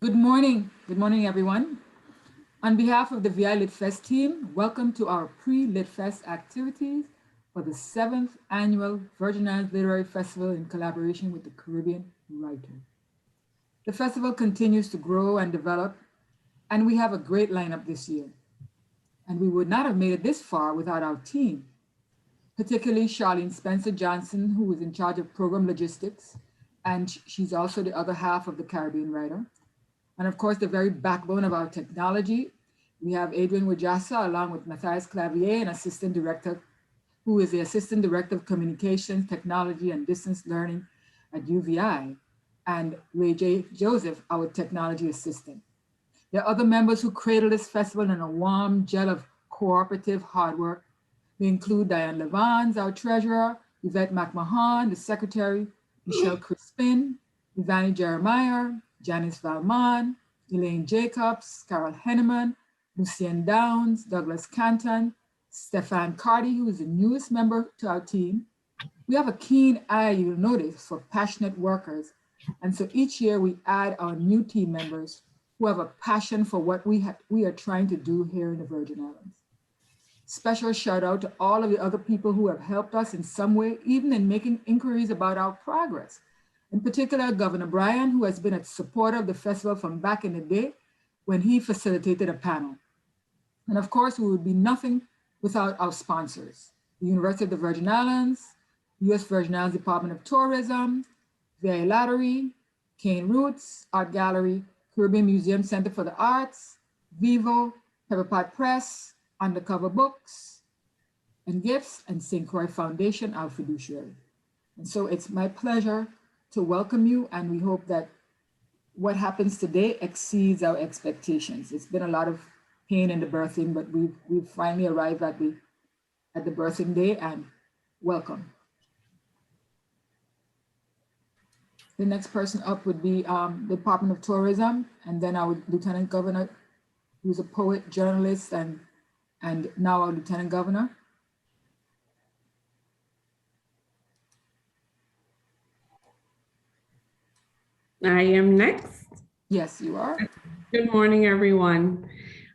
Good morning. Good morning, everyone. On behalf of the VI LitFest team, welcome to our pre-LitFest activities for the 7th Annual Virgin Islands Literary Festival in collaboration with the Caribbean Writer. The festival continues to grow and develop, and we have a great lineup this year. And we would not have made it this far without our team, particularly Charlene Spencer Johnson, who is in charge of program logistics, and she's also the other half of the Caribbean Writer. And of course, the very backbone of our technology, we have Adrian Wajasa, along with Matthias Clavier, an assistant director, who is the assistant director of communications, technology, and distance learning at UVI, and Ray J. Joseph, our technology assistant. There are other members who cradle this festival in a warm gel of cooperative hard work. We include Diane Levans, our treasurer, Yvette McMahon, the secretary, Michelle Crispin, Ivani Jeremiah, Janice Valmon, Elaine Jacobs, Carol Henneman, Lucien Downs, Douglas Canton, Stefan Carty, who is the newest member to our team. We have a keen eye, you'll notice, for passionate workers. And so each year we add our new team members who have a passion for what we are trying to do here in the Virgin Islands. Special shout out to all of the other people who have helped us in some way, even in making inquiries about our progress. In particular, Governor Bryan, who has been a supporter of the festival from back in the day when he facilitated a panel. And of course, we would be nothing without our sponsors, the University of the Virgin Islands, U.S. Virgin Islands Department of Tourism, VI Lottery, Cane Roots, Art Gallery, Caribbean Museum Center for the Arts, Vivo, Pepperpot Press, Undercover Books and Gifts, and St. Croix Foundation, our fiduciary. And so it's my pleasure to welcome you, and we hope that what happens today exceeds our expectations. It's been a lot of pain in the birthing, but we've finally arrived at the birthing day, and welcome. The next person up would be the Department of Tourism, and then our Lieutenant Governor, who's a poet, journalist, and now our Lieutenant Governor. I am next. Yes, you are. Good morning, everyone.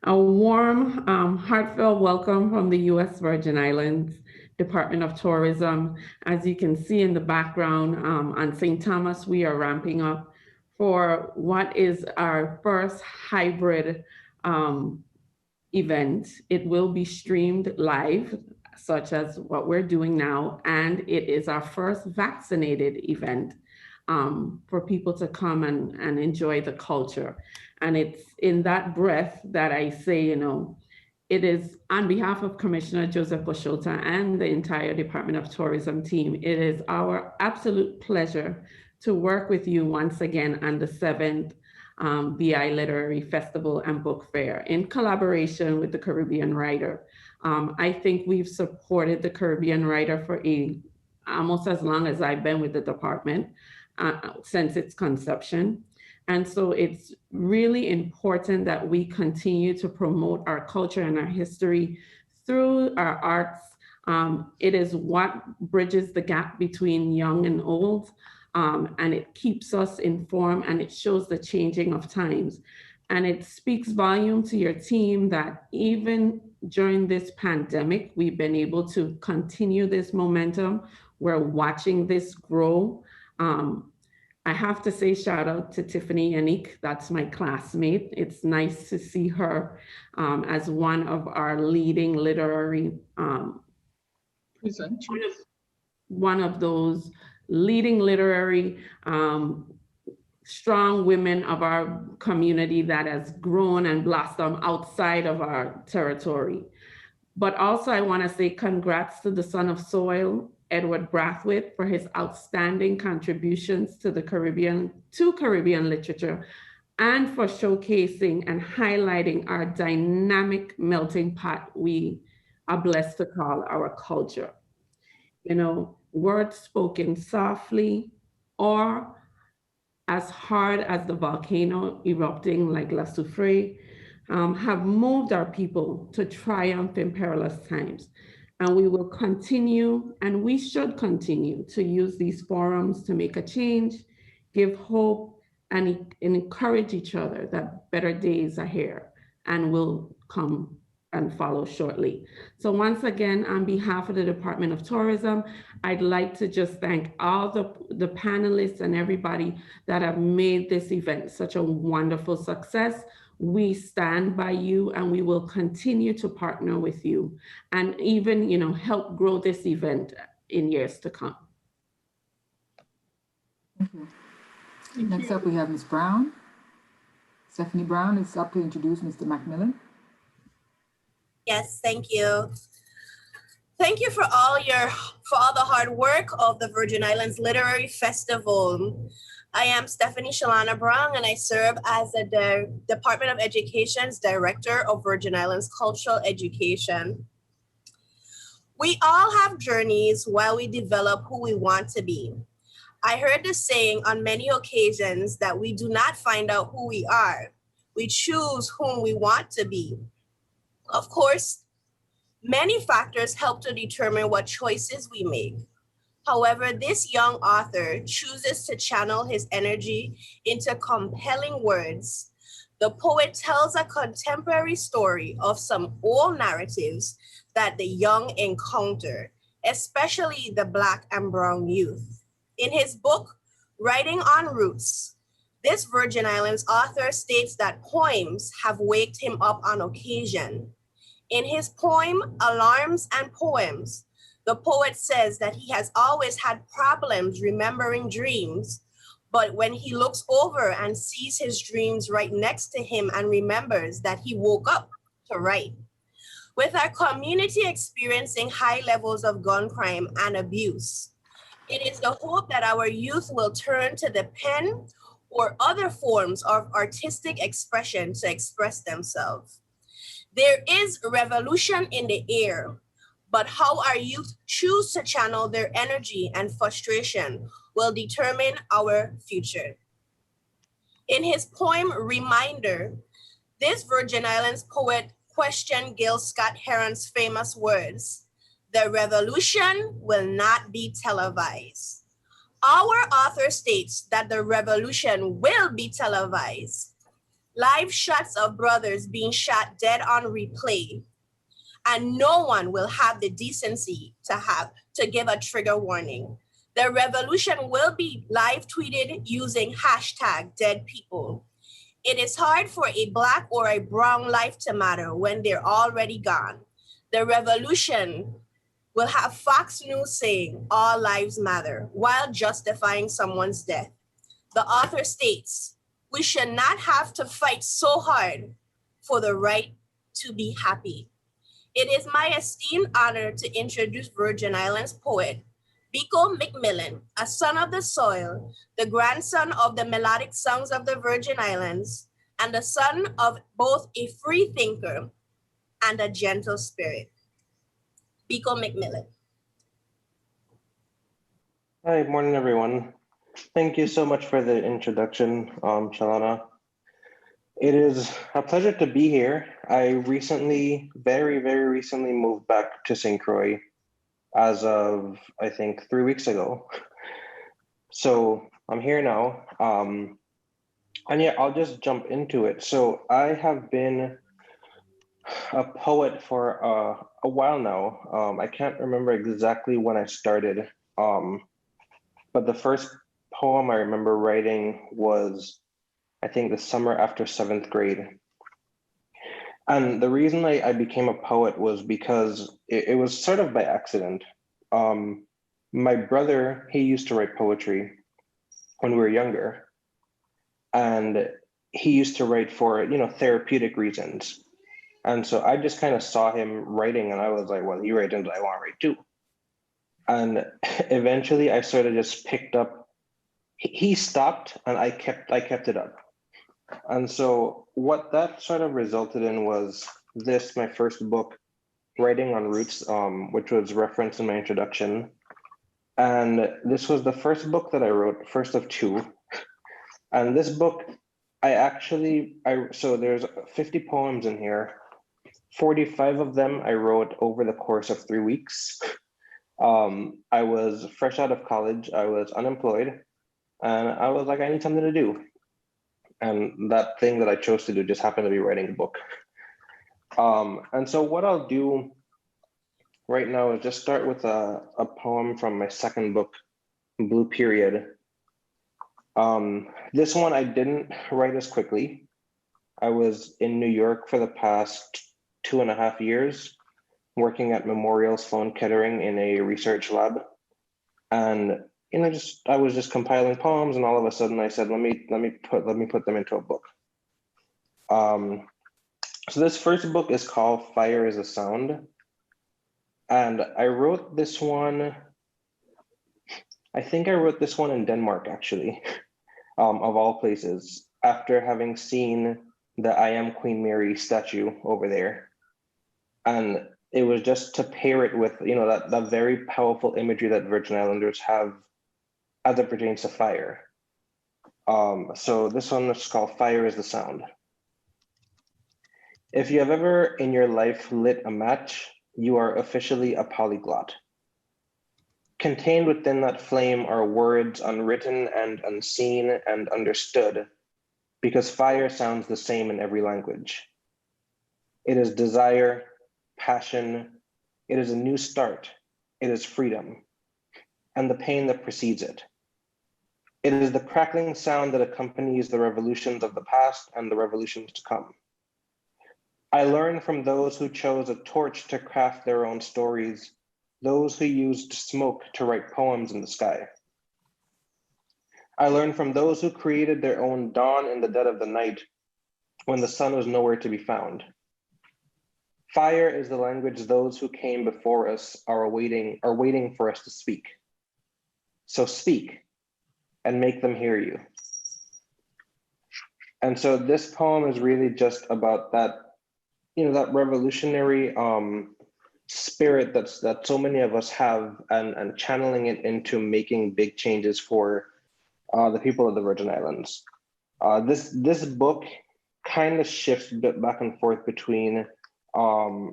A warm, heartfelt welcome from the U.S. Virgin Islands Department of Tourism. As you can see in the background on St. Thomas, we are ramping up for what is our first hybrid event. It will be streamed live, such as what we're doing now, and it is our first vaccinated event. For people to come and enjoy the culture. And it's in that breath that I say, you know, it is on behalf of Commissioner Joseph Boshota and the entire Department of Tourism team, it is our absolute pleasure to work with you once again on the 7th VI Literary Festival and Book Fair in collaboration with the Caribbean Writer. I think we've supported the Caribbean Writer for almost as long as I've been with the department. Since its conception. And so it's really important that we continue to promote our culture and our history through our arts. It is what bridges the gap between young and old, and it keeps us informed, and it shows the changing of times. And it speaks volume to your team that even during this pandemic, we've been able to continue this momentum. We're watching this grow. I have to say shout out to Tiffany Yannick, that's my classmate. It's nice to see her as one of our leading literary, one of those leading literary, strong women of our community that has grown and blossomed outside of our territory. But also I wanna say congrats to the Son of Soil, Edward Brathwaite, for his outstanding contributions to the Caribbean literature, and for showcasing and highlighting our dynamic melting pot we are blessed to call our culture. You know, words spoken softly or as hard as the volcano erupting like La Soufrière have moved our people to triumph in perilous times. And we will continue, and we should continue to use these forums to make a change, give hope, and encourage each other that better days are here and will come and follow shortly. So once again, on behalf of the Department of Tourism, I'd like to just thank all the panelists and everybody that have made this event such a wonderful success. We stand by you and we will continue to partner with you and even, help grow this event in years to come. Thank you. Next up, we have Ms. Brown. Stephanie Brown is up to introduce Mr. McMillan. Yes, thank you. Thank you for all the hard work of the Virgin Islands Literary Festival. I am Stephanie Shalana Brown, and I serve as the Department of Education's Director of Virgin Islands Cultural Education. We all have journeys while we develop who we want to be. I heard the saying on many occasions that we do not find out who we are. We choose whom we want to be. Of course, many factors help to determine what choices we make. However, this young author chooses to channel his energy into compelling words. The poet tells a contemporary story of some old narratives that the young encounter, especially the Black and Brown youth. In his book, Writing on Roots, this Virgin Islands author states that poems have waked him up on occasion. In his poem, Alarms and Poems, the poet says that he has always had problems remembering dreams, but when he looks over and sees his dreams right next to him and remembers that he woke up to write. With our community experiencing high levels of gun crime and abuse, it is the hope that our youth will turn to the pen or other forms of artistic expression to express themselves. There is a revolution in the air, but how our youth choose to channel their energy and frustration will determine our future. In his poem, Reminder, this Virgin Islands poet questioned Gil Scott-Heron's famous words, "The revolution will not be televised." Our author states that the revolution will be televised. Live shots of brothers being shot dead on replay, and no one will have the decency to give a trigger warning. The revolution will be live tweeted using hashtag dead people. It is hard for a Black or a brown life to matter when they're already gone. The revolution will have Fox News saying all lives matter while justifying someone's death. The author states, we should not have to fight so hard for the right to be happy. It is my esteemed honor to introduce Virgin Islands poet, Biko McMillan, a son of the soil, the grandson of the melodic songs of the Virgin Islands, and the son of both a free thinker and a gentle spirit. Biko McMillan. Hi, morning, everyone. Thank you so much for the introduction, Shalana. It is a pleasure to be here. I recently, very recently moved back to St. Croix as of, I think, 3 weeks ago. So I'm here now. And yeah, I'll just jump into it. So I have been a poet for a while now. I can't remember exactly when I started, but the first poem I remember writing was, I think, the summer after 7th grade. And the reason I became a poet was because it was sort of by accident. My brother, he used to write poetry when we were younger. And he used to write for, therapeutic reasons. And so I just kind of saw him writing and I was like, well, you write and I want to write too. And eventually I sort of just picked up, he stopped and I kept it up. And so what that sort of resulted in was this, my first book, Writing on Roots, which was referenced in my introduction. And this was the first book that I wrote, first of two. And this book, so there's 50 poems in here. 45 of them I wrote over the course of 3 weeks. I was fresh out of college, I was unemployed, and I was like, I need something to do. And that thing that I chose to do just happened to be writing a book. And so what I'll do right now is just start with a poem from my second book, Blue Period. This one I didn't write as quickly. I was in New York for the past 2.5 years, working at Memorial Sloan Kettering in a research lab. And I was just compiling poems, and all of a sudden I said, let me put them into a book. So this first book is called Fire is a Sound. And I wrote this one, I think I wrote this one in Denmark, actually, of all places, after having seen the I Am Queen Mary statue over there. And it was just to pair it with, that very powerful imagery that Virgin Islanders have as it pertains to fire. So this one is called Fire is the Sound. If you have ever in your life lit a match, you are officially a polyglot. Contained within that flame are words unwritten and unseen and understood, because fire sounds the same in every language. It is desire, passion, it is a new start, it is freedom, and the pain that precedes it. It is the crackling sound that accompanies the revolutions of the past and the revolutions to come. I learned from those who chose a torch to craft their own stories, those who used smoke to write poems in the sky. I learned from those who created their own dawn in the dead of the night when the sun was nowhere to be found. Fire is the language those who came before us are waiting for us to speak. So speak and make them hear you. And so this poem is really just about that, that revolutionary spirit that so many of us have, and channeling it into making big changes for the people of the Virgin Islands. This book kind of shifts a bit back and forth between the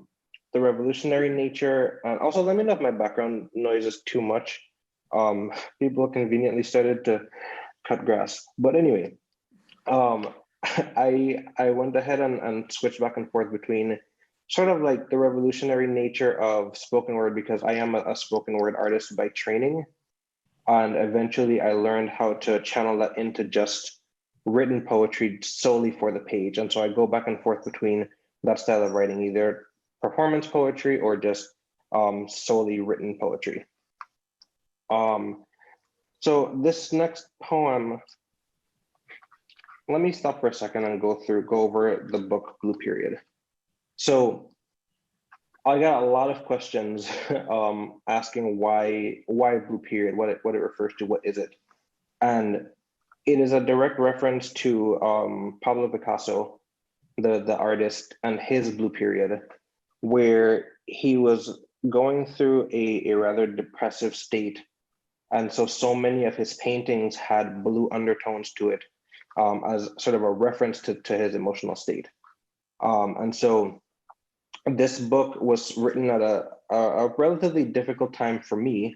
revolutionary nature, and also let me know if my background noise is too much. People conveniently started to cut grass, but anyway, I went ahead and switched back and forth between sort of like the revolutionary nature of spoken word, because I am a spoken word artist by training. And eventually I learned how to channel that into just written poetry solely for the page. And so I go back and forth between that style of writing, either performance poetry or just solely written poetry. So this next poem, let me stop for a second and go over the book Blue Period. So I got a lot of questions asking why Blue Period, what it refers to, what is it? And it is a direct reference to Pablo Picasso, the artist, and his Blue Period, where he was going through a rather depressive state. And so many of his paintings had blue undertones to it, as sort of a reference to his emotional state. And so this book was written at a relatively difficult time for me.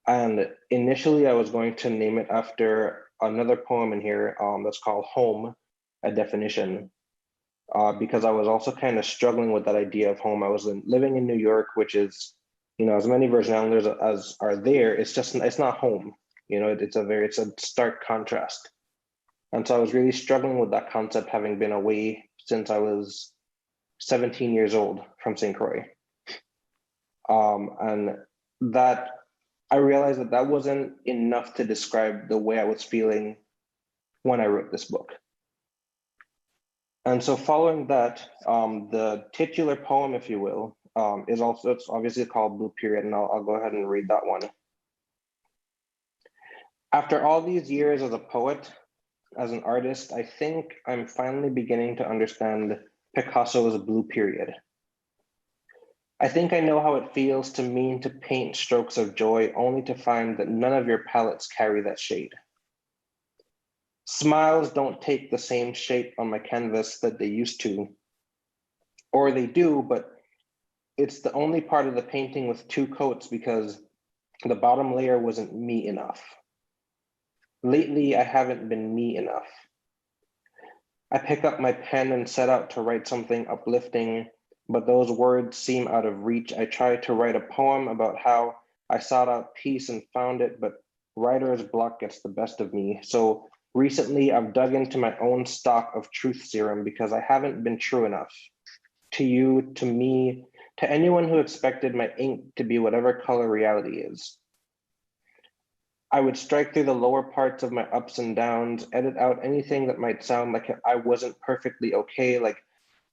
And initially I was going to name it after another poem in here that's called Home, a Definition, because I was also kind of struggling with that idea of home. I was living in New York, which is, as many Virgin Islanders as are there, it's not home. It's a stark contrast. And so I was really struggling with that concept, having been away since I was 17 years old from St. Croix. And that I realized that wasn't enough to describe the way I was feeling when I wrote this book. And so following that, the titular poem, if you will, it's obviously called Blue Period, and I'll go ahead and read that one. After all these years as a poet, as an artist, I think I'm finally beginning to understand Picasso's Blue Period. I think I know how it feels to mean to paint strokes of joy, only to find that none of your palettes carry that shade. Smiles don't take the same shape on my canvas that they used to, or they do, but it's the only part of the painting with two coats because the bottom layer wasn't me enough. Lately, I haven't been me enough. I pick up my pen and set out to write something uplifting, but those words seem out of reach. I try to write a poem about how I sought out peace and found it, but writer's block gets the best of me. So recently I've dug into my own stock of truth serum because I haven't been true enough. To you, to me, to anyone who expected my ink to be whatever color reality is. I would strike through the lower parts of my ups and downs, edit out anything that might sound like I wasn't perfectly okay, like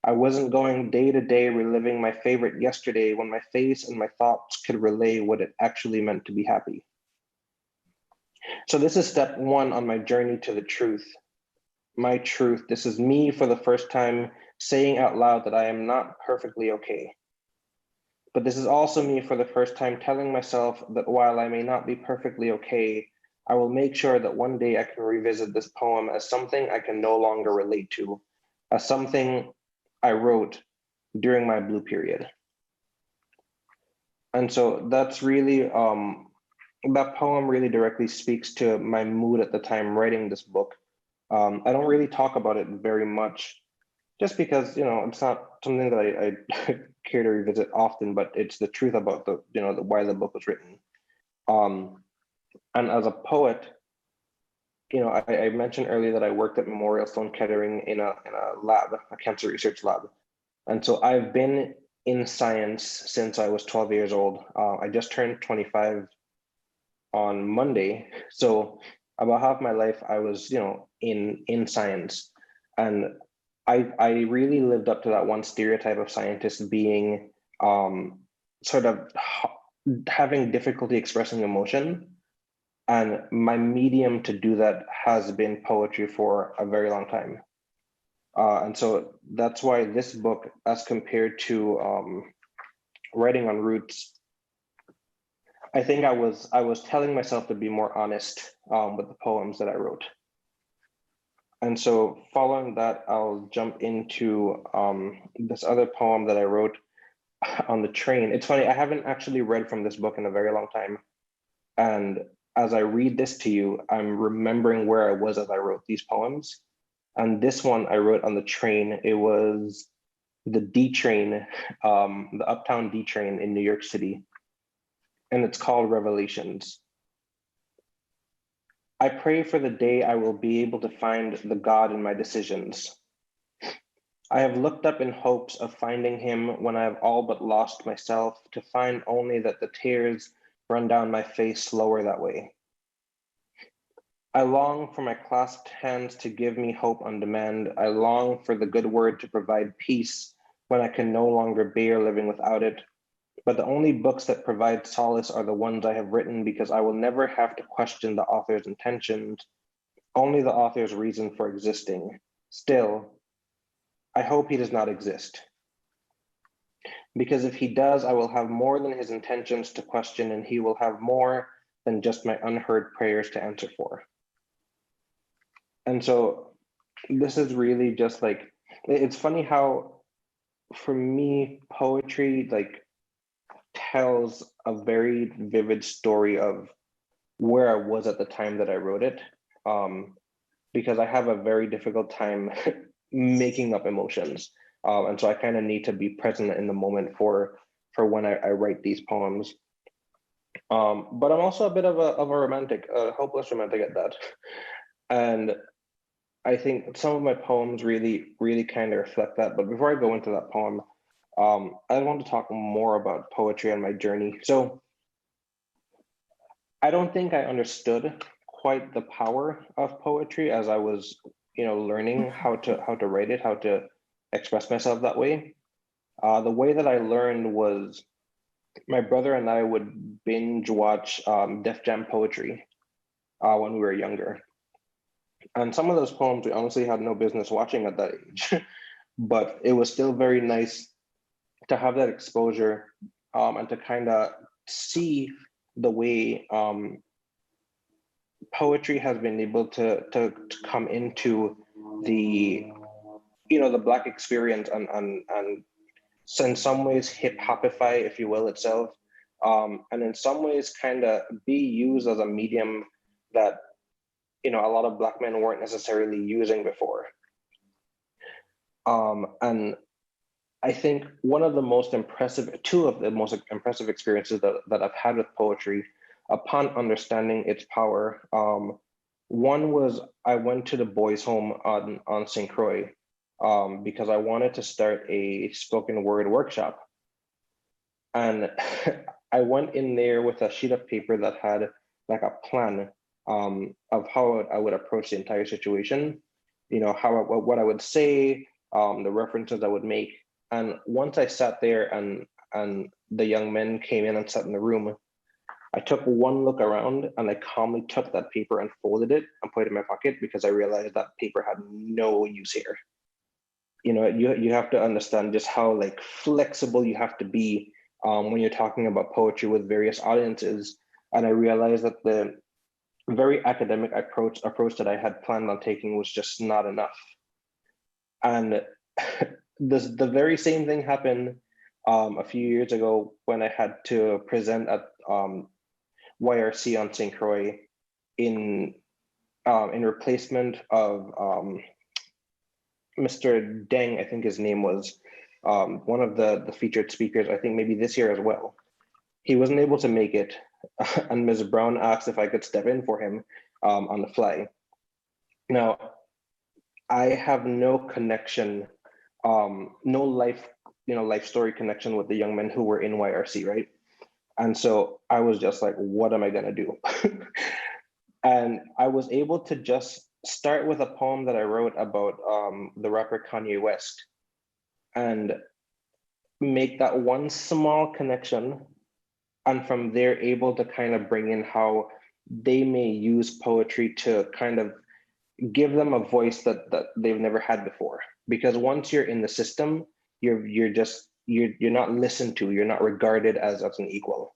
I wasn't going day to day reliving my favorite yesterday when my face and my thoughts could relay what it actually meant to be happy. So this is step one on my journey to the truth. My truth, this is me for the first time saying out loud that I am not perfectly okay. But this is also me for the first time telling myself that while I may not be perfectly okay, I will make sure that one day I can revisit this poem as something I can no longer relate to, as something I wrote during my blue period. And so that's really, that poem really directly speaks to my mood at the time writing this book. I don't really talk about it very much, just because, it's not something that I care to revisit often, but it's the truth about why the book was written. And as a poet, I mentioned earlier that I worked at Memorial Sloan Kettering in a lab, a cancer research lab. And so I've been in science since I was 12 years old. I just turned 25 on Monday. So about half my life, I was, in science. And I really lived up to that one stereotype of scientists being sort of having difficulty expressing emotion. And my medium to do that has been poetry for a very long time. And so that's why this book, as compared to writing on roots, I think I was telling myself to be more honest with the poems that I wrote. And so following that, I'll jump into this other poem that I wrote on the train. It's funny, I haven't actually read from this book in a very long time. And as I read this to you, I'm remembering where I was as I wrote these poems. And this one I wrote on the train. It was the D train, the Uptown D train in New York City. And it's called Revelations. I pray for the day I will be able to find the God in my decisions. I have looked up in hopes of finding him when I have all but lost myself, to find only that the tears run down my face slower that way. I long for my clasped hands to give me hope on demand. I long for the good word to provide peace when I can no longer bear living without it. But the only books that provide solace are the ones I have written, because I will never have to question the author's intentions, only the author's reason for existing. Still, I hope he does not exist. Because if he does, I will have more than his intentions to question, and he will have more than just my unheard prayers to answer for. And so this is really just like, it's funny how, for me, poetry tells a very vivid story of where I was at the time that I wrote it, because I have a very difficult time making up emotions. And so I kind of need to be present in the moment for when I write these poems. But I'm also a bit of a romantic, a hopeless romantic at that. And I think some of my poems really kind of reflect that. But before I go into that poem, I want to talk more about poetry and my journey. So I don't think I understood quite the power of poetry as I was, learning how to write it, how to express myself that way. The way that I learned was my brother and I would binge watch Def Jam poetry when we were younger. And some of those poems we honestly had no business watching at that age, but it was still very nice to have that exposure and to kind of see the way poetry has been able to come into the the Black experience and so in some ways hip-hopify, if you will, itself, and in some ways kind of be used as a medium that a lot of Black men weren't necessarily using before. And I think two of the most impressive experiences that I've had with poetry upon understanding its power. One was I went to the boys' home on St. Croix because I wanted to start a spoken word workshop. And I went in there with a sheet of paper that had like a plan of how I would approach the entire situation, what I would say, the references I would make. And once I sat there and the young men came in and sat in the room, I took one look around and I calmly took that paper and folded it and put it in my pocket because I realized that paper had no use here. You have to understand just how like flexible you have to be when you're talking about poetry with various audiences. And I realized that the very academic approach that I had planned on taking was just not enough. And the very same thing happened a few years ago when I had to present at YRC on St. Croix in replacement of Mr. Deng, I think his name was, one of the featured speakers, I think maybe this year as well. He wasn't able to make it, and Ms. Brown asked if I could step in for him on the fly. Now, I have no connection, no life story connection with the young men who were in YRC, right? And so I was just like, what am I gonna do? And I was able to just start with a poem that I wrote about the rapper Kanye West and make that one small connection. And from there, able to kind of bring in how they may use poetry to kind of give them a voice that they've never had before. Because once you're in the system, you're not listened to, you're not regarded as an equal.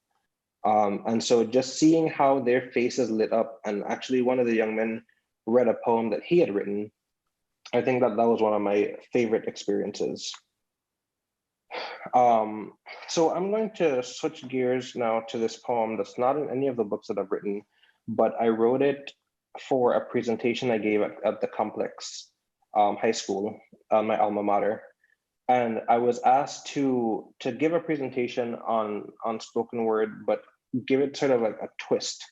And so just seeing how their faces lit up, and actually one of the young men read a poem that he had written, I think that was one of my favorite experiences. So I'm going to switch gears now to this poem that's not in any of the books that I've written, but I wrote it for a presentation I gave at the Complex High School, my alma mater. And I was asked to give a presentation on spoken word, but give it sort of like a twist.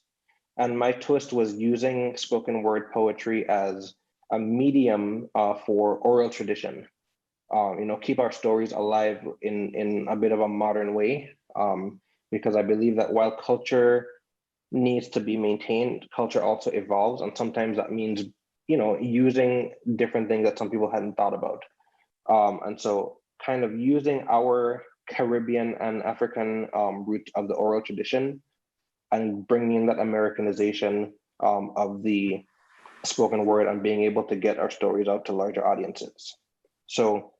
And my twist was using spoken word poetry as a medium for oral tradition. Keep our stories alive in a bit of a modern way, because I believe that while culture needs to be maintained, culture also evolves, and sometimes that means using different things that some people hadn't thought about. And so kind of using our Caribbean and African root of the oral tradition and bringing that Americanization of the spoken word and being able to get our stories out to larger audiences. So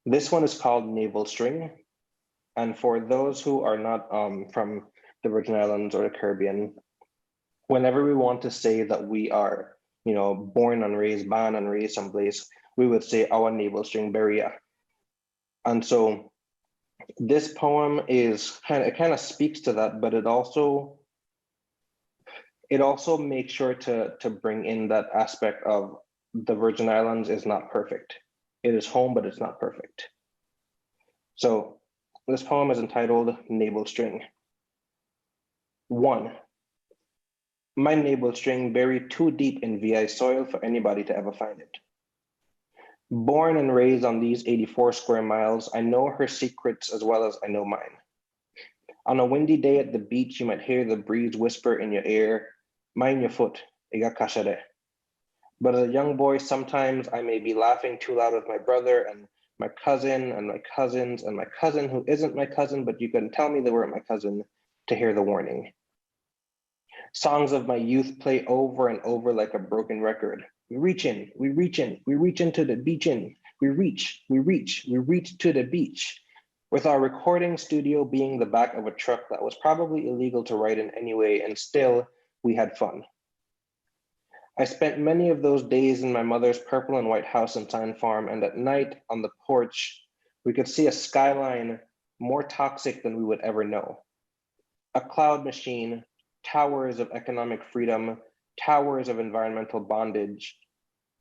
this one is called Navel String. And for those who are not from the Virgin Islands or the Caribbean, whenever we want to say that we are, born and raised someplace, we would say our navel string beria. And so this poem kind of speaks to that, but it also makes sure to bring in that aspect of the Virgin Islands is not perfect. It is home, but it's not perfect. So this poem is entitled Navel String. 1. My navel string buried too deep in VI soil for anybody to ever find it. Born and raised on these 84 square miles, I know her secrets as well as I know mine. On a windy day at the beach, you might hear the breeze whisper in your ear, mind your foot, iga kashade. But as a young boy, sometimes I may be laughing too loud with my brother and my cousin and my cousins and my cousin who isn't my cousin, but you can tell me they weren't my cousin to hear the warning. Songs of my youth play over and over like a broken record. We reach in, we reach in, we reach into the beach in. We reach, we reach, we reach to the beach. With our recording studio being the back of a truck that was probably illegal to ride in anyway, and still we had fun. I spent many of those days in my mother's purple and white house in Tyne Farm, and at night on the porch, we could see a skyline more toxic than we would ever know. A cloud machine, towers of economic freedom, towers of environmental bondage.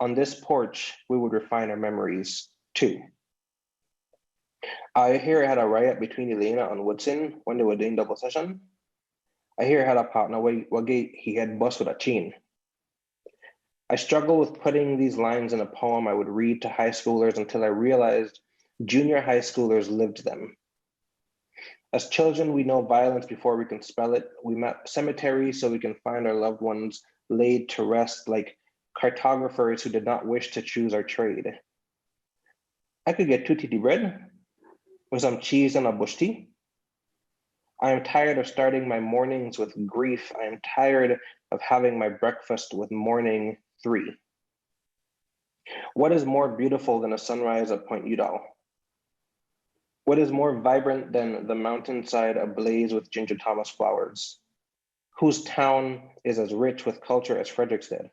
On this porch, we would refine our memories 2. I hear I had a riot between Elena and Woodson when they were doing double session. I hear I had a partner where he had bust with a chain. I struggle with putting these lines in a poem I would read to high schoolers until I realized junior high schoolers lived them. As children, we know violence before we can spell it. We map cemeteries so we can find our loved ones laid to rest like cartographers who did not wish to choose our trade. I could get 2 titi bread with some cheese and a bush tea. I am tired of starting my mornings with grief. I am tired of having my breakfast with morning 3. What is more beautiful than a sunrise at Point Udall? What is more vibrant than the mountainside ablaze with Ginger Thomas flowers? Whose town is as rich with culture as Frederiksted?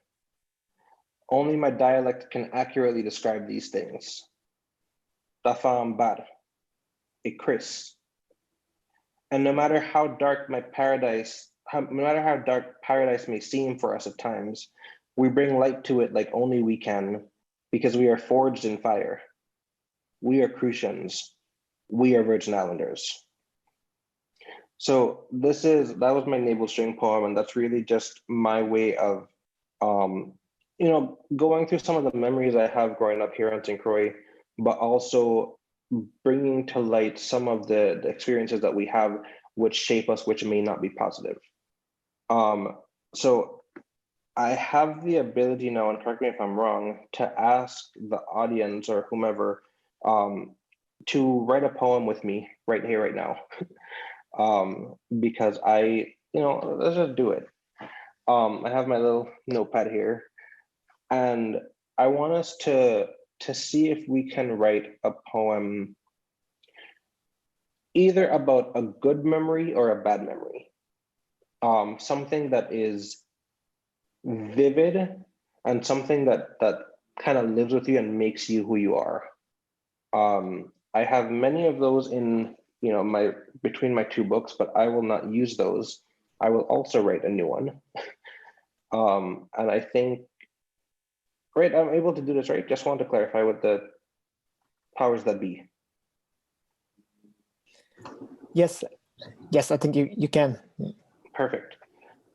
Only my dialect can accurately describe these things. Dafam bad, a Chris. And no matter how dark paradise may seem for us at times, we bring light to it like only we can, because we are forged in fire. We are Crucians. We are Virgin Islanders. So that was my navel string poem, and that's really just my way of, going through some of the memories I have growing up here on St. Croix, but also bringing to light some of the experiences that we have which shape us, which may not be positive. So I have the ability now, and correct me if I'm wrong, to ask the audience or whomever to write a poem with me right here, right now. Because let's just do it. I have my little notepad here, and I want us to see if we can write a poem either about a good memory or a bad memory. Something that is vivid and something that kind of lives with you and makes you who you are. I have many of those in between my 2 books, but I will not use those. I will also write a new one. And I think, right, I'm able to do this, right? Just want to clarify with the powers that be. Yes, I think you can. Perfect.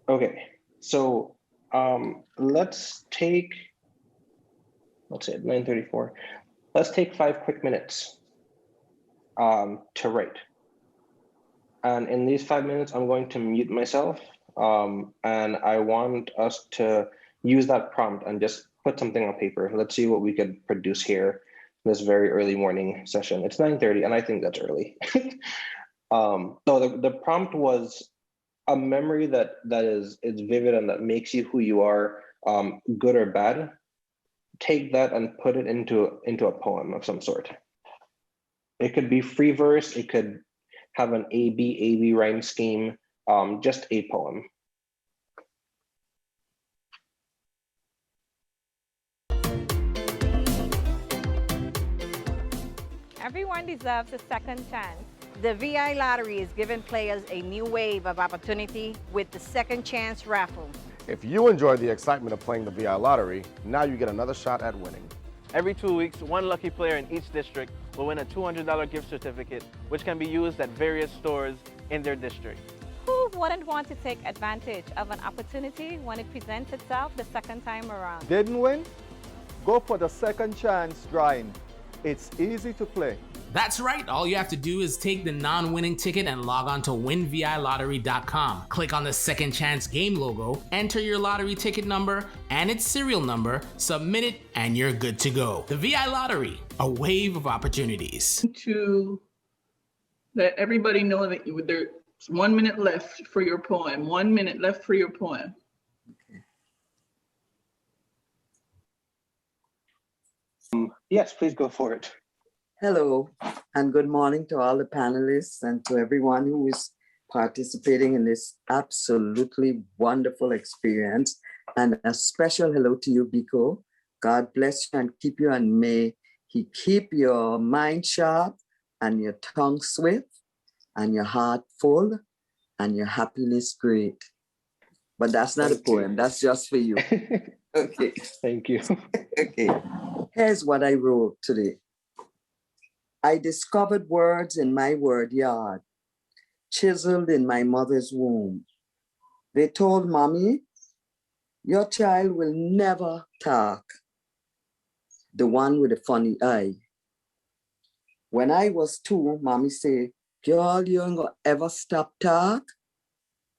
Okay, so let's say at 9:34. Let's take 5 quick minutes to write. And in these 5 minutes, I'm going to mute myself, and I want us to use that prompt and just put something on paper. Let's see what we could produce here this very early morning session. It's 9:30, and I think that's early. So the prompt was a memory that is vivid and that makes you who you are, good or bad. Take that and put it into a poem of some sort. It could be free verse. It could have an AB rhyme scheme. Just a poem. Everyone deserves a second chance. The VI Lottery is giving players a new wave of opportunity with the Second Chance raffle. If you enjoy the excitement of playing the VI Lottery, now you get another shot at winning. Every 2 weeks, one lucky player in each district will win a $200 gift certificate, which can be used at various stores in their district. Who wouldn't want to take advantage of an opportunity when it presents itself the second time around? Didn't win? Go for the second chance drawing. It's easy to play. That's right. All you have to do is take the non-winning ticket and log on to winvilottery.com. Click on the Second Chance game logo, enter your lottery ticket number and its serial number, submit it, and you're good to go. The VI Lottery, a wave of opportunities. To let everybody know that there's 1 minute left for your poem. 1 minute left for your poem. Yes, please go for it. Hello, and good morning to all the panelists and to everyone who is participating in this absolutely wonderful experience. And a special hello to you, Biko. God bless you and keep you, and may He keep your mind sharp and your tongue swift and your heart full and your happiness great. But that's not a poem, that's just for you. Okay. Thank you. Okay, here's what I wrote today. I discovered words in my word yard, chiseled in my mother's womb. They told Mommy, your child will never talk. The one with a funny eye. When I was 2, Mommy said, girl, you ain't gonna ever stop talk?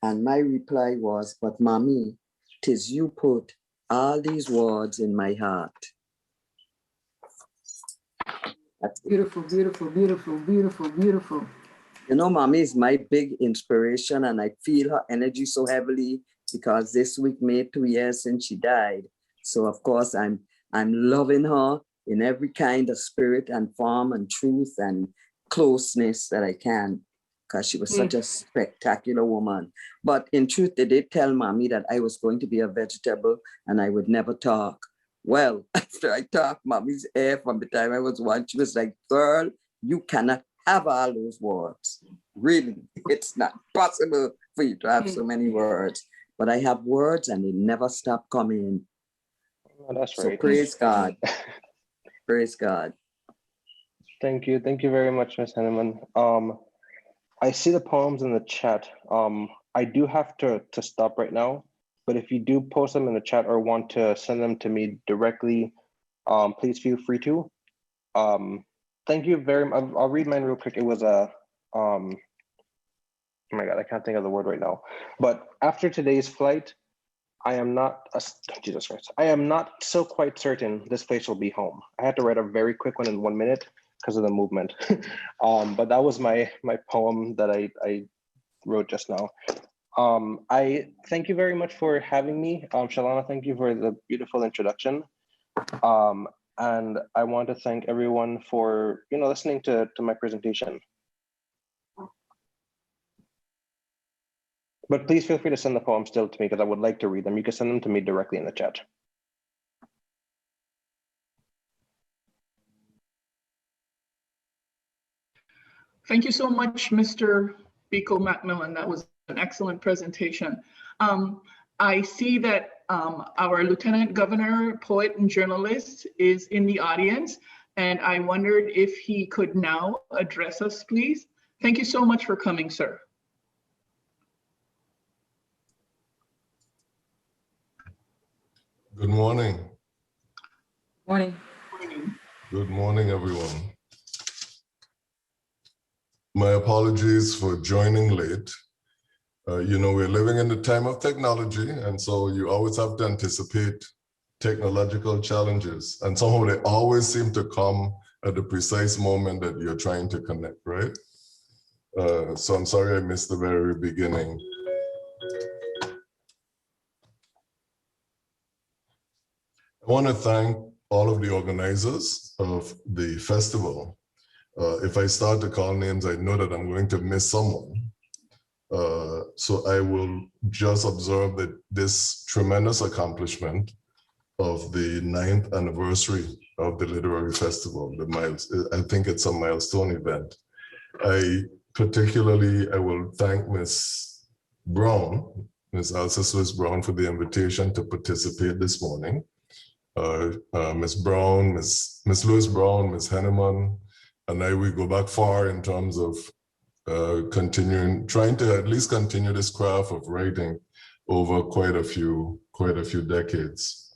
And my reply was, but Mommy, 'tis you put all these words in my heart. That's beautiful, beautiful, beautiful, beautiful, beautiful. You know, Mommy is my big inspiration, and I feel her energy so heavily because this week made 2 years since she died. So of course I'm loving her in every kind of spirit and form and truth and closeness that I can, because she was such a spectacular woman. But in truth, they did tell Mommy that I was going to be a vegetable and I would never talk. Well, after I talked Mommy's hair from the time I was 1, she was like, girl, you cannot have all those words. Really, it's not possible for you to have so many words. But I have words and they never stop coming. Oh, that's so right. Praise God. Praise God. Thank you. Thank you very much, Ms. Henneman. I see the poems in the chat. I do have to stop right now, but if you do post them in the chat or want to send them to me directly, please feel free to. Thank you very much. I'll read mine real quick. It was oh my God, I can't think of the word right now. But after today's flight, I am not, Jesus Christ, I am not so quite certain this place will be home. I had to write a very quick one in 1 minute because of the movement. But that was my poem that I wrote just now. I thank you very much for having me. Shalana, thank you for the beautiful introduction. And I want to thank everyone for listening to my presentation. But please feel free to send the poem still to me because I would like to read them. You can send them to me directly in the chat. Thank you so much, Mr. Biko McMillan. That was an excellent presentation. I see that our Lieutenant Governor, poet and journalist is in the audience, and I wondered if he could now address us, please. Thank you so much for coming, sir. Good morning. Morning. Good morning, everyone. My apologies for joining late. We're living in the time of technology, and so you always have to anticipate technological challenges. And somehow they always seem to come at the precise moment that you're trying to connect, right? So I'm sorry I missed the very beginning. I want to thank all of the organizers of the festival. If I start to call names, I know that I'm going to miss someone. So I will just observe that this tremendous accomplishment of the 9th anniversary of the Literary Festival, I think it's a milestone event. I will thank Ms. Brown, Ms. Alscess Brown, for the invitation to participate this morning. Ms. Brown, Ms. Lewis Brown, Ms. Henneman, and we go back far in terms of trying to at least continue this craft of writing over quite a few decades.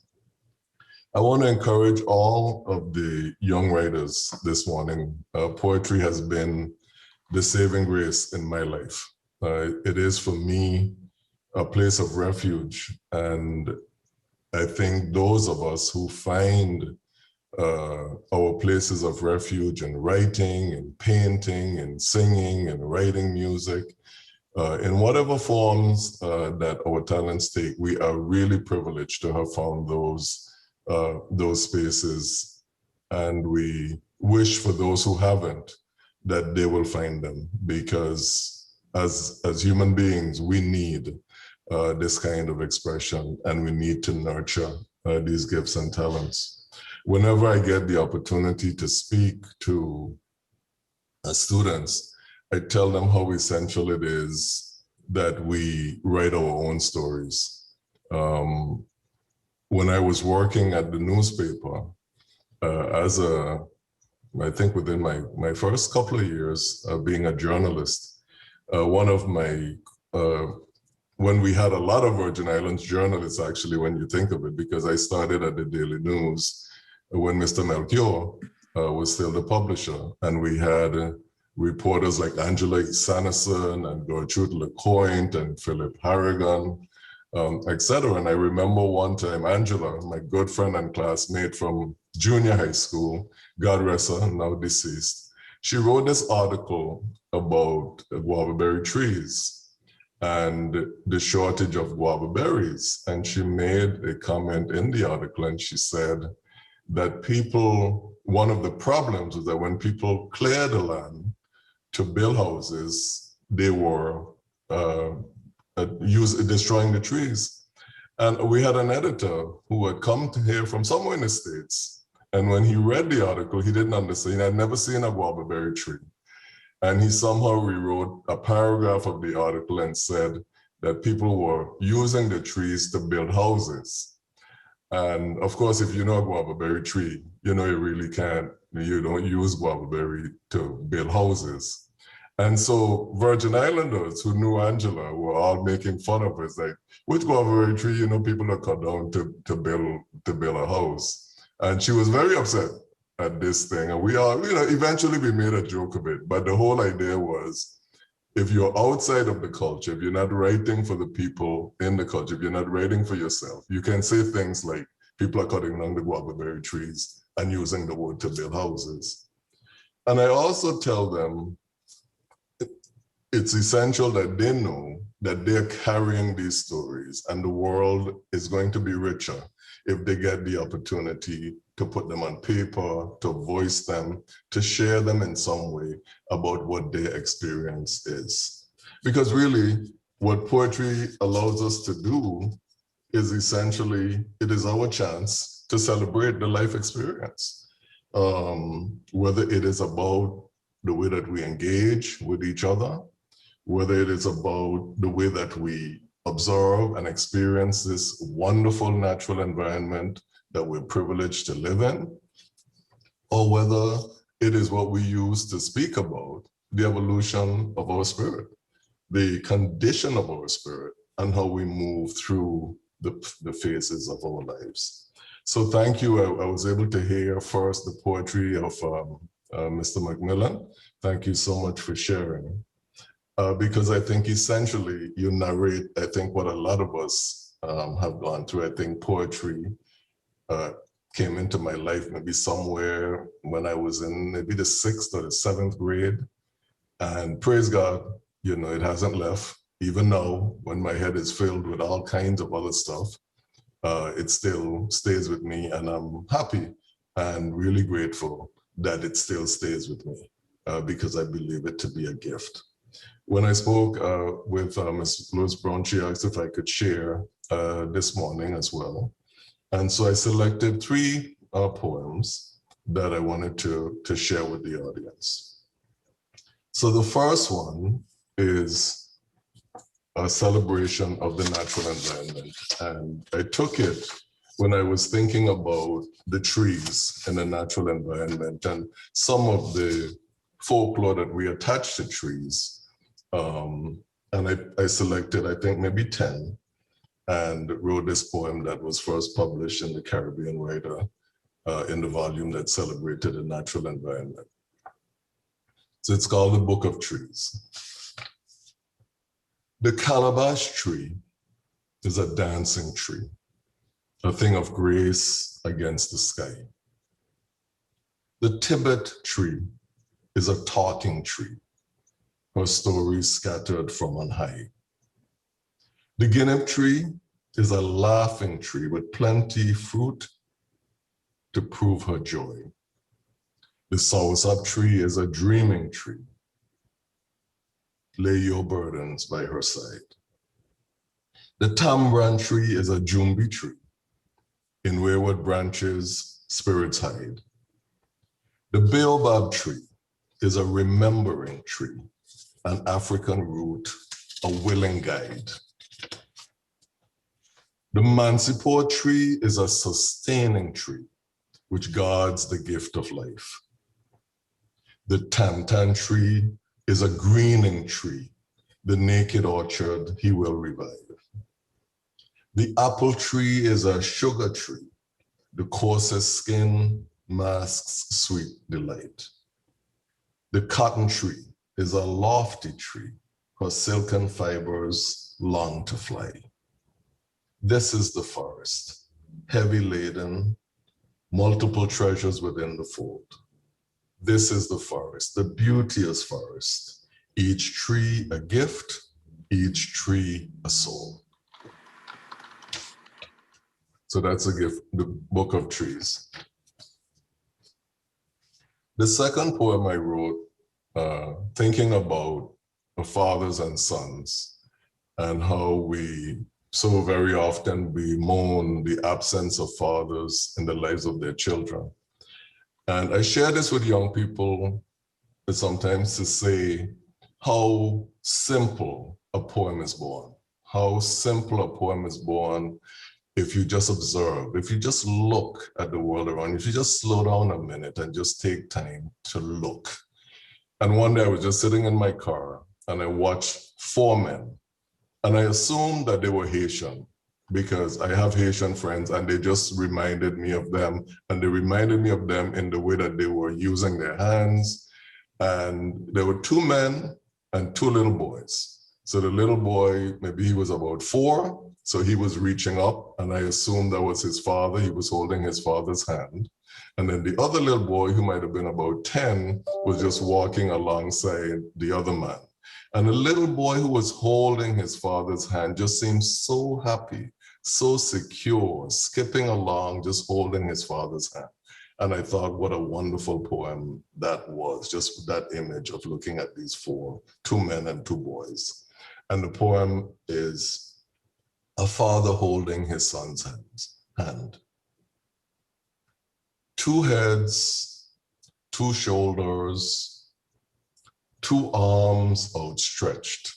I want to encourage all of the young writers this morning. Poetry has been the saving grace in my life. It is for me a place of refuge, and I think those of us who find our places of refuge in writing and painting and singing and writing music, in whatever forms that our talents take, we are really privileged to have found those spaces. And we wish for those who haven't that they will find them, because as human beings, we need this kind of expression, and we need to nurture these gifts and talents. Whenever I get the opportunity to speak to students, I tell them how essential it is that we write our own stories. When I was working at the newspaper as a I think within my first couple of years of being a journalist, one of my, when we had a lot of Virgin Islands journalists, actually, when you think of it, because I started at the Daily News when Mr. Melchior was still the publisher, and we had reporters like Angela Sanderson and Gertrude LeCointe and Philip Harrigan, etc. And I remember one time, Angela, my good friend and classmate from junior high school, God rest her, now deceased, she wrote this article about guava berry trees and the shortage of guava berries. And she made a comment in the article, and she said that one of the problems was that when people cleared the land to build houses, they were destroying the trees. And we had an editor who had come to here from somewhere in the States. And when he read the article, he didn't understand. He had never seen a guava berry tree. And he somehow rewrote a paragraph of the article and said that people were using the trees to build houses. And of course, if you know a guava berry tree, you know you really can't, you don't use guava berry to build houses. And so Virgin Islanders who knew Angela were all making fun of us, like, which guava berry tree, you know, people are cut down to build a house. And she was very upset at this thing. And we all, you know, eventually we made a joke of it. But the whole idea was, if you're outside of the culture, if you're not writing for the people in the culture, if you're not writing for yourself, you can say things like, people are cutting down the guava berry trees and using the wood to build houses. And I also tell them, it's essential that they know that they're carrying these stories, and the world is going to be richer if they get the opportunity to put them on paper, to voice them, to share them in some way about what their experience is. Because really, what poetry allows us to do is essentially, it is our chance to celebrate the life experience. Whether it is about the way that we engage with each other, whether it is about the way that we observe and experience this wonderful natural environment that we're privileged to live in, or whether it is what we use to speak about the evolution of our spirit, the condition of our spirit, and how we move through the phases of our lives. So thank you. I was able to hear first the poetry of Mr. McMillan. Thank you so much for sharing. Because I think essentially you narrate, I think, what a lot of us have gone through. I think poetry came into my life maybe somewhere when I was in maybe the 6th or the 7th grade. And praise God, you know, it hasn't left. Even now, when my head is filled with all kinds of other stuff, it still stays with me, and I'm happy and really grateful that it still stays with me because I believe it to be a gift. When I spoke with Ms. Louise Brown, she asked if I could share this morning as well. And so I selected 3 poems that I wanted to share with the audience. So the first one is a celebration of the natural environment. And I took it when I was thinking about the trees in the natural environment and some of the folklore that we attach to trees. And I selected, I think, maybe 10, and wrote this poem that was first published in the Caribbean Writer in the volume that celebrated the natural environment. So it's called The Book of Trees. The calabash tree is a dancing tree, a thing of grace against the sky. The Tibet tree is a talking tree, her stories scattered from on high. The guinea tree is a laughing tree with plenty fruit to prove her joy. The soursop tree is a dreaming tree. Lay your burdens by her side. The tamarind tree is a jumbi tree. In wayward branches, spirits hide. The baobab tree is a remembering tree, an African root, a willing guide. The mansipur tree is a sustaining tree, which guards the gift of life. The tantan tree is a greening tree. The naked orchard he will revive. The apple tree is a sugar tree. The coarsest skin masks sweet delight. The cotton tree is a lofty tree. Her silken fibers long to fly. This is the forest, heavy laden, multiple treasures within the fold. This is the forest, the beauteous forest. Each tree a gift, each tree a soul. So that's a gift, the Book of Trees. The second poem I wrote, thinking about the fathers and sons and how we so very often bemoan the absence of fathers in the lives of their children. And I share this with young people sometimes to say how simple a poem is born, how simple a poem is born if you just observe, if you just look at the world around you, if you just slow down a minute and just take time to look. And one day I was just sitting in my car and I watched 4 men. And I assumed that they were Haitian because I have Haitian friends and they just reminded me of them. And they reminded me of them in the way that they were using their hands. And there were 2 men and 2 little boys. So the little boy, maybe he was about 4. So he was reaching up and I assumed that was his father. He was holding his father's hand. And then the other little boy, who might have been about 10, was just walking alongside the other man. And the little boy who was holding his father's hand just seemed so happy, so secure, skipping along, just holding his father's hand. And I thought, what a wonderful poem that was, just that image of looking at these 4, 2 men and 2 boys. And the poem is a father holding his son's hand. 2 heads, 2 shoulders, 2 arms outstretched,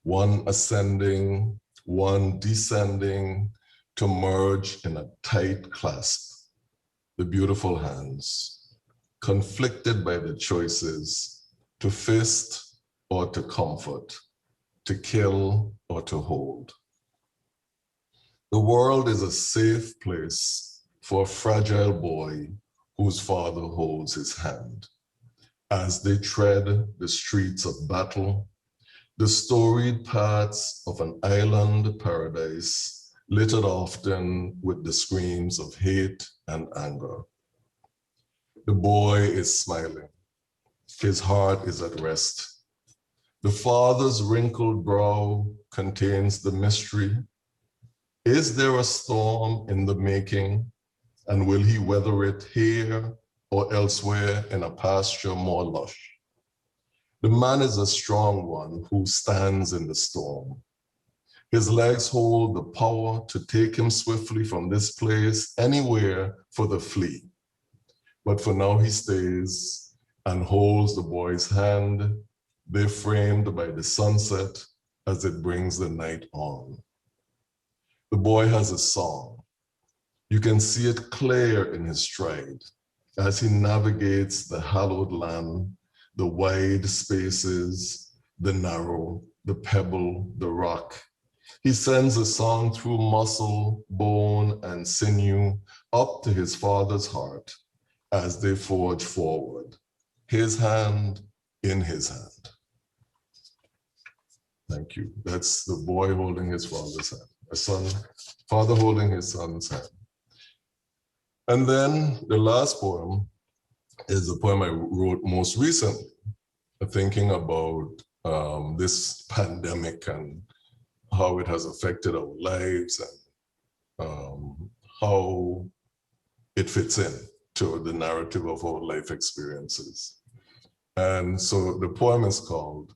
one ascending, one descending to merge in a tight clasp. The beautiful hands, conflicted by the choices to fist or to comfort, to kill or to hold. The world is a safe place for a fragile boy whose father holds his hand. As they tread the streets of battle, the storied paths of an island paradise, littered often with the screams of hate and anger. The boy is smiling. His heart is at rest. The father's wrinkled brow contains the mystery. Is there a storm in the making, and will he weather it here or elsewhere in a pasture more lush? The man is a strong one who stands in the storm. His legs hold the power to take him swiftly from this place anywhere for the flee. But for now he stays and holds the boy's hand. They're framed by the sunset as it brings the night on. The boy has a song. You can see it clear in his stride as he navigates the hallowed land, the wide spaces, the narrow, the pebble, the rock. He sends a song through muscle, bone, and sinew up to his father's heart as they forge forward, his hand in his hand. Thank you. That's the boy holding his father's hand. A son, father holding his son's hand. And then the last poem is a poem I wrote most recently, thinking about this pandemic and how it has affected our lives and how it fits in to the narrative of our life experiences. And so the poem is called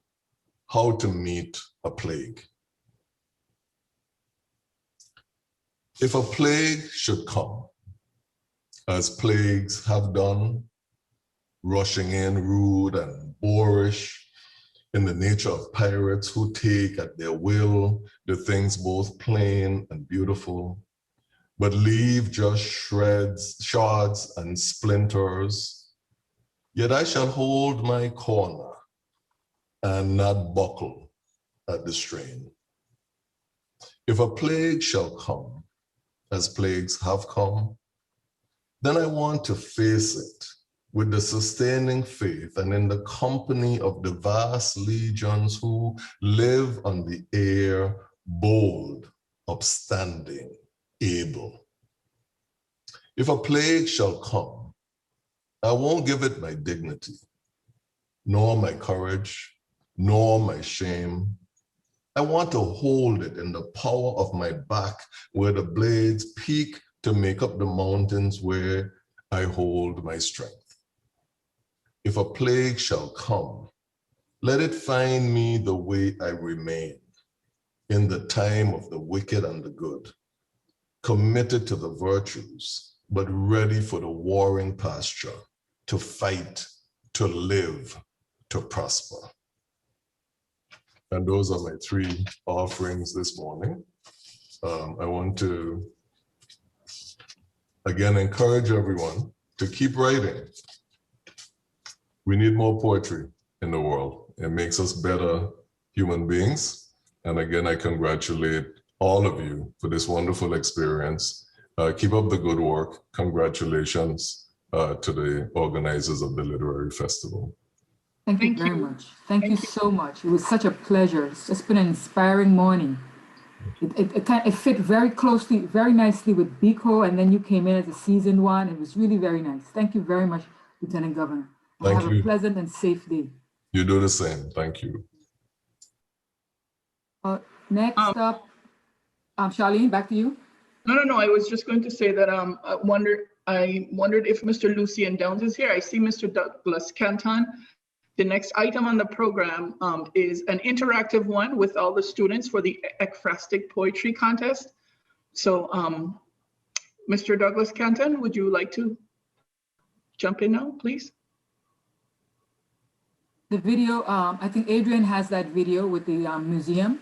How to Meet a Plague. If a plague should come, as plagues have done, rushing in rude and boorish, in the nature of pirates who take at their will the things both plain and beautiful, but leave just shards and splinters, Yet I shall hold my corner and not buckle at the strain. If a plague shall come, as plagues have come, then I want to face it with the sustaining faith and in the company of the vast legions who live on the air, bold, upstanding, able. If a plague shall come, I won't give it my dignity, nor my courage, nor my shame. I want to hold it in the power of my back where the blades peak to make up the mountains where I hold my strength. If a plague shall come, let it find me the way I remain, in the time of the wicked and the good, committed to the virtues, but ready for the warring pasture, to fight, to live, to prosper. And those are my 3 offerings this morning. I want to, again, encourage everyone to keep writing. We need more poetry in the world. It makes us better human beings. And again, I congratulate all of you for this wonderful experience. Keep up the good work. Congratulations to the organizers of the Literary Festival. Thank you very much. Thank you so much. It was such a pleasure. It's just been an inspiring morning. It fit very closely, very nicely with Biko, and then you came in as a season 1. It was really very nice. Thank you very much, Lieutenant Governor. Thank Have you. a pleasant and safe day. You do the same. Thank you. Next up, Charlene, back to you. No. I was just going to say that I wondered if Mr. Lucien Downs is here. I see Mr. Douglas Canton. The next item on the program is an interactive one with all the students for the Ekphrastic poetry contest. So, Mr. Douglas Canton, would you like to jump in now, please? The video, I think Adrian has that video with the museum.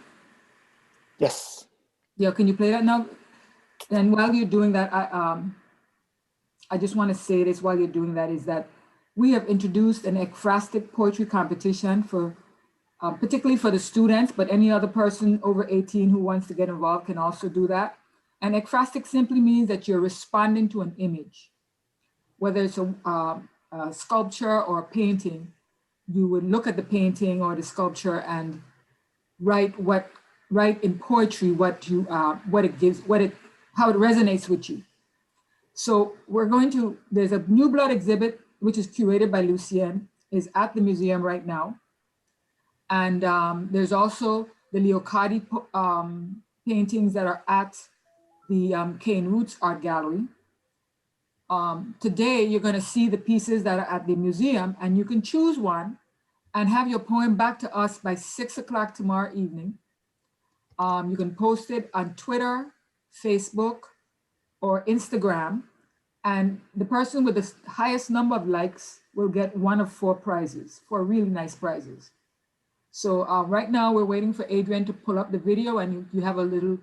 Yes. Yeah, can you play that now? And while you're doing that, I just want to say this while you're doing that, is that we have introduced an Ekphrastic poetry competition for, particularly for the students, but any other person over 18 who wants to get involved can also do that. And Ekphrastic simply means that you're responding to an image, whether it's a sculpture or a painting. You would look at the painting or the sculpture and write in poetry how it resonates with you. So there's a New Blood exhibit, which is curated by Lucien, is at the museum right now. And there's also the Carty paintings that are at the Cane Roots Art Gallery. Today, you're going to see the pieces that are at the museum, and you can choose one and have your poem back to us by 6 o'clock tomorrow evening. You can post it on Twitter, Facebook, or Instagram, and the person with the highest number of likes will get one of 4 prizes, 4 really nice prizes. So right now, we're waiting for Adrian to pull up the video, and you have a little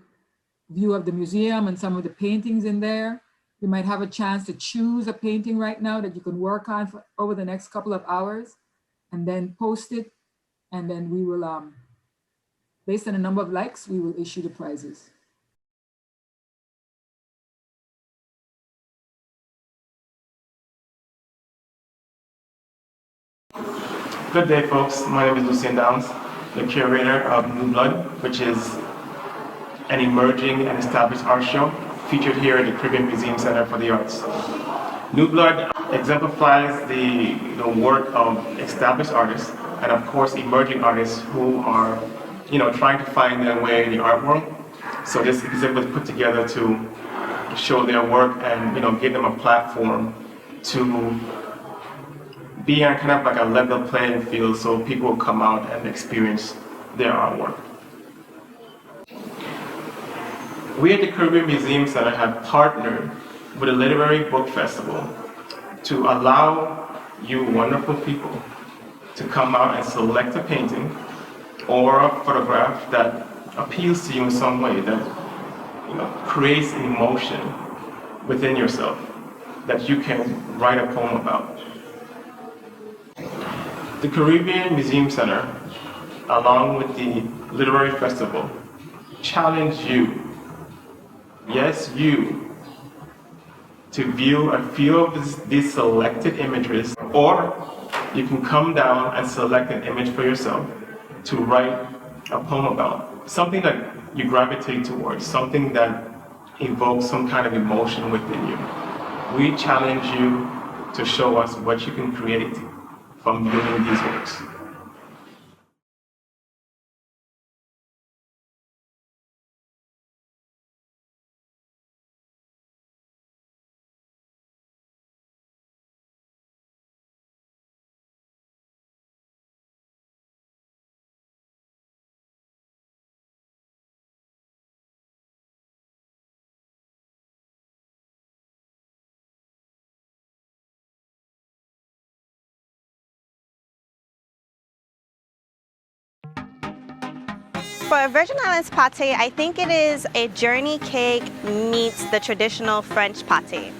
view of the museum and some of the paintings in there. You might have a chance to choose a painting right now that you can work on over the next couple of hours and then post it. And then we will, based on the number of likes, we will issue the prizes. Good day, folks. My name is Lucien Downs, the curator of New Blood, which is an emerging and established art show featured here at the Caribbean Museum Center for the Arts. New Blood exemplifies the work of established artists and, of course, emerging artists who are, trying to find their way in the art world. So this exhibit was put together to show their work and, give them a platform to be on kind of like a level playing field so people will come out and experience their artwork. We at the Caribbean Museum Center have partnered with a literary book festival to allow you wonderful people to come out and select a painting or a photograph that appeals to you in some way, that creates an emotion within yourself that you can write a poem about. The Caribbean Museum Center, along with the Literary Festival, challenge you, yes you, to view a few of these selected images, or you can come down and select an image for yourself to write a poem about. Something that you gravitate towards, something that evokes some kind of emotion within you. We challenge you to show us what you can create from viewing these works. For Virgin Islands pâté, I think it is a journey cake meets the traditional French pâté.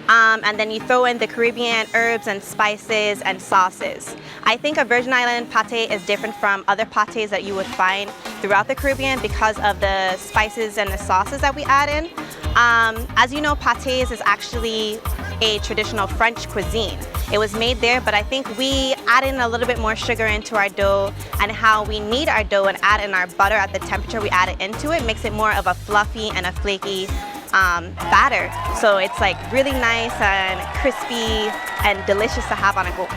And then you throw in the Caribbean herbs and spices and sauces. I think a Virgin Island pâté is different from other pâtés that you would find throughout the Caribbean because of the spices and the sauces that we add in. As you know, pâtés is actually a traditional French cuisine. It was made there, but I think we add in a little bit more sugar into our dough, and how we knead our dough and add in our butter at the temperature we add it into it makes it more of a fluffy and a flaky batter. So it's like really nice and crispy and delicious to have on a go.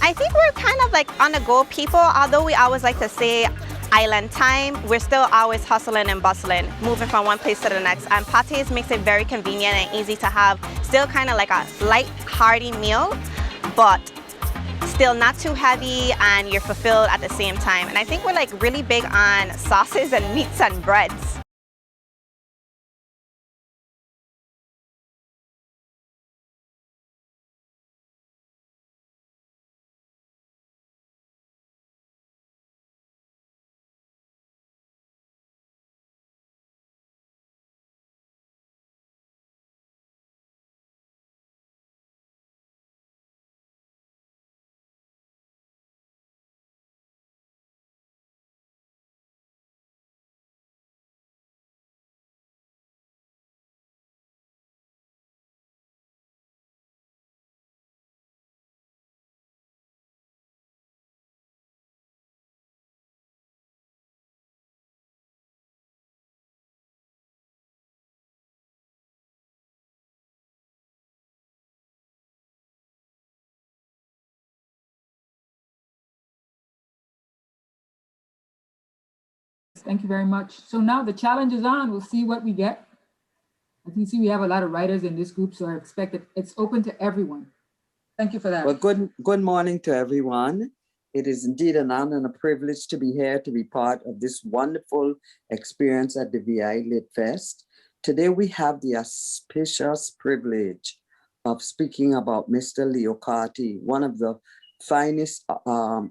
I think we're kind of like on the go people, although we always like to say island time, we're still always hustling and bustling, moving from one place to the next. And pâtés makes it very convenient and easy to have, still kind of like a light, hearty meal, but still not too heavy, and you're fulfilled at the same time. And I think we're like really big on sauces and meats and breads. Thank you very much. So now the challenge is on. We'll see what we get. As you see, we have a lot of writers in this group, so I expect that it's open to everyone. Thank you for that. Well, good morning to everyone. It is indeed an honor and a privilege to be here to be part of this wonderful experience at the VI LitFest. Today we have the auspicious privilege of speaking about Mr. Leo Carty, one of the finest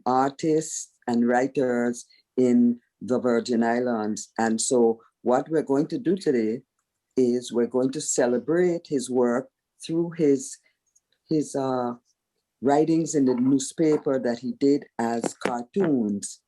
artists and writers in the Virgin Islands. And so what we're going to do today is we're going to celebrate his work through his writings in the newspaper that he did as cartoons.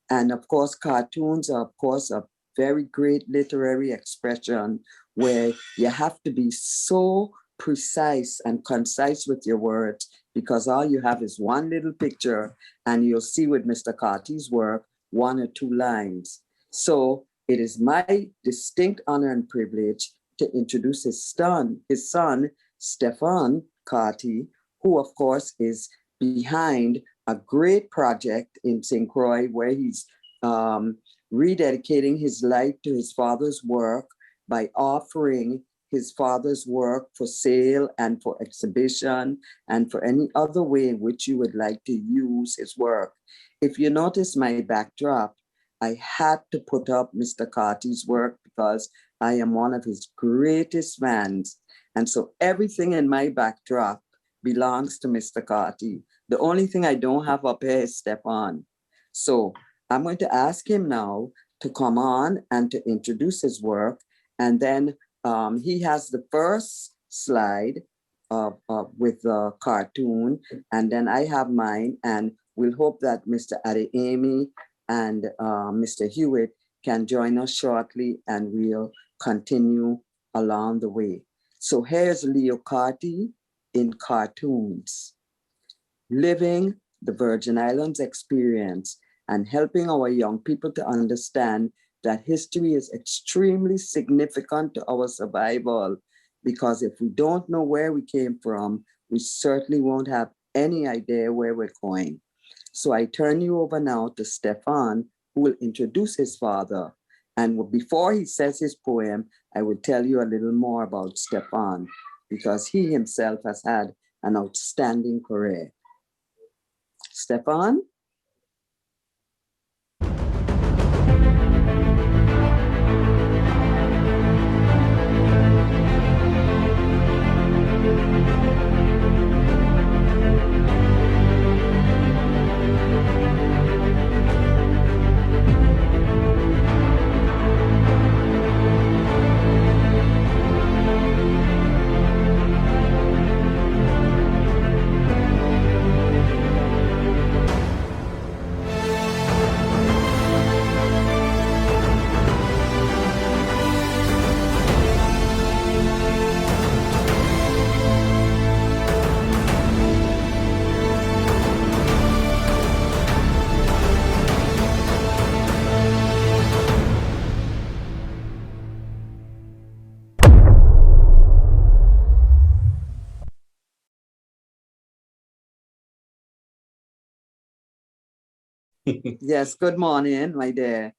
And of course, cartoons are, of course, a very great literary expression where you have to be so precise and concise with your words, because all you have is one little picture, and you'll see with Mr. Carty's work, 1 or 2 lines. So it is my distinct honor and privilege to introduce his son, Stefan Carty, who of course is behind a great project in St. Croix where he's rededicating his life to his father's work by offering his father's work for sale and for exhibition and for any other way in which you would like to use his work. If you notice my backdrop, I had to put up Mr. Carty's work because I am one of his greatest fans. And so everything in my backdrop belongs to Mr. Carty. The only thing I don't have up here is Stefan. So I'm going to ask him now to come on and to introduce his work. And then he has the first slide, with the cartoon, and then I have mine, and we'll hope that Mr. Adeyemi and Mr. Hewitt can join us shortly, and we'll continue along the way. So here's Leo Carty in cartoons, living the Virgin Islands experience and helping our young people to understand that history is extremely significant to our survival, because if we don't know where we came from, we certainly won't have any idea where we're going. So I turn you over now to Stefan, who will introduce his father. And before he says his poem, I will tell you a little more about Stefan, because he himself has had an outstanding career. Stefan? Yes, good morning, my dear.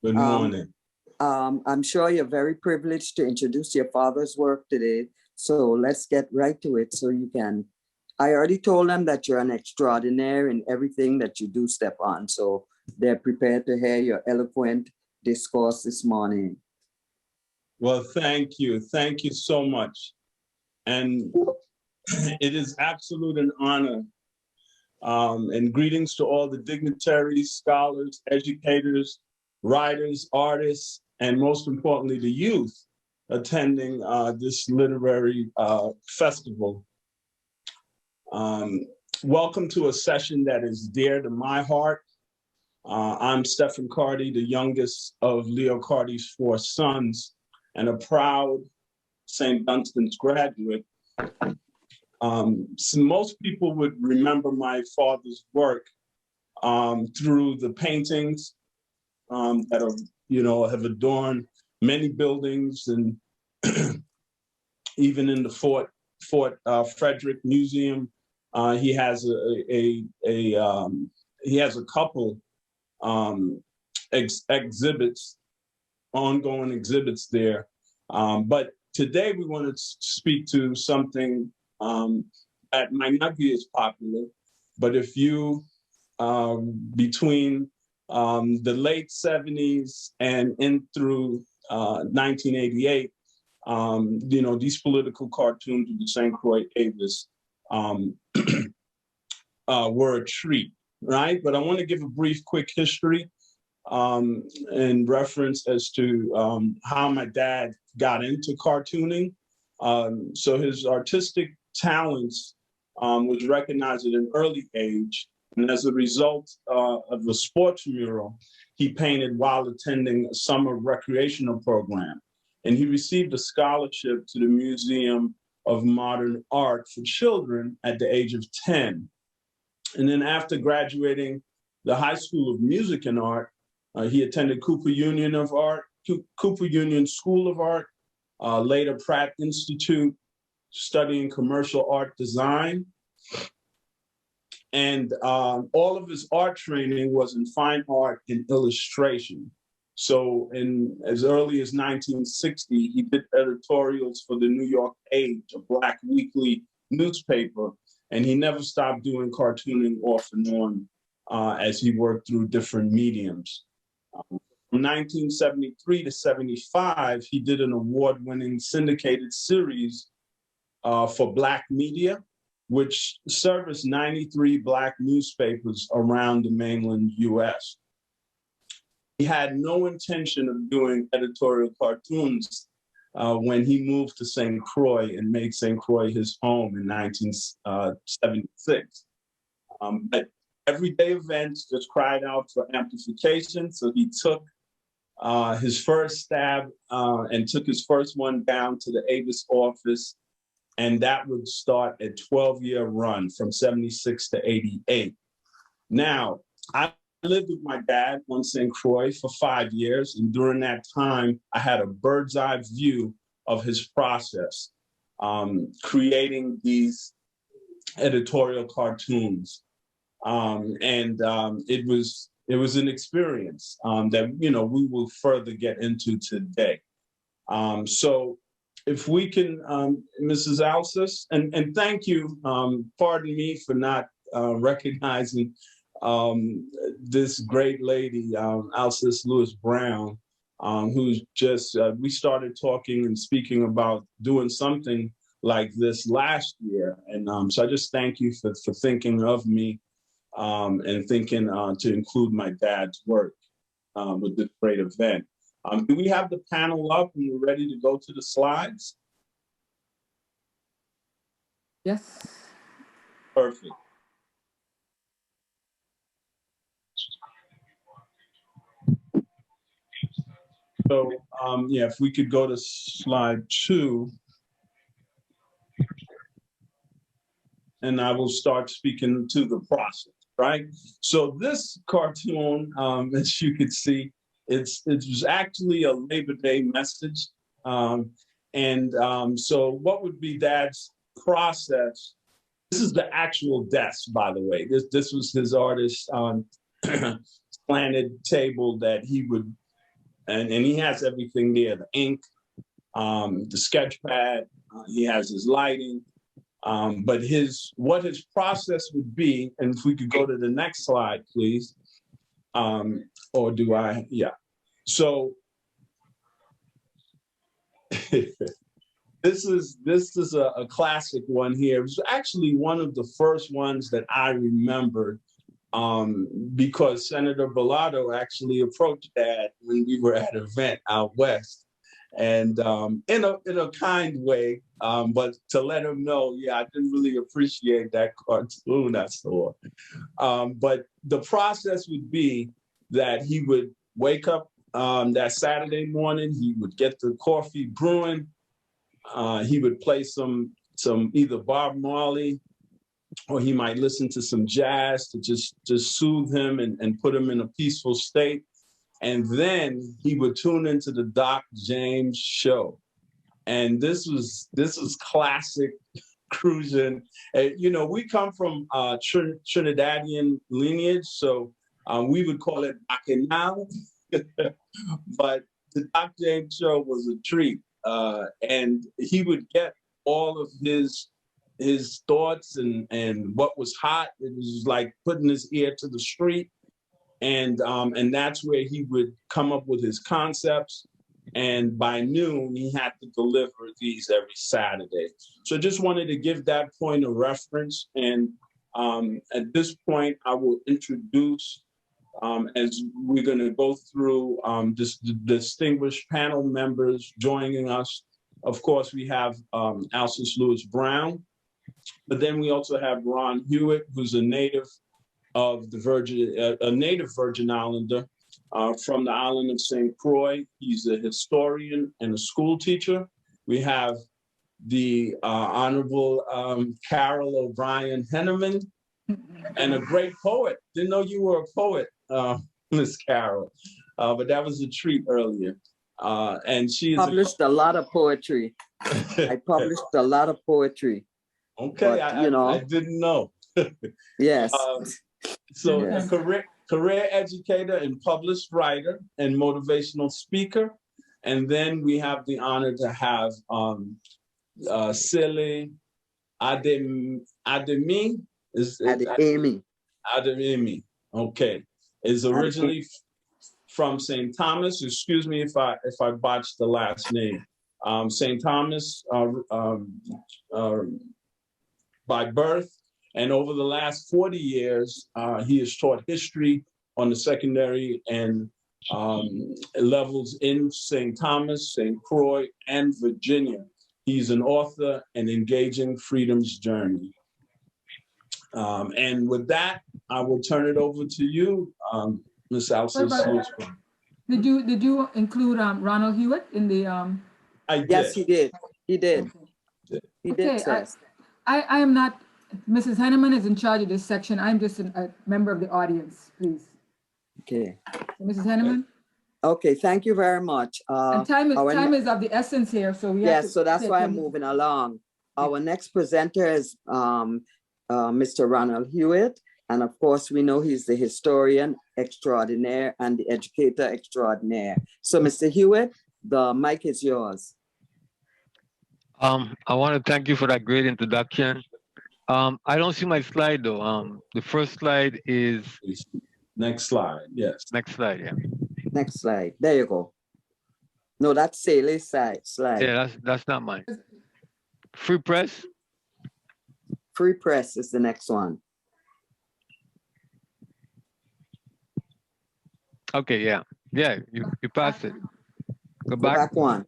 Good morning. I'm sure you're very privileged to introduce your father's work today. So let's get right to it so you can. I already told them that you're an extraordinaire in everything that you do, Stefan. So they're prepared to hear your eloquent discourse this morning. Well, thank you. Thank you so much. And it is absolute an honor. And greetings to all the dignitaries, scholars, educators, writers, artists, and most importantly, the youth attending this literary festival. Welcome to a session that is dear to my heart. I'm Stefan Carty, the youngest of Leo Carty's 4 sons, and a proud St. Dunstan's graduate. So most people would remember my father's work through the paintings that are, have adorned many buildings, and even in the Fort Frederick Museum, he has a couple exhibits, ongoing exhibits there. But today we want to speak to something that might not be as popular, but if you, between the late 70s and in through 1988, these political cartoons with the St. Croix Avis were a treat, right? But I want to give a brief, quick history in reference as to how my dad got into cartooning. So his artistic talents was recognized at an early age. And as a result of the sports mural he painted while attending a summer recreational program. And he received a scholarship to the Museum of Modern Art for Children at the age of 10. And then after graduating the High School of Music and Art, he attended Cooper Union School of Art, later Pratt Institute, studying commercial art design. And all of his art training was in fine art and illustration. So as early as 1960, he did editorials for the New York Age, a Black weekly newspaper, and he never stopped doing cartooning off and on as he worked through different mediums. From 1973 to 75, he did an award-winning syndicated series for Black media, which serviced 93 Black newspapers around the mainland US. He had no intention of doing editorial cartoons when he moved to St. Croix and made St. Croix his home in 1976. But everyday events just cried out for amplification. So he took his first stab and took his first one down to the Avis office. And that would start a 12-year run from 76 to 88. Now, I lived with my dad on St. Croix for 5 years. And during that time, I had a bird's eye view of his process, creating these editorial cartoons. It was an experience that, you know, we will further get into today. So if we can, Mrs. Alscess, and thank you, pardon me for not recognizing this great lady, Alscess Lewis Brown, who's just, we started talking and speaking about doing something like this last year. And so I just thank you for thinking of me and thinking to include my dad's work with this great event. Do we have the panel up and we're ready to go to the slides? Yes. Perfect. So yeah, if we could go to slide 2. And I will start speaking to the process, right? So this cartoon, as you can see, it was actually a Labor Day message. So what would be Dad's process? This is the actual desk, by the way. This was his artist slanted table that he would, and he has everything there, the ink, the sketch pad, he has his lighting. But what his process would be, and if we could go to the next slide, please. Or do I? Yeah. So this is a classic one here. It was actually one of the first ones that I remembered because Senator Bilal actually approached Dad when we were at an event out west. And in a kind way, but to let him know, yeah, I didn't really appreciate that cartoon I saw. But the process would be that he would wake up that Saturday morning, he would get the coffee brewing, he would play some either Bob Marley, or he might listen to some jazz to just soothe him and put him in a peaceful state. And then he would tune into the Doc James show. And this was classic cruising. You know, we come from Trinidadian lineage, so we would call it Bacchanal. But the Doc James show was a treat. And he would get all of his thoughts and what was hot. It was like putting his ear to the street. And that's where he would come up with his concepts. And by noon, he had to deliver these every Saturday. So just wanted to give that point of reference. And at this point, I will introduce, as we're going to go through the distinguished panel members joining us. Of course, we have Alscess Lewis Brown, but then we also have Ron Hewitt, who's a native of the a native Virgin Islander from the island of St. Croix. He's a historian and a school teacher. We have the Honorable Carol O'Brien Henneman, and a great poet. Didn't know you were a poet, Miss Carol, but that was a treat earlier. And she is published a lot of poetry. I published a lot of poetry. Okay, but, I didn't know. Yes. So yes. career educator and published writer and motivational speaker. And then we have the honor to have Sele Adeyemi. Adeyemi. Okay. Is originally from St. Thomas. Excuse me if I botched the last name. St. Thomas by birth. And over the last 40 years, he has taught history on the secondary and levels in St. Thomas, St. Croix, and Virginia. He's an author and engaging freedom's journey. And with that, I will turn it over to you, Ms. Alscess. Did you include Ronald Hewitt in the? I did. Yes, he did. He did. Okay. He did. Okay, I am not. Mrs. Henneman is in charge of this section. I'm just a member of the audience, please. Okay. So, Mrs. Henneman. Okay, thank you very much. And time is of the essence here, so we have to. Yes, so that's why I'm moving along. Our next presenter is Mr. Ronald Hewitt. And of course, we know he's the historian extraordinaire and the educator extraordinaire. So Mr. Hewitt, the mic is yours. I want to thank you for that great introduction. I don't see my slide though. The first slide is. Next slide, yes. Next slide, yeah. Next slide, there you go. No, that's Sele's slide. Yeah, that's not mine. Free press. Free press is the next one. Okay, yeah. Yeah, you passed it. Go back. Back one.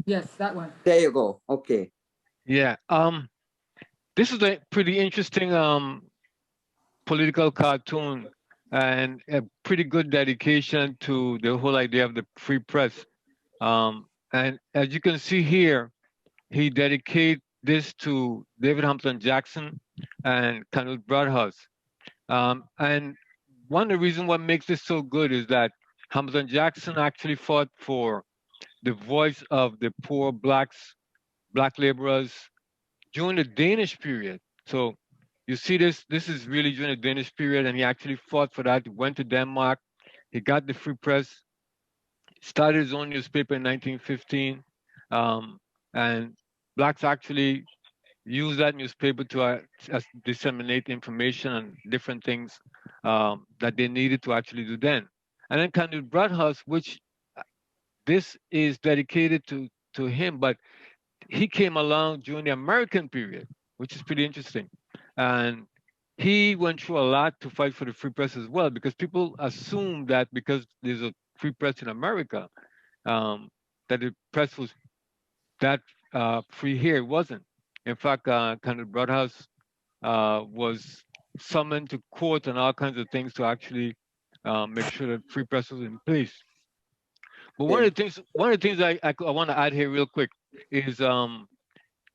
Yes, that one. There you go. Okay. Yeah. This is a pretty interesting political cartoon and a pretty good dedication to the whole idea of the free press. And as you can see here, he dedicated this to David Hampton Jackson and Canute Broadhouse. And one of the reasons what makes this so good is that Hampton Jackson actually fought for the voice of the poor black laborers during the Danish period. So you see this is really during the Danish period, and he actually fought for that. He went to Denmark, he got the free press, started his own newspaper in 1915, and blacks actually used that newspaper to disseminate information and different things that they needed to actually do then. And then Canute Broadhouse, which this is dedicated to him, but he came along during the American period, which is pretty interesting. And he went through a lot to fight for the free press as well, because people assume that because there's a free press in America, that the press was that free here. It wasn't. In fact, Canute Broadhouse was summoned to court and all kinds of things to actually make sure that free press was in place. But one of the things I want to add here real quick is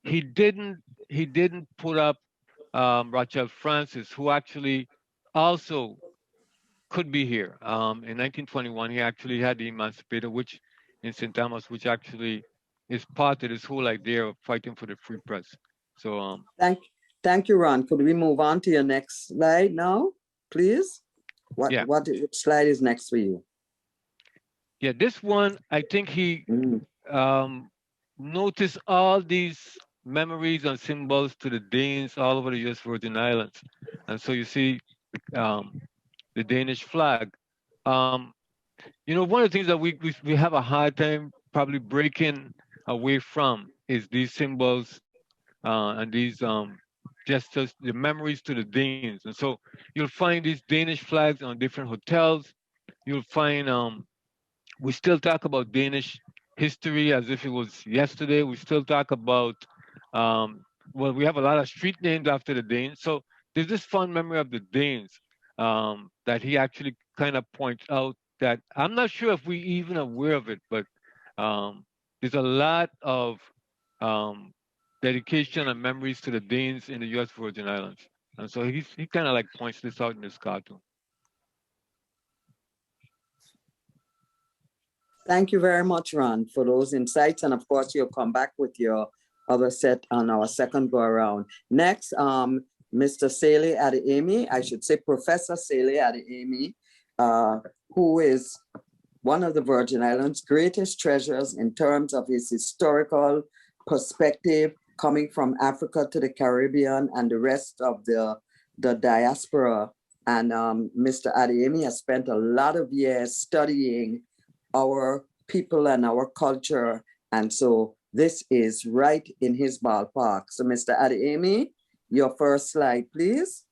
he didn't put up Rachel Francis, who actually also could be here. In 1921, he actually had the Emancipator, which in St. Thomas, which actually is part of this whole idea of fighting for the free press. So thank you, Ron. Could we move on to your next slide now, please? Which slide is next for you? Yeah, this one, I think he noticed all these memories and symbols to the Danes all over the US Virgin Islands. And so you see the Danish flag. You know, one of the things that we have a hard time probably breaking away from is these symbols and these gestures, the memories to the Danes. And so you'll find these Danish flags on different hotels. You'll find we still talk about Danish history as if it was yesterday. We still talk about, well, we have a lot of street names after the Danes. So there's this fond memory of the Danes that he actually kind of points out that I'm not sure if we even aware of it, but there's a lot of dedication and memories to the Danes in the US Virgin Islands. And so he kind of like points this out in this cartoon. Thank you very much, Ron, for those insights. And of course, you'll come back with your other set on our second go around. Next, Mr. Sele Adeyemi, I should say Professor Sele Adeyemi, who is one of the Virgin Islands' greatest treasures in terms of his historical perspective coming from Africa to the Caribbean and the rest of the diaspora. And Mr. Adeyemi has spent a lot of years studying our people and our culture. And so this is right in his ballpark. So Mr. Adeyemi, your first slide, please.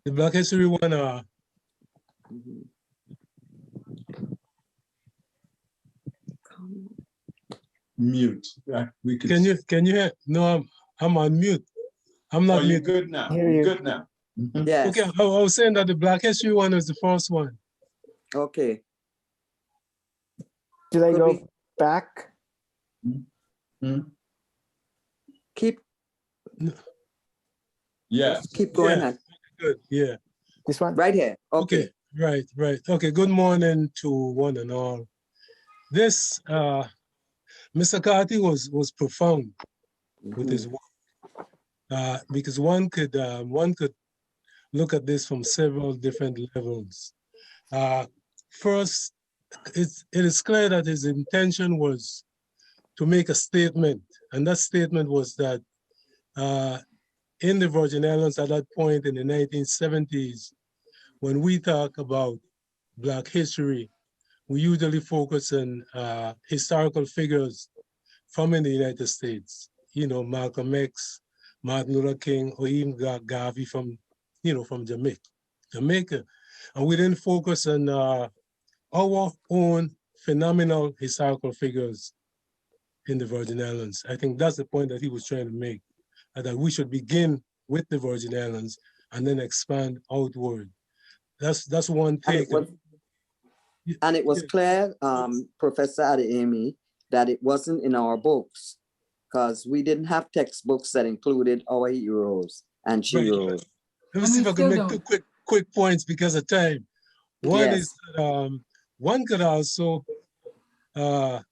The Black History one, Mute. Yeah, we could. Can you hear? No, I'm on mute. I'm not. Oh, you're good now. You're good now. Yes. Okay, I was saying that the Black History one is the first one. Okay. Did I Could go we- back? Keep. Yeah. Keep going. Yeah. On. Good. Yeah. This one? Right here. Okay. Right. Okay. Good morning to one and all. This Mr. Carty was profound with his work because one could look at this from several different levels. First, it is clear that his intention was to make a statement, and that statement was that in the Virgin Islands at that point in the 1970s, when we talk about Black history, we usually focus on historical figures from in the United States, Malcolm X, Martin Luther King, or even Garvey from Jamaica. And we didn't focus on our own phenomenal historical figures in the Virgin Islands. I think that's the point that he was trying to make, that we should begin with the Virgin Islands and then expand outward. That's one take. And it was clear, Professor Adeyemi, that it wasn't in our books because we didn't have textbooks that included our heroes and heroes. Let me see if I can make two quick points because of time. One is that one could also, a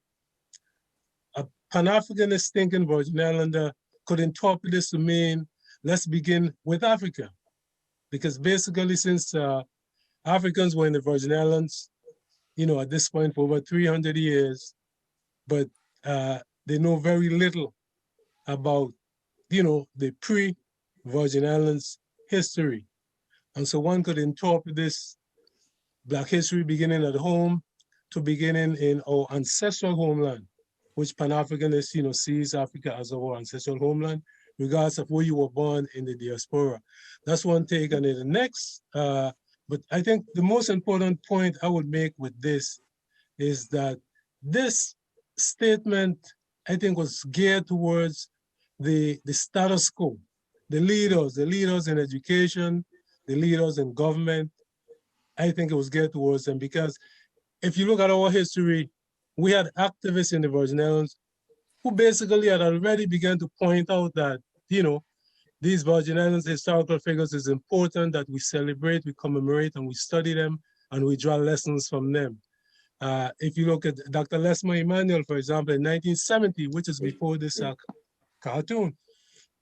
Pan-Africanist thinking Virgin Islander could interpret this to mean, let's begin with Africa. Because basically since Africans were in the Virgin Islands, at this point for over 300 years, but they know very little about, the pre-Virgin Islands history. And so one could interpret this Black history beginning at home to beginning in our ancestral homeland, which Pan-Africanists, sees Africa as our ancestral homeland, regardless of where you were born in the diaspora. That's one take on it. The next, but I think the most important point I would make with this is that this statement, I think, was geared towards the status quo, the leaders in education, the leaders in government. I think it was geared towards them because if you look at our history, we had activists in the Virgin Islands who basically had already begun to point out that, these Virgin Islands historical figures is important that we celebrate, we commemorate, and we study them, and we draw lessons from them. If you look at Dr. Lesmer Emmanuel, for example, in 1970, which is before this cartoon,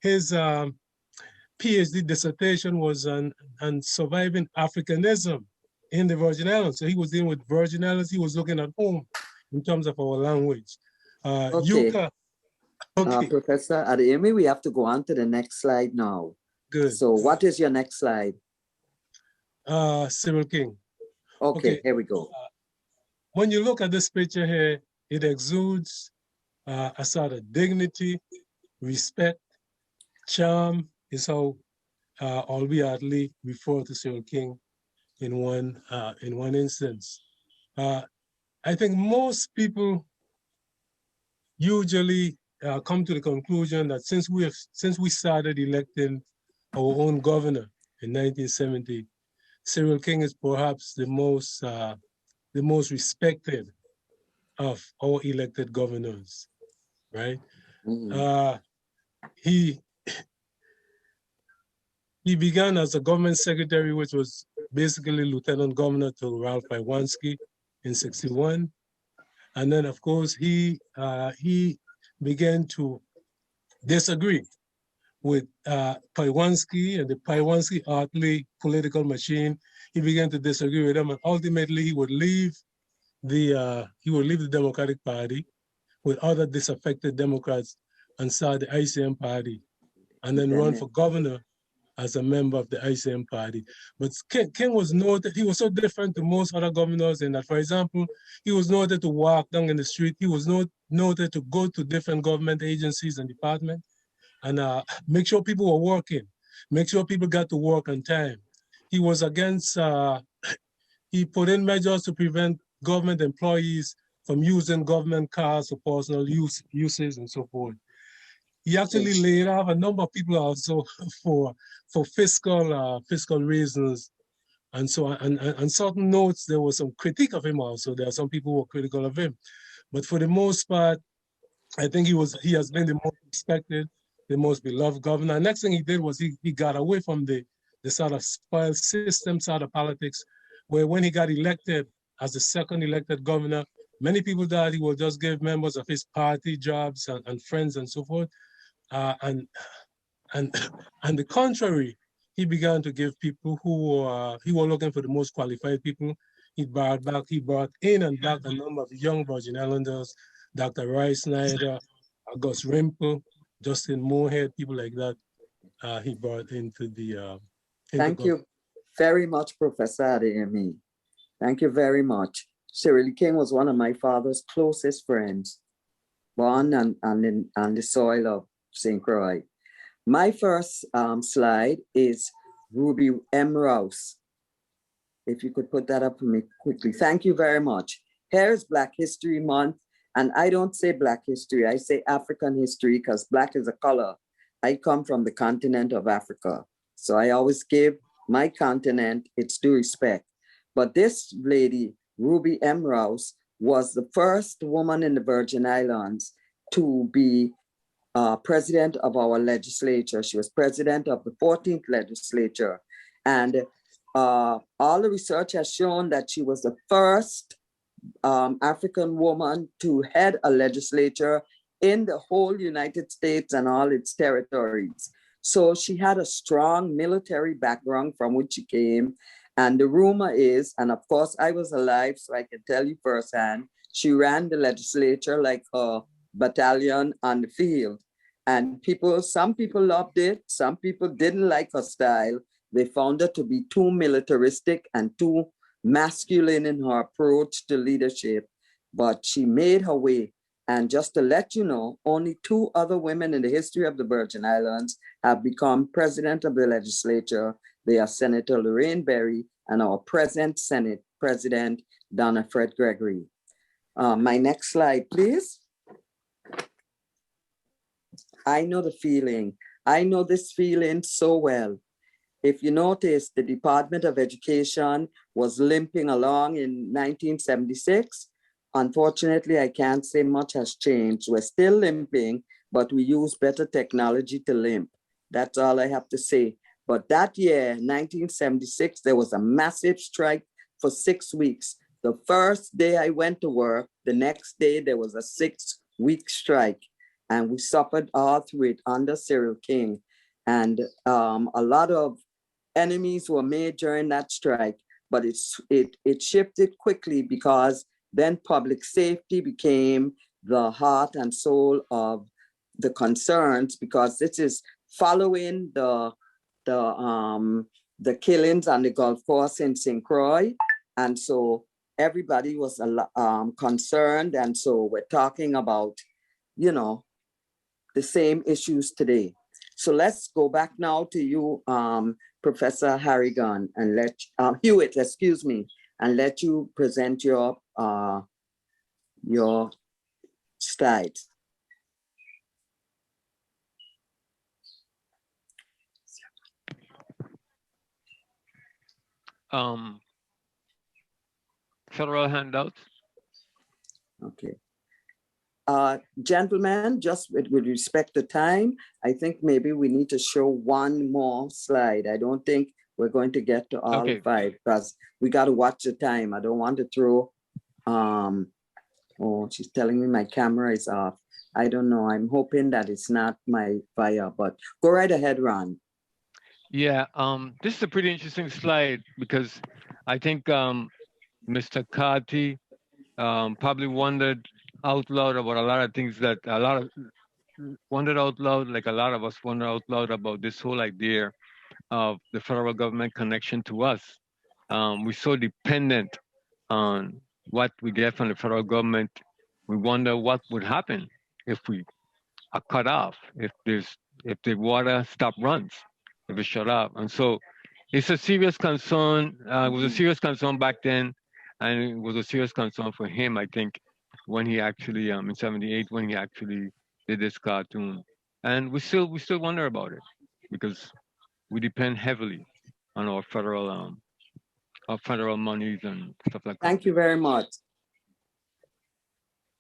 his PhD dissertation was on surviving Africanism in the Virgin Islands. So he was dealing with Virgin Islands. He was looking at home in terms of our language. Professor Adeyemi, we have to go on to the next slide now. Good. So what is your next slide? Cyril King. Okay, here we go. When you look at this picture here, it exudes a sort of dignity, respect, charm is how albeit refer to Cyril King in one instance. I think most people usually come to the conclusion that since we started electing our own governor in 1970, Cyril King is perhaps the most respected of our elected governors, right? He began as a government secretary, which was basically lieutenant governor to Ralph Iwanski in '61. And then, of course, he began to disagree with Iwanski and the Iwanski-Hartley political machine. He began to disagree with them, and ultimately he would leave the Democratic Party with other disaffected Democrats and start the ICM party, and then run for governor as a member of the ICM party. But King was noted, he was so different to most other governors in that, for example, he was noted to walk down in the street. He was noted to go to different government agencies and departments and make sure people were working, make sure people got to work on time. He was against, he put in measures to prevent government employees from using government cars for personal uses and so forth. He actually laid off a number of people also for fiscal reasons. And so on certain notes, there was some critique of him also. There are some people who were critical of him. But for the most part, I think he has been the most respected, the most beloved governor. Next thing he did was he got away from the sort of spoiled system sort of politics, where when he got elected as the second elected governor, many people thought he would just give members of his party jobs and friends and so forth. And the contrary, he began to give people who were looking for the most qualified people. He brought in and back a number of young Virgin Islanders, Dr. Roy Snyder, August Rimple, Justin Moorhead, people like that. He brought into the. Thank you very much, Professor Adeyemi. Thank you very much. Cyril King was one of my father's closest friends, born on the soil of St. Croix. My first slide is Ruby M. Rouse. If you could put that up for me quickly. Thank you very much. Here is Black History Month, and I don't say Black history, I say African history because Black is a color. I come from the continent of Africa, so I always give my continent its due respect. But this lady, Ruby M. Rouse, was the first woman in the Virgin Islands to be president of our legislature. She was president of the 14th legislature. And all the research has shown that she was the first African woman to head a legislature in the whole United States and all its territories. So she had a strong military background from which she came. And the rumor is, and of course I was alive, so I can tell you firsthand, she ran the legislature like a battalion on the field. And some people loved it, some people didn't like her style. They found her to be too militaristic and too masculine in her approach to leadership, but she made her way. And just to let you know, only 2 other women in the history of the Virgin Islands have become president of the legislature. They are Senator Lorraine Berry and our present Senate President, Donna Fred Gregory. My next slide, please. I know the feeling. I know this feeling so well. If you notice, the Department of Education was limping along in 1976. Unfortunately, I can't say much has changed. We're still limping, but we use better technology to limp. That's all I have to say. But that year, 1976, there was a massive strike for 6 weeks. The first day I went to work, the next day there was a 6-week strike. And we suffered all through it under Cyril King. And a lot of enemies were made during that strike, but it shifted quickly because then public safety became the heart and soul of the concerns, because this is following the killings on the golf course in St. Croix. And so everybody was concerned. And so we're talking about, the same issues today. So let's go back now to you, Professor Harrigan, and Hewitt, excuse me, and let you present your slides. Federal handout. Okay. Gentlemen, just with respect to time, I think maybe we need to show one more slide. I don't think we're going to get to all 5 because we got to watch the time. I don't want to throw, oh, she's telling me my camera is off. I don't know. I'm hoping that it's not my fire, but go right ahead, Ron. Yeah, this is a pretty interesting slide because I think Mr. Carty probably wondered out loud about a lot of things that wondered out loud, like a lot of us wonder out loud about this whole idea of the federal government connection to us. We're so dependent on what we get from the federal government. We wonder what would happen if we are cut off, if the water stop runs, if it shut off. And so it's a serious concern. It was a serious concern back then, and it was a serious concern for him, I think, when he actually in '78 when he actually did this cartoon. And we still wonder about it because we depend heavily on our federal monies and stuff like that. Thank you very much.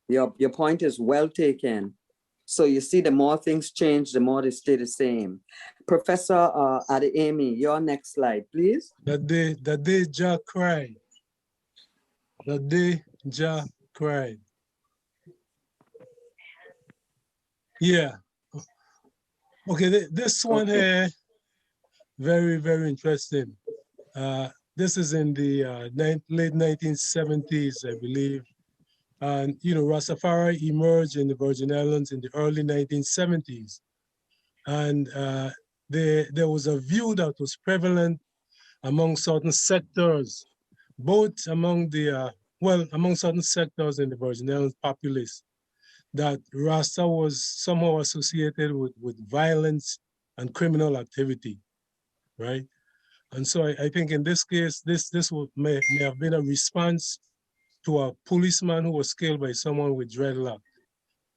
Your point is well taken. So you see, the more things change, the more they stay the same. Professor Adeyemi, your next slide, please. The day Jah cried. The day Jah cried. Yeah. Okay, this one here, very, very interesting. This is in the late 1970s, I believe. And, you know, Rastafari emerged in the Virgin Islands in the early 1970s. And there was a view that was prevalent among certain sectors, both among the, among certain sectors in the Virgin Islands populace, that Rasta was somehow associated with violence and criminal activity, right? And so I think in this case, this may have been a response to a policeman who was killed by someone with dreadlock.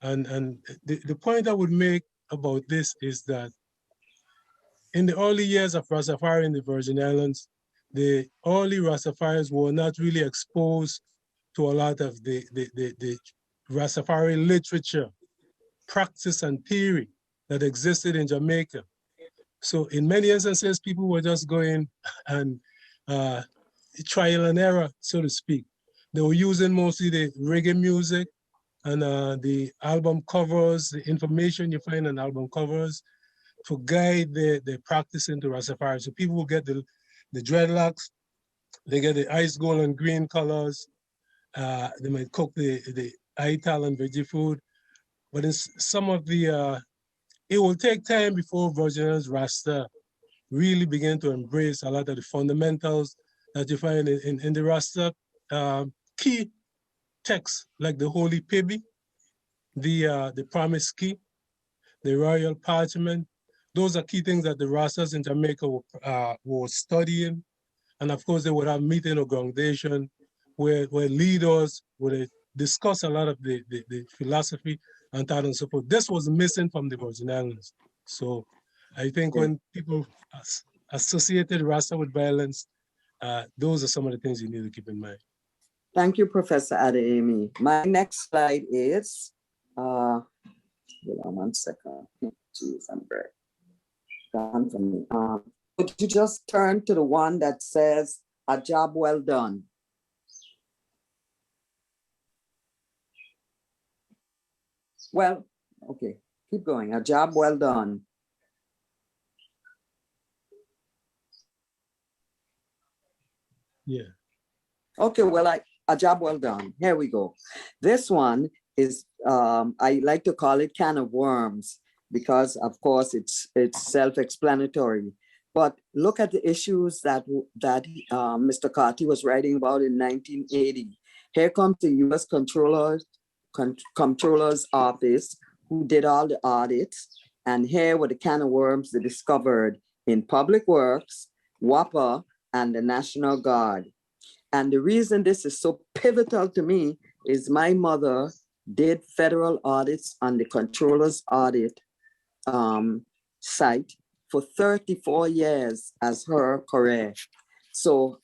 And the point I would make about this is that in the early years of Rastafari in the Virgin Islands, the early Rastafaris were not really exposed to a lot of the Rastafari literature, practice, and theory that existed in Jamaica. So in many instances, people were just going and trial and error, so to speak. They were using mostly the reggae music and the album covers, the information you find on album covers to guide the practice into Rastafari. So people will get the dreadlocks, they get the ice gold and green colors, they might cook the ital and veggie food, but in some of the, it will take time before Virgin Islands Rasta really begin to embrace a lot of the fundamentals that you find in the Rasta key texts, like the Holy Pibi, the Promise Key, the Royal Parchment. Those are key things that the Rastas in Jamaica were studying. And of course, they would have meeting or congregation where leaders would discuss a lot of the philosophy and thought and so forth. This was missing from the Virgin Islands. So I think when people associated Rasta with violence, those are some of the things you need to keep in mind. Thank you, Professor Adeyemi. My next slide is, hold on 1 second. Jeez, I'm very gone from me. Would you just turn to the one that says, "A job well done"? Well, okay, keep going. "A job well done." Yeah. Okay, well, a job well done. Here we go. This one is, I like to call it can of worms because, of course, it's self-explanatory. But look at the issues that Mr. Carty was writing about in 1980. Here comes the U.S. Comptroller's Office, who did all the audits. And here were the can of worms they discovered in Public Works, WAPA, and the National Guard. And the reason this is so pivotal to me is my mother did federal audits on the Comptroller's Audit site for 34 years as her career. So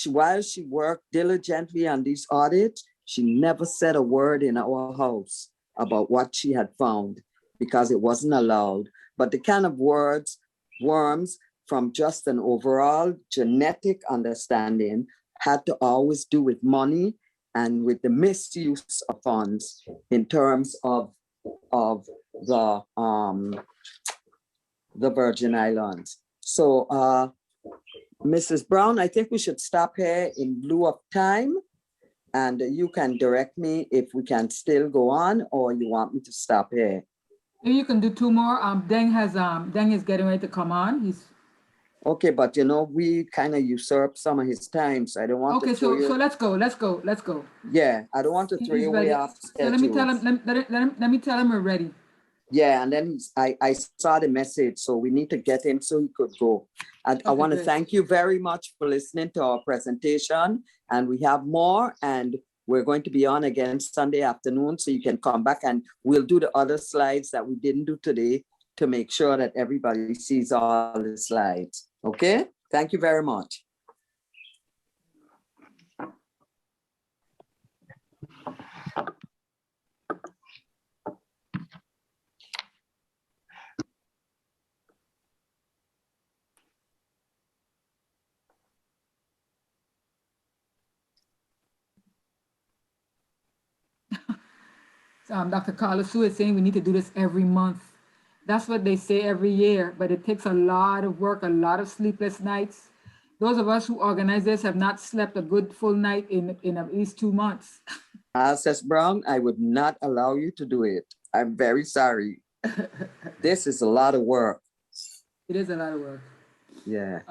while she worked diligently on these audits, she never said a word in our house about what she had found because it wasn't allowed. But the kind of worms from just an overall genetic understanding had to always do with money and with the misuse of funds in terms of the Virgin Islands. So Mrs. Brown, I think we should stop here in lieu of time, and you can direct me if we can still go on or you want me to stop here. Maybe you can do two more. Deng is getting ready to come on. He's Okay, but you know, we kind of usurp some of his time, so I don't want Okay, to throw so you. let's go. Yeah, I don't want to throw He's you away ready. off So let me tell schedule. him, let me tell him we're ready. Yeah, and then I saw the message, so we need to get him so he could go. I want to great. thank you very much for listening to our presentation, and we have more, and we're going to be on again Sunday afternoon, so you can come back and we'll do the other slides that we didn't do today to make sure that everybody sees all the slides. Okay? Thank you very much. Dr. Carlos Sue is saying we need to do this every month. That's what they say every year, but it takes a lot of work, a lot of sleepless nights. Those of us who organize this have not slept a good full night in at least 2 months. Alscess Brown, I would not allow you to do it. I'm very sorry. This is a lot of work. It is a lot of work. Yeah.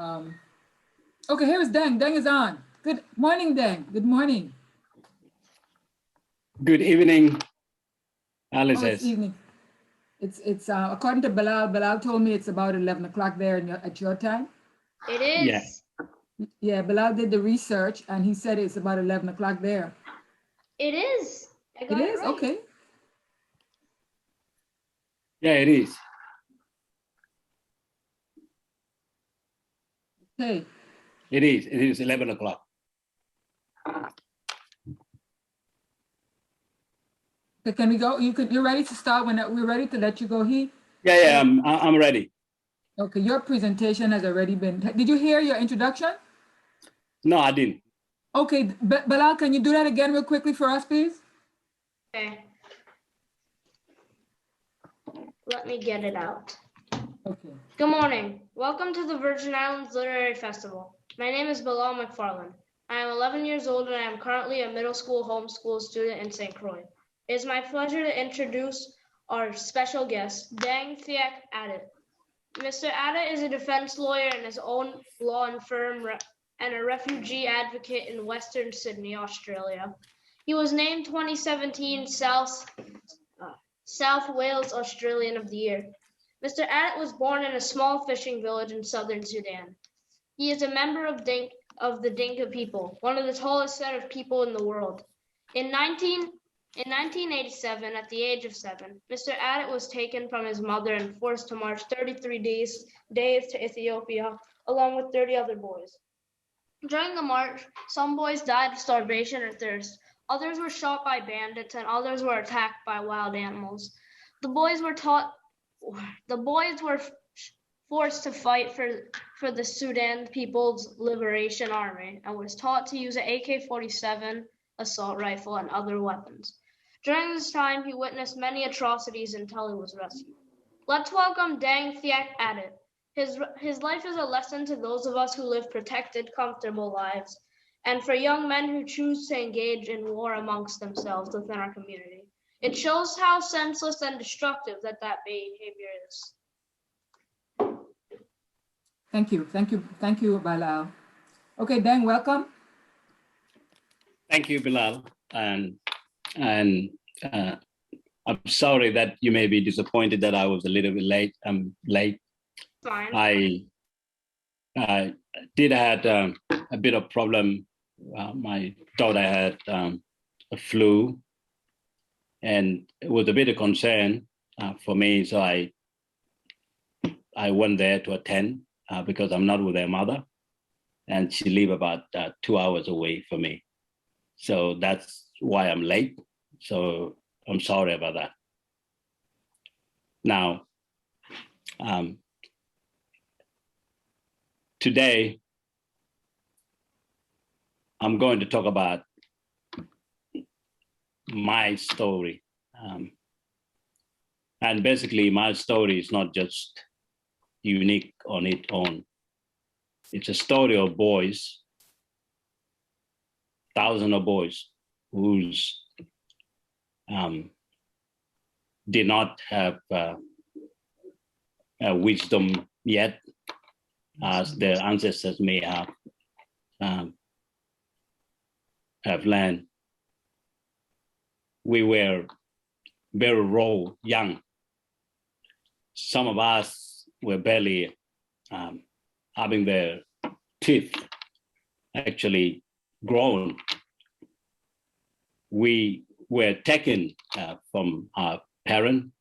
Okay, here's Deng. Deng is on. Good morning, Deng. Good morning. Good evening, Alscess. Oh, it's evening. It's according to Bilal. Bilal told me it's about 11 o'clock there at your time. It is. Yeah. Yeah, Bilal did the research and he said it's about 11 o'clock there. It is. I got It it is? right. Okay. Yeah, it is. Okay. It is. It is 11 o'clock. Okay, can we go? You're ready to start when we're ready to let you go, Yeah, I'm ready. Okay, your presentation has already been. Did you hear your introduction? No, I didn't. Okay, Bilal, can you do that again real quickly for us, please? Okay. Let me get it out. Okay. Good morning. Welcome to the Virgin Islands Literary Festival. My name is Bilal McFarlane. I am 11 years old and I am currently a middle school homeschool student in St. Croix. It is my pleasure to introduce our special guest, Deng Thiak Adut. Mr. Adut is a defense lawyer in his own law firm and a refugee advocate in Western Sydney, Australia. He was named 2017 South Wales Australian of the Year. Mr. Adut was born in a small fishing village in southern Sudan. He is a member of the Dinka people, one of the tallest set of people in the world. In 1987, at the age of 7, Mr. Adut was taken from his mother and forced to march 33 days to Ethiopia, along with 30 other boys. During the march, some boys died of starvation or thirst. Others were shot by bandits, and others were attacked by wild animals. The boys were forced to fight for the Sudan People's Liberation Army and was taught to use an AK-47 assault rifle and other weapons. During this time, he witnessed many atrocities until he was rescued. Let's welcome Deng Thiak Adut. His life is a lesson to those of us who live protected, comfortable lives, and for young men who choose to engage in war amongst themselves within our community. It shows how senseless and destructive that behavior is. Thank you, Bilal. Okay, Deng, welcome. Thank you, Bilal. And I'm sorry that you may be disappointed that I was a little bit late. I'm late. Fine. I did have a bit of problem. My daughter had a flu, and it was a bit of concern for me. So I went there to attend because I'm not with her mother, and she lives about 2 hours away from me. So that's why I'm late. So I'm sorry about that. Now, today, I'm going to talk about my story. And basically, my story is not just unique on its own. It's a story of boys, thousands of boys who's did not have wisdom yet, as their ancestors may have learned. We were very raw, young. Some of us were barely having their teeth actually grown. We were taken from our parent,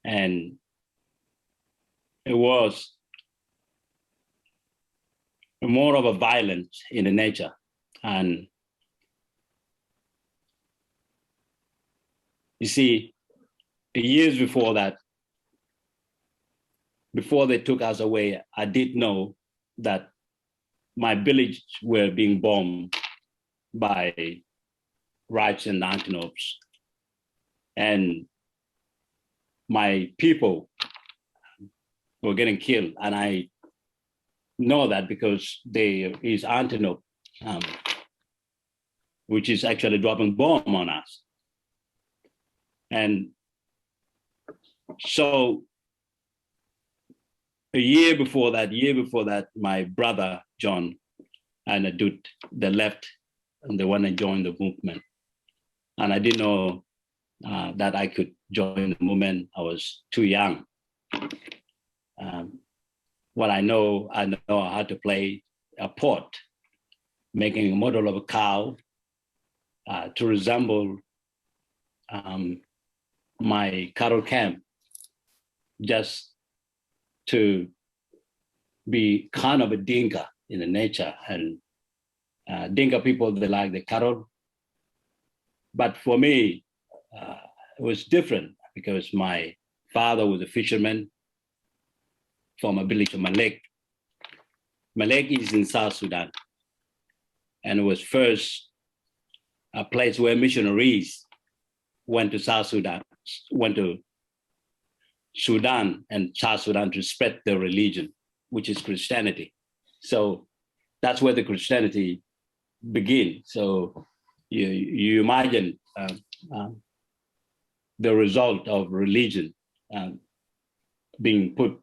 and it was more of a violence in the nature. And you see, years before that, before they took us away, I did know that my village were being bombed by Roach and antelopes. And my people were getting killed. And I know that because there is antelope, which is actually dropping bomb on us. And so a year before that, my brother, John, and Adut, they left and they went and joined the movement. And I didn't know that I could join the movement. I was too young. What I know how to play a pot, making a model of a cow to resemble my cattle camp, just to be kind of a Dinka in the nature. And Dinka people, they like the cattle. But for me, it was different because my father was a fisherman from a village of Malek. Malek is in South Sudan. And it was first a place where missionaries went to South Sudan, went to Sudan and South Sudan to spread their religion, which is Christianity. So that's where the Christianity begins. So you imagine the result of religion being put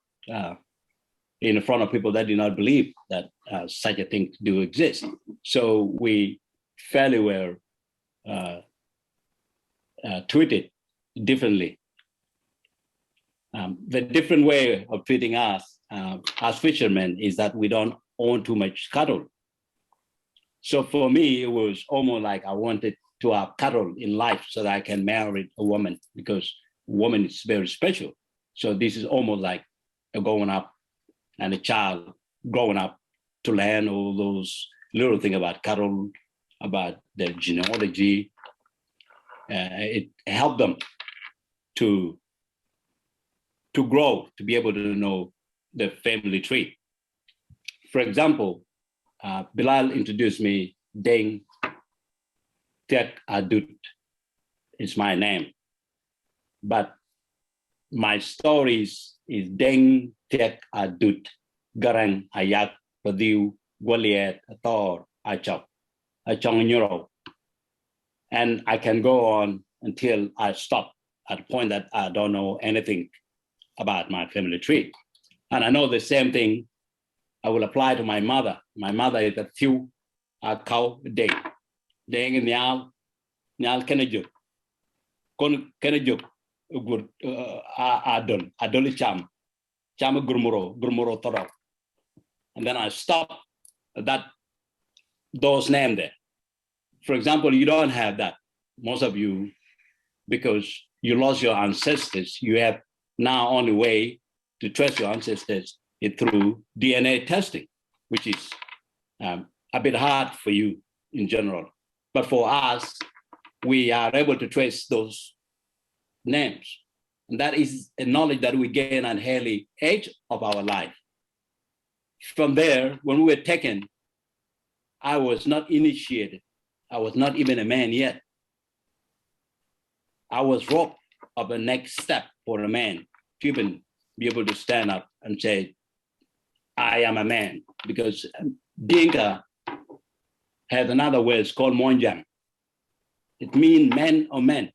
in front of people that did not believe that such a thing do exist. So we fairly were treated differently. The different way of treating us as fishermen is that we don't own too much cattle. So for me, it was almost like I wanted to have cattle in life so that I can marry a woman, because a woman is very special. So this is almost like a growing up and a child growing up to learn all those little things about cattle, about their genealogy. It helped them to grow, to be able to know the family tree. For example, Bilal introduced me, Deng, Thiak, Adut is my name. But my stories is Deng, Thiak, Adut, Garang, Ayak, Padiu, Gwaliet, Ator, Achok, Achong Nyuro. And I can go on until I stop at the point that I don't know anything about my family tree. And I know the same thing I will apply to my mother. My mother is a few cow Deng. Deng in Nyal Kenajuk. Kon Kenajuk Gur Adol Cham Gurmuro Torok. And then I stop those names there. For example, you don't have that. Most of you, because you lost your ancestors, you have now only way to trace your ancestors is through DNA testing, which is a bit hard for you in general. But for us, we are able to trace those names. And that is a knowledge that we gain at an early age of our life. From there, when we were taken, I was not initiated. I was not even a man yet. I was robbed of the next step for a man to even be able to stand up and say, I am a man, because Dinka has another word, it's called Monjang. It means man or man.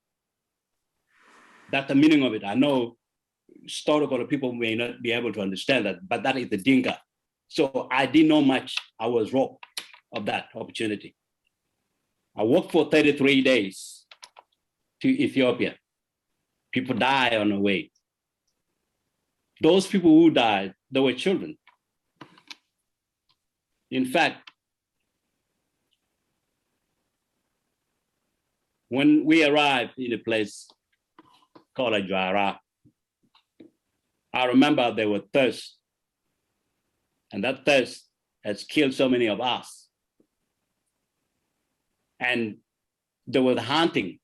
That's the meaning of it. I know historical people may not be able to understand that, but that is the Dinka. So I didn't know much. I was robbed of that opportunity. I worked for 33 days to Ethiopia. People die on the way. Those people who died, they were children. In fact, when we arrived in a place called Ajara, I remember there were thirst, and that thirst has killed so many of us. And there was hunting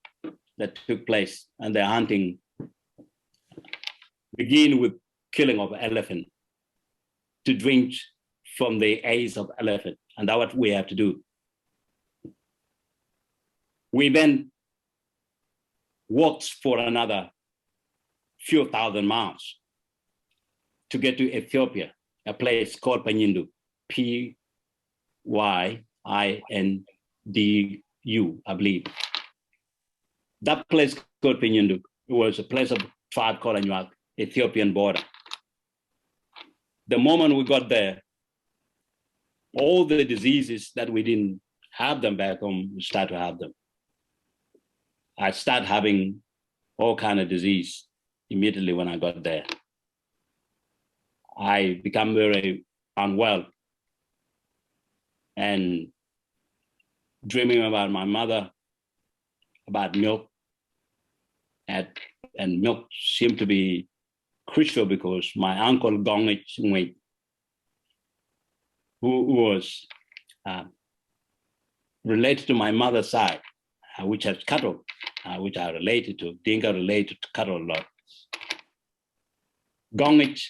that took place, and the hunting began with killing of elephant to drink from the eyes of elephant, and that's what we have to do. We then walked for another few thousand miles to get to Ethiopia, a place called Panyindu, P-Y-I-N-D-U, I believe. That place called Panyindu was a place of tribe called Anuak, Ethiopian border. The moment we got there, all the diseases that we didn't have them back home, we started to have them. I started having all kind of disease immediately when I got there. I become very unwell and dreaming about my mother, about milk, and milk seemed to be crucial because my uncle Gongich Ngwait, who was related to my mother's side, which has cattle, which are related to, Dinka related to cattle a lot. Gongich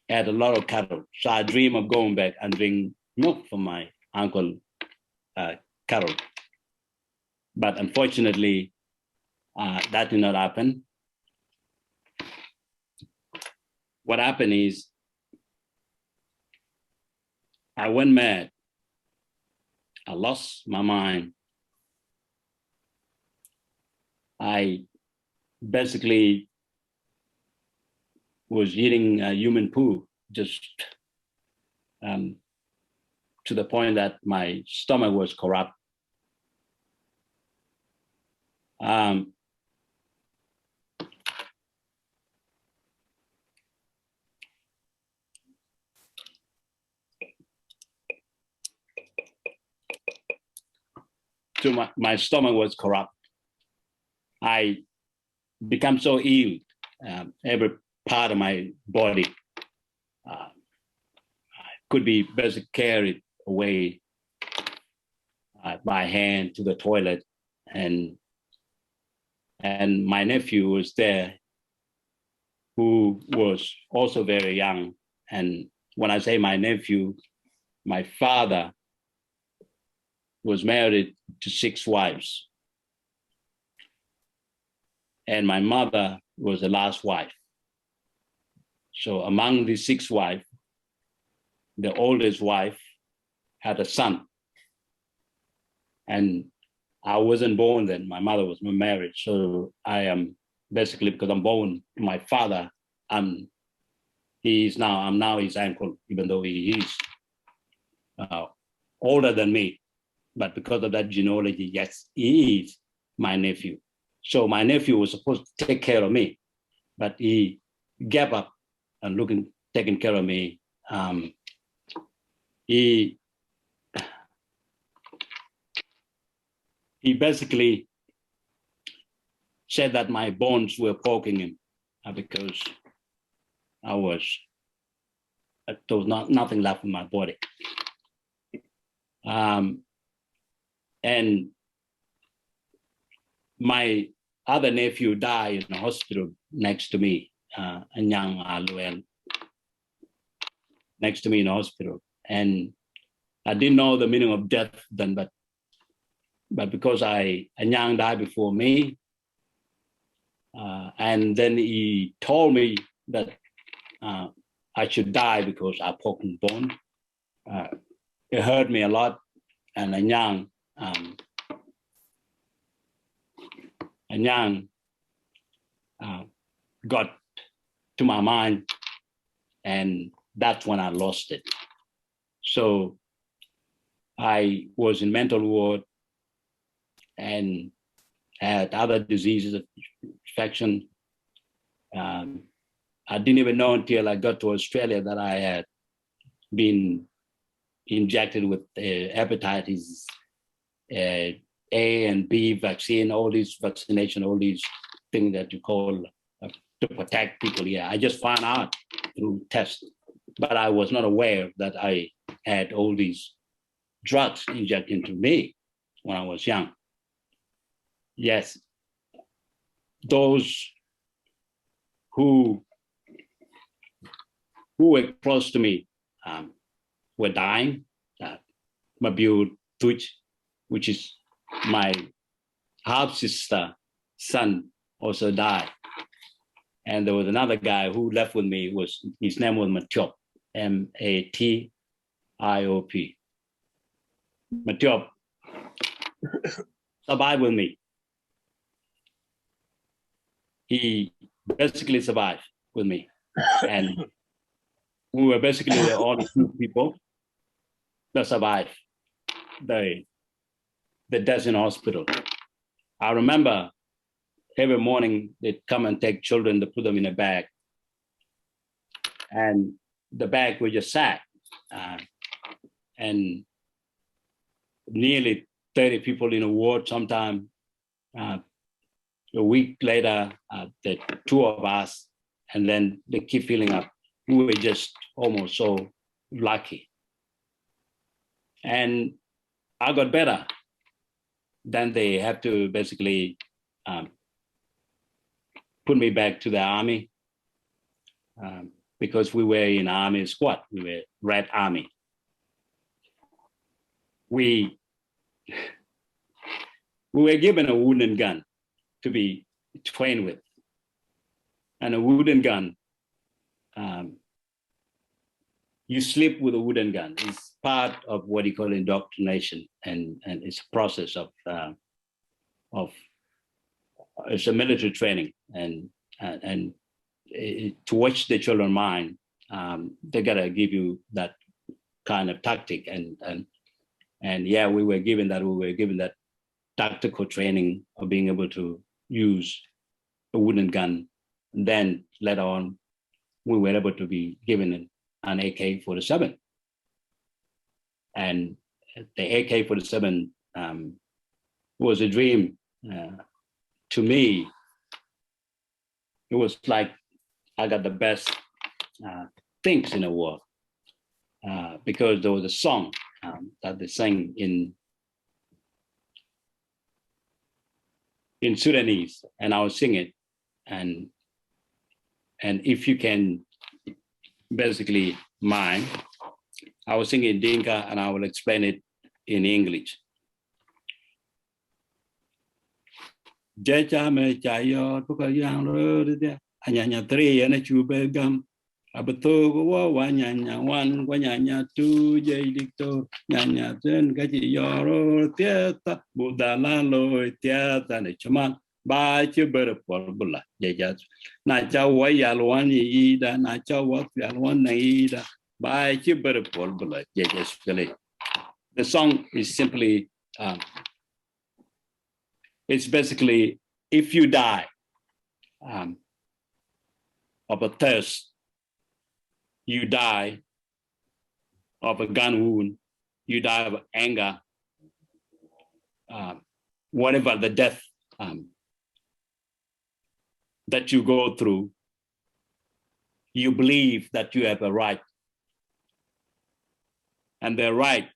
had a lot of cattle, so I dream of going back and drink milk from my uncle cattle. But unfortunately, that did not happen. What happened is I went mad. I lost my mind. I basically was eating human poo, just to the point that my stomach was corrupt. So my stomach was corrupt. I become so ill, every part of my body could be basically carried away by hand to the toilet, and my nephew was there, who was also very young. And when I say my nephew, my father was married to 6 wives, and my mother was the last wife. So among the 6 wives, the oldest wife had a son. And I wasn't born then, my mother was married. So I am basically, because I'm born to my father, I'm now his uncle, even though he is older than me. But because of that genealogy, yes, he is my nephew. So my nephew was supposed to take care of me, but he gave up and taking care of me. He basically said that my bones were poking him because there was nothing left in my body. And my other nephew died in a hospital next to me, Anyang Aluen, next to me in a hospital. And I didn't know the meaning of death then, but because Anyang died before me, and then he told me that I should die because I poked his bone. It hurt me a lot, and Anyang got to my mind, and that's when I lost it. So I was in mental ward and had other diseases, infection. I didn't even know until I got to Australia that I had been injected with hepatitis A and B vaccine, all these vaccination, all these things that you call to protect people. Yeah, I just found out through tests, but I was not aware that I had all these drugs injected into me when I was young. Yes, those who were close to me were dying. Mabiu Tuch, which is my half-sister son, also died. And there was another guy who left with me, his name was Matiop, Matiop. Matiop survived with me. He basically survived with me. And we were basically the only two people that survived the death in hospital. I remember every morning they'd come and take children to put them in a bag. And the bag was just sad. And nearly 30 people in a ward sometime. A week later, the two of us, and then they keep filling up. We were just almost so lucky. And I got better. Then they have to basically put me back to the army because we were in army squad. We were Red Army. We were given a wooden gun to be trained with. And a wooden gun, you sleep with a wooden gun. It's part of what you call indoctrination, and it's a process of it's a military training, and to watch the children mind, they gotta give you that kind of tactic, and yeah, we were given that tactical training of being able to use a wooden gun. And then later on, we were able to be given an AK-47. And the AK-47 was a dream to me. It was like I got the best things in the world because there was a song that they sang in Sudanese, and I would sing it, and if you can basically mind, I was singing Dinka and I will explain it in English. Jaja me chayo buka yang ro de anyanya tri ene chube gam abeto go wa nyanya wan wa nyanya tu je dikto nyanya ten gaji yoro tieta budala lo tieta ne chaman ba che ber pol bula jaja na cha wa ya lwan ida na cha wa ya lwan ida ba che ber pol bula jaja spele. The song is simply it's basically, if you die of a thirst, you die of a gun wound, you die of anger, whatever the death that you go through, you believe that you have a right. And the right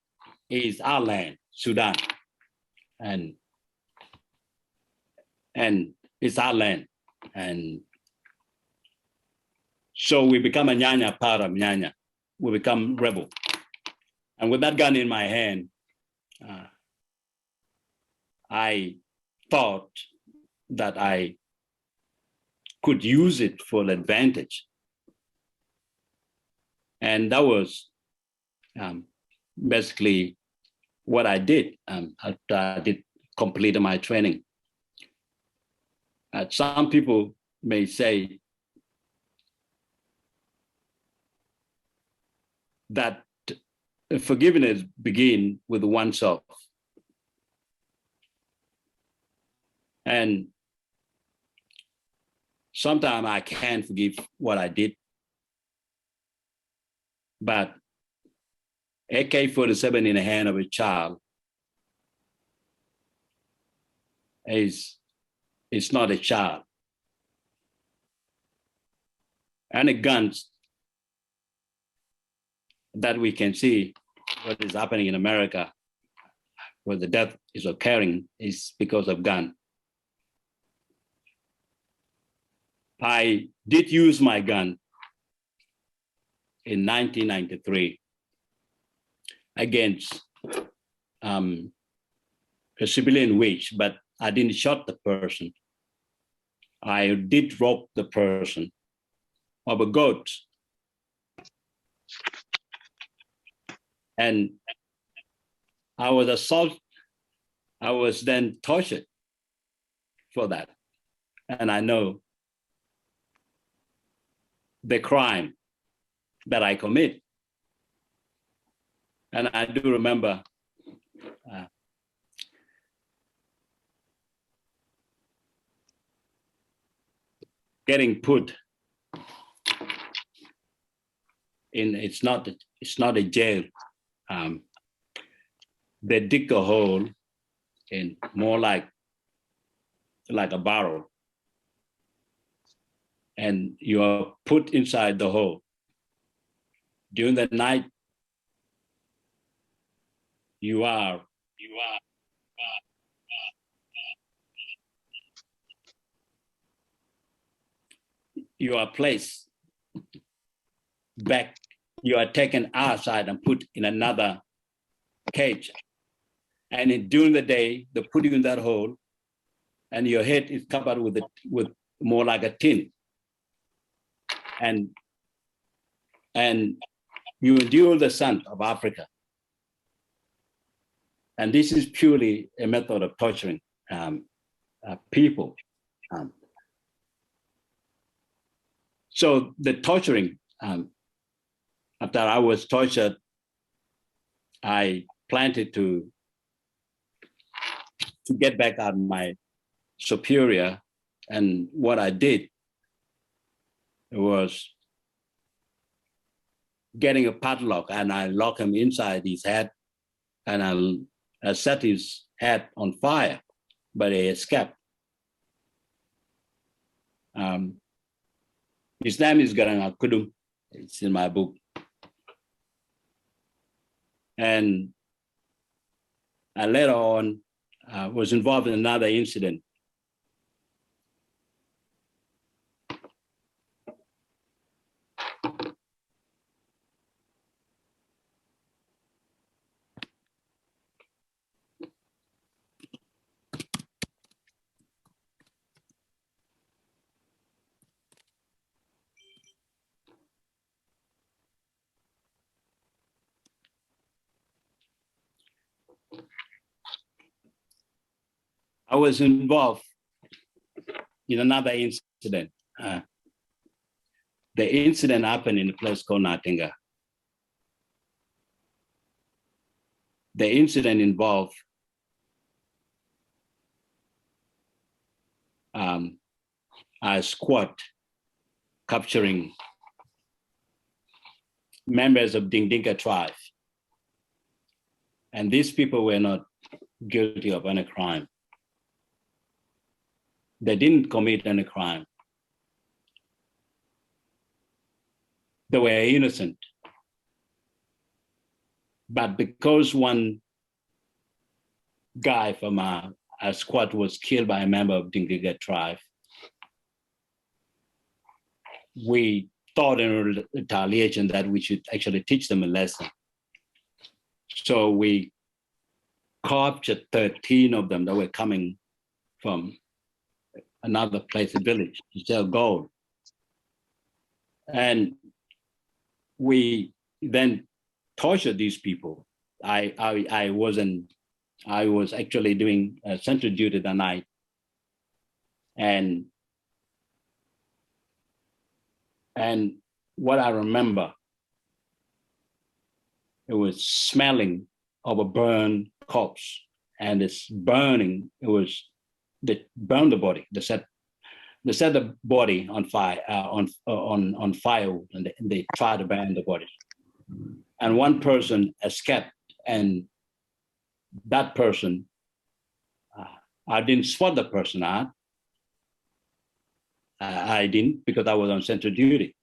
is our land, Sudan. And it's our land. And so we become a Nyanya, part of Nyanya. We become rebel. And with that gun in my hand, I thought that I could use it for advantage. And that was basically what I did after I did complete my training. Some people may say that forgiveness begins with oneself. And sometimes I can't forgive what I did, but AK-47 in the hand of a child is not a child. And the guns that we can see what is happening in America, where the death is occurring, is because of gun. I did use my gun in 1993 against a civilian witch, but I didn't shot the person. I did rob the person of a goat. And I was assaulted. I was then tortured for that. And I know the crime that I commit. And I do remember getting put in, it's not a jail. They dig a hole in more like a barrel, and you are put inside the hole. During the night, you are placed back. You are taken outside and put in another cage. And during the day, they put you in that hole, and your head is covered with more like a tin. And you endure the sun of Africa. And this is purely a method of torturing people. So the torturing, after I was tortured, I planted to get back at my superior. And what I did was getting a padlock, and I lock him inside his head, and I set his head on fire, but he escaped. His name is Garang Akudum. It's in my book. And I later on was involved in another incident. I was involved in another incident. The incident happened in a place called Natinga. The incident involved a squad capturing members of Dinka tribe. And these people were not guilty of any crime. They didn't commit any crime. They were innocent. But because one guy from a squad was killed by a member of Dinka tribe, we thought in retaliation that we should actually teach them a lesson. So we captured 13 of them that were coming from another place, a village, to sell gold. And we then tortured these people. I was actually doing sentry duty that night. And what I remember it was smelling of a burned corpse, and it's burning. They burned the body. They set the body on fire, on firewood, and they tried to burn the body. And one person escaped, and that person, I didn't spot the person out. I didn't, because I was on central duty.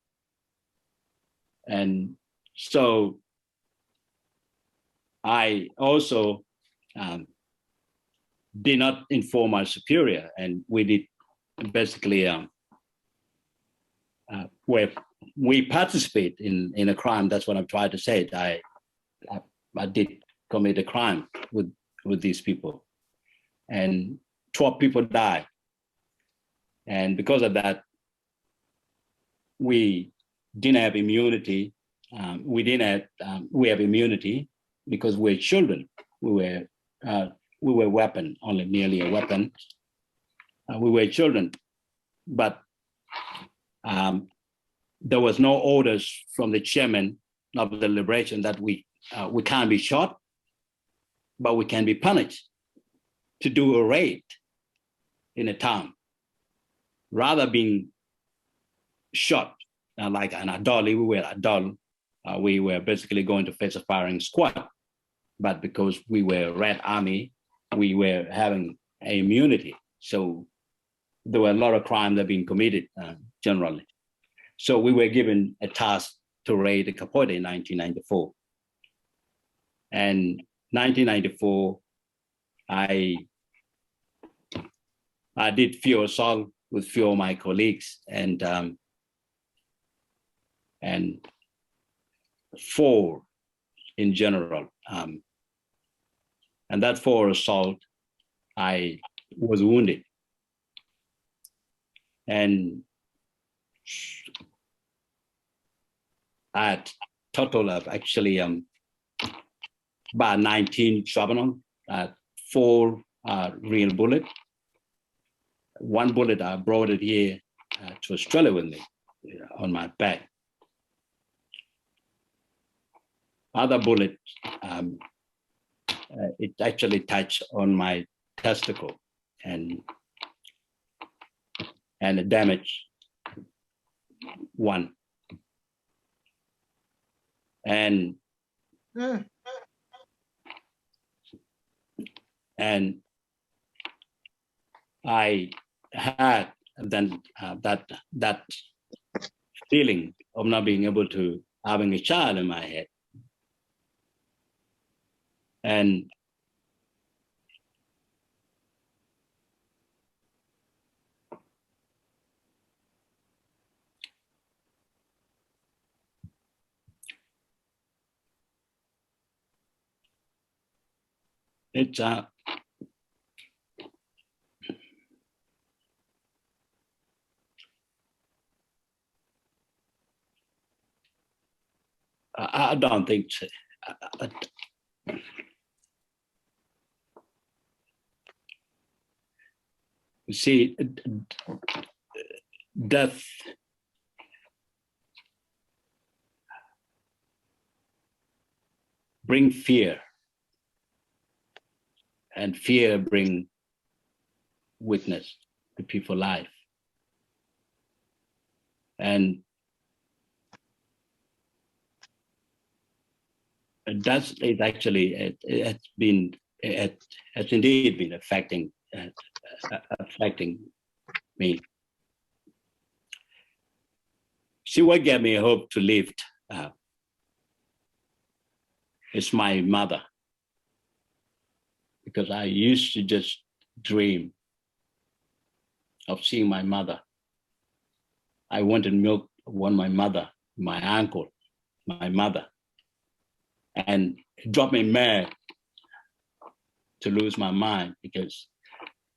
And so I also did not inform my superior, and we did basically where we participate in a crime. That's what I'm trying to say. I did commit a crime with these people, and 12 people died. And because of that, we didn't have immunity. We have immunity because we're children. We were weapon, only merely a weapon. We were children, but there was no orders from the chairman of the liberation that we can't be shot, but we can be punished to do a raid in a town. Rather being shot like an adult, we were basically going to face a firing squad. But because we were Red Army, we were having immunity. So there were a lot of crimes that being committed generally. So we were given a task to raid the Capote in 1994. And 1994, I did few assault with few of my colleagues, and 4 in general. And that 4 assault, I was wounded. And I had total of actually about 19 shrapnel, 4 real bullet. 1 bullet, I brought it here to Australia with me on my back. Other bullet, it actually touched on my testicle and it damaged 1. And I had then that feeling of not being able to having a child in my head. And it's I don't think so. You see, death bring fear, and fear bring witness to people's life. And that's it. Actually, it has indeed been affecting me. See, what gave me hope to live is my mother, because I used to just dream of seeing my mother. I wanted milk, my mother, my uncle, my mother. And it dropped me mad to lose my mind, because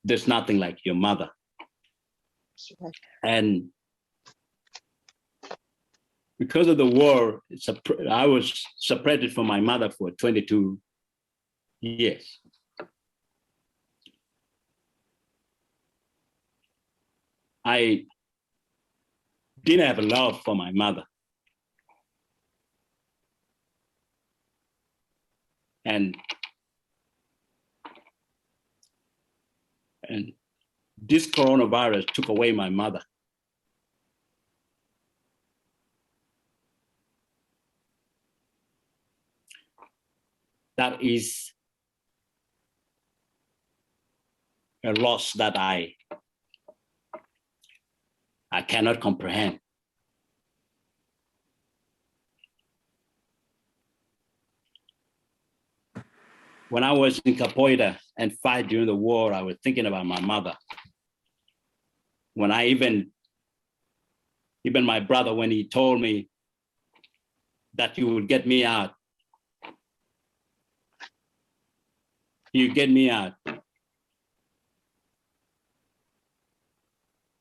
there's nothing like your mother. And because of the war, I was separated from my mother for 22 years. I didn't have a love for my mother. And this coronavirus took away my mother. That is a loss that I cannot comprehend. When I was in Capoeira and fight during the war, I was thinking about my mother. When I even my brother, when he told me that you would get me out, you get me out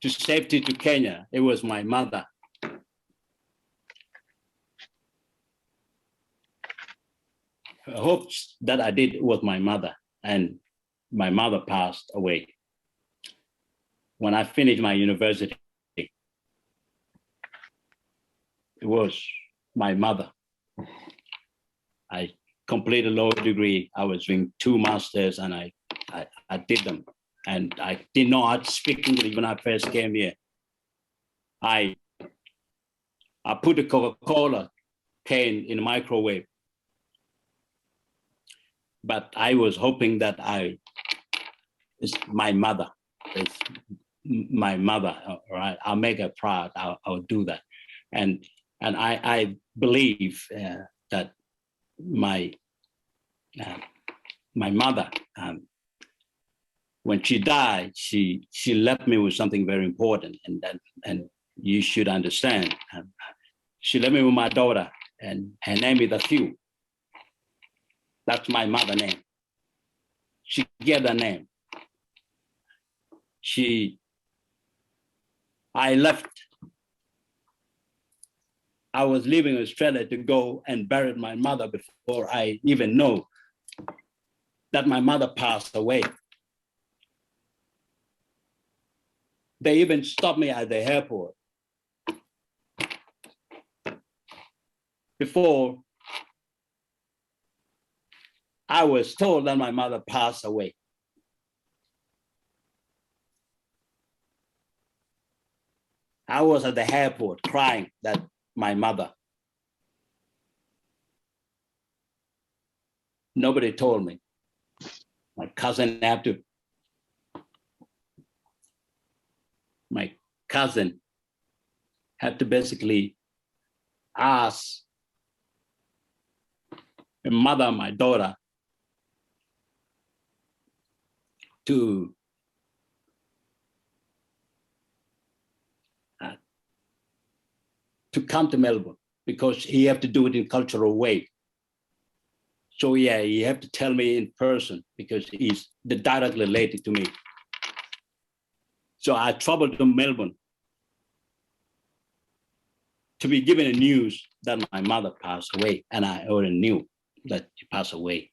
to safety to Kenya, it was my mother. Hopes that I did with my mother, and my mother passed away. When I finished my university, it was my mother. I completed a law degree. I was doing 2 masters, and I did them. And I didn't know how to speak English when I first came here. I put the Coca-Cola can in the microwave. But I was hoping that it's my mother. It's my mother, all right? I'll make her proud. I'll do that. And I believe that my mother, when she died, she left me with something very important, and you should understand. She left me with my daughter, and her name is Thiak. That's my mother's name. She gave the name. I left. I was leaving Australia to go and bury my mother before I even know that my mother passed away. They even stopped me at the airport before I was told that my mother passed away. I was at the airport crying that my mother. Nobody told me. My cousin Adut. My cousin had to basically ask my mother and my daughter to come to Melbourne, because he have to do it in cultural way. So yeah, he have to tell me in person because he's directly related to me. So I traveled to Melbourne to be given the news that my mother passed away, and I already knew that she passed away,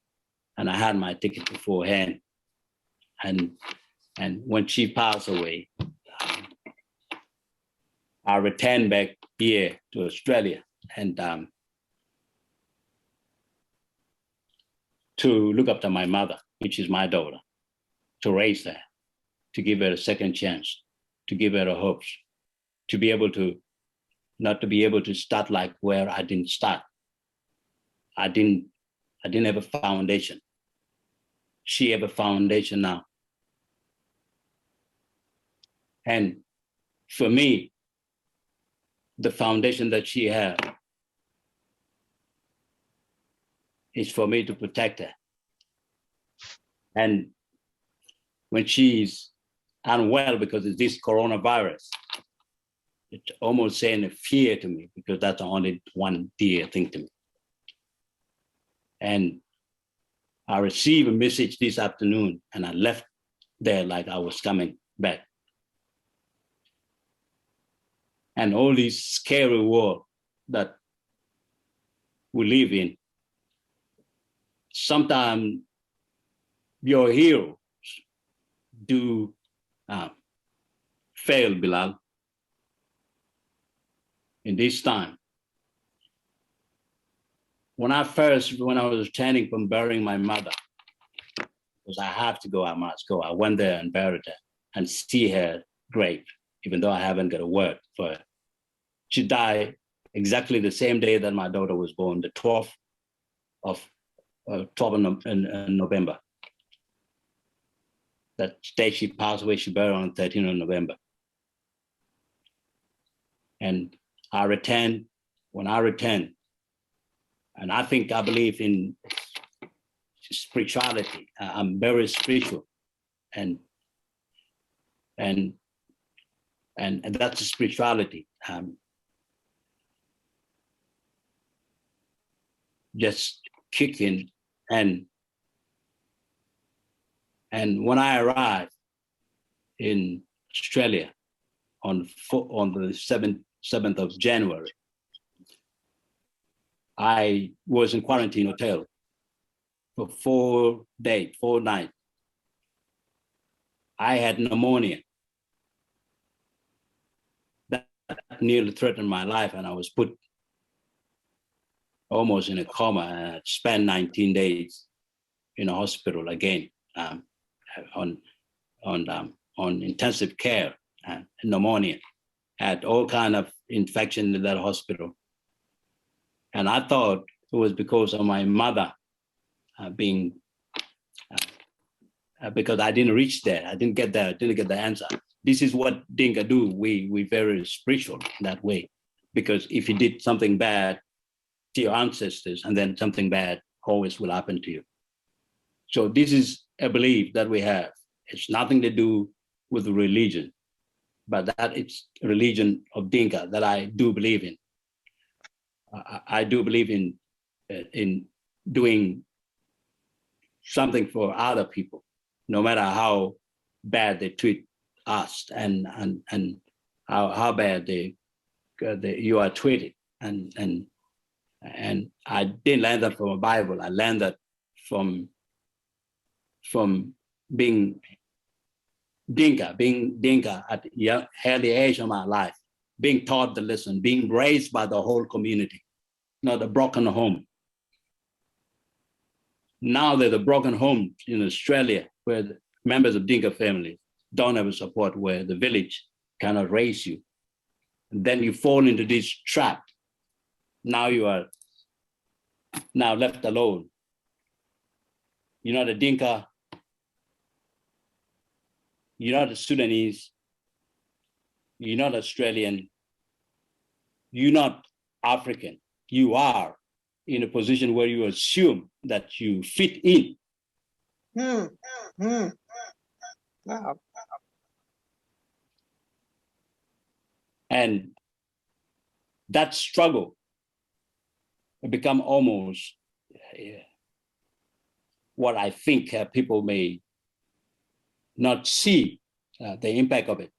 and I had my ticket beforehand. And when she passed away, I returned back here to Australia and to look after my mother, which is my daughter, to raise her, to give her a second chance, to give her a hope, to be able to, not to be able to start like where I didn't start. I didn't have a foundation. She have a foundation now. And for me, the foundation that she had is for me to protect her. And when she's unwell because of this coronavirus, it's almost saying a fear to me, because that's the only one dear thing to me. And I received a message this afternoon, and I left there like I was coming back. And all this scary world that we live in, sometimes your heroes do fail, Bilal. In this time, when I was returning from burying my mother, because I have to go, I must go. I went there and buried her and see her grave, even though I haven't got a word for her. She died exactly the same day that my daughter was born, the 12th of November. That day she passed away, she buried on 13th of November. And I returned, when I returned, and I believe in spirituality. I'm very spiritual, and that's spirituality. Just kicking, and when I arrived in Australia on the 7th of January, I was in quarantine hotel for 4 nights. I had pneumonia that nearly threatened my life, and I was put almost in a coma. I spent 19 days in a hospital again, on intensive care, and pneumonia. Had all kind of infection in that hospital. And I thought it was because of my mother because I didn't reach there. I didn't get there. I didn't get the answer. This is what Dinka do. We very spiritual that way, because if you did something bad to your ancestors, and then something bad always will happen to you. So this is a belief that we have. It's nothing to do with religion, but that it's a religion of Dinka that I do believe in. I do believe in doing something for other people, no matter how bad they treat us, and how bad you are treated. And I didn't learn that from a Bible. I learned that from being Dinka at the early age of my life, being taught the lesson, being raised by the whole community, not a broken home. Now there's a broken home in Australia where the members of Dinka families don't have a support, where the village cannot raise you. And then you fall into this trap. Now you are now left alone. You're not a Dinka, you're not a Sudanese, you're not Australian, you're not African. You are in a position where you assume that you fit in. Wow. And that struggle become almost what I think people may not see the impact of it.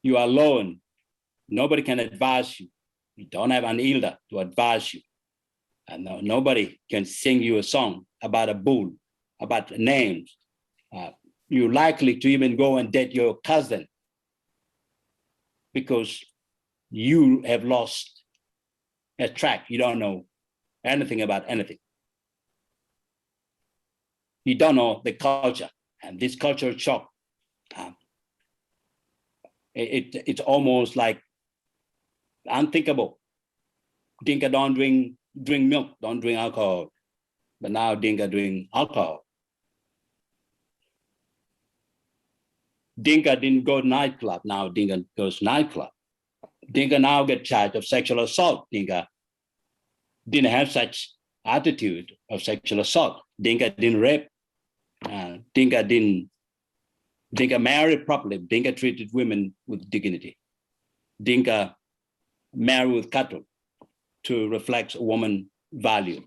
You are alone. Nobody can advise you. You don't have an elder to advise you. And nobody can sing you a song about a bull, about names. You're likely to even go and date your cousin because you have lost a track. You don't know anything about anything. You don't know the culture, and this cultural shock, it's almost like unthinkable. Dinka don't drink milk, don't drink alcohol, but now Dinka drink alcohol. Dinka didn't go to nightclub, now Dinka goes nightclub. Dinka now get charged of sexual assault. Dinka didn't have such attitude of sexual assault. Dinka didn't rape. Dinka married properly. Dinka treated women with dignity. Dinka married with cattle to reflect woman value.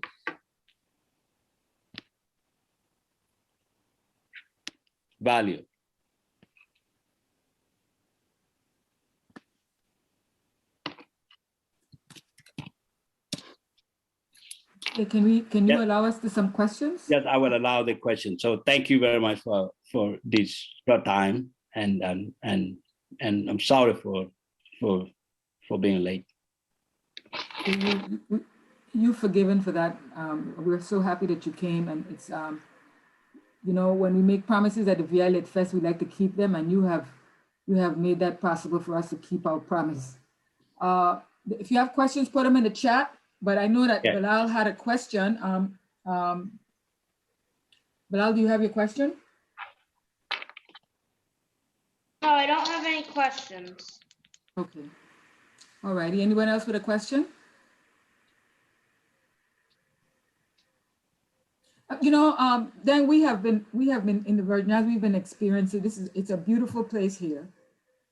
Value. Okay, can you allow us to some questions? Yes, I will allow the question. So thank you very much for this short time, and I'm sorry for being late. you're forgiven for that. We're so happy that you came, and it's you know, when we make promises at the VI LitFest, we like to keep them, and you have made that possible for us to keep our promise. If you have questions, put them in the chat. But I know that Bilal had a question. Bilal, do you have your question? No, I don't have any questions. Okay. All righty. Anyone else with a question? You know, then we have been in the Virgin Islands. We've been experiencing it's a beautiful place here,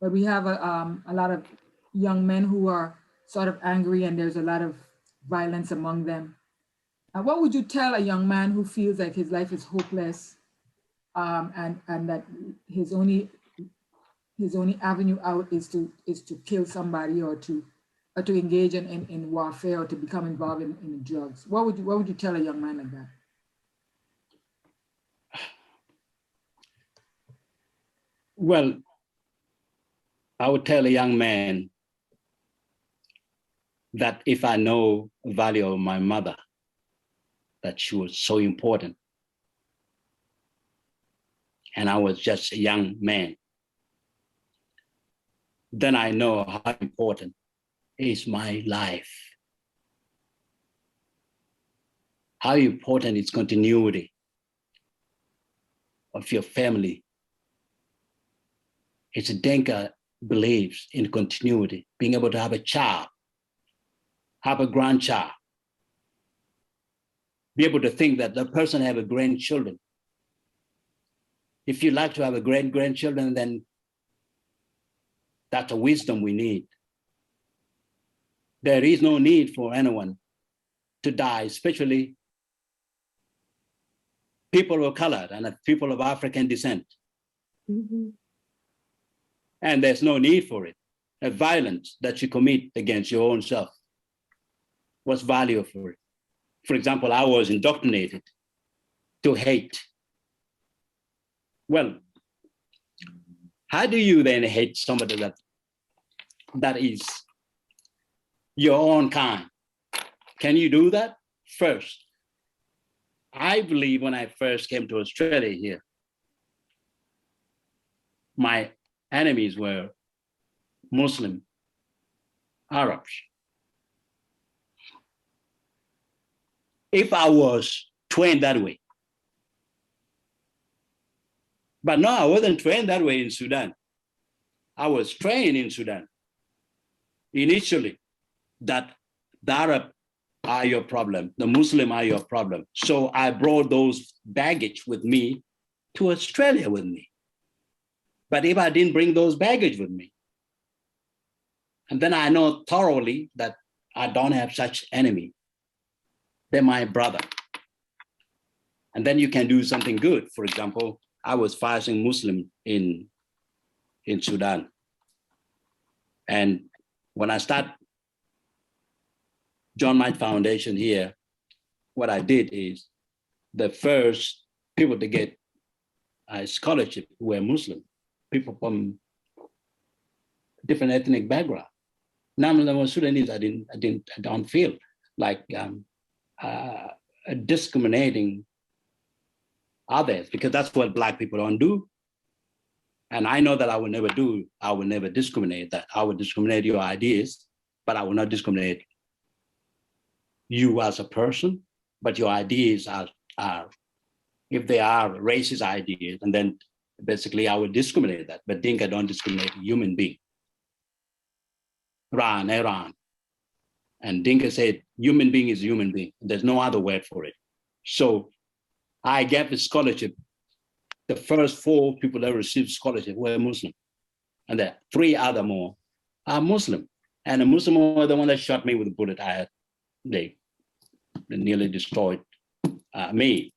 but we have a lot of young men who are sort of angry, and there's a lot of violence among them. What would you tell a young man who feels like his life is hopeless, and that his only avenue out is to kill somebody, or to engage in warfare, or to become involved in drugs? What would you tell a young man like that? Well, I would tell a young man that if I know the value of my mother, that she was so important, and I was just a young man, then I know how important is my life, how important is continuity of your family. It's a Denka believes in continuity, being able to have a child, have a grandchild, be able to think that the person have a grandchildren. If you like to have a grandchildren, then that's a wisdom we need. There is no need for anyone to die, especially people of color and people of African descent. Mm-hmm. And there's no need for it. A violence that you commit against your own self. What's value for it? For example, I was indoctrinated to hate. Well, how do you then hate somebody that is your own kind? Can you do that? First, I believe when I first came to Australia here, my enemies were Muslim Arabs. If I was trained that way, but no, I wasn't trained that way in Sudan. I was trained in Sudan initially that the Arab are your problem, the Muslim are your problem. So I brought those baggage with me to Australia with me. But if I didn't bring those baggage with me, and then I know thoroughly that I don't have such enemy, they're my brother. And then you can do something good. For example, I was fighting Muslim in Sudan. And when I joined my foundation here, what I did is the first people to get a scholarship were Muslim. People from different ethnic background. None of them were Sudanese. I don't feel like discriminating others, because that's what Black people don't do. And I know that I will never discriminate that. I will discriminate your ideas, but I will not discriminate you as a person, but your ideas are if they are racist ideas, and then basically I would discriminate that, but Dinka don't discriminate human being. Iran. And Dinka said, human being is human being. There's no other word for it. So I gave a scholarship. The first 4 people that received scholarship were Muslim. And the 3 other more are Muslim. And the Muslim were the one that shot me with a bullet. They nearly destroyed me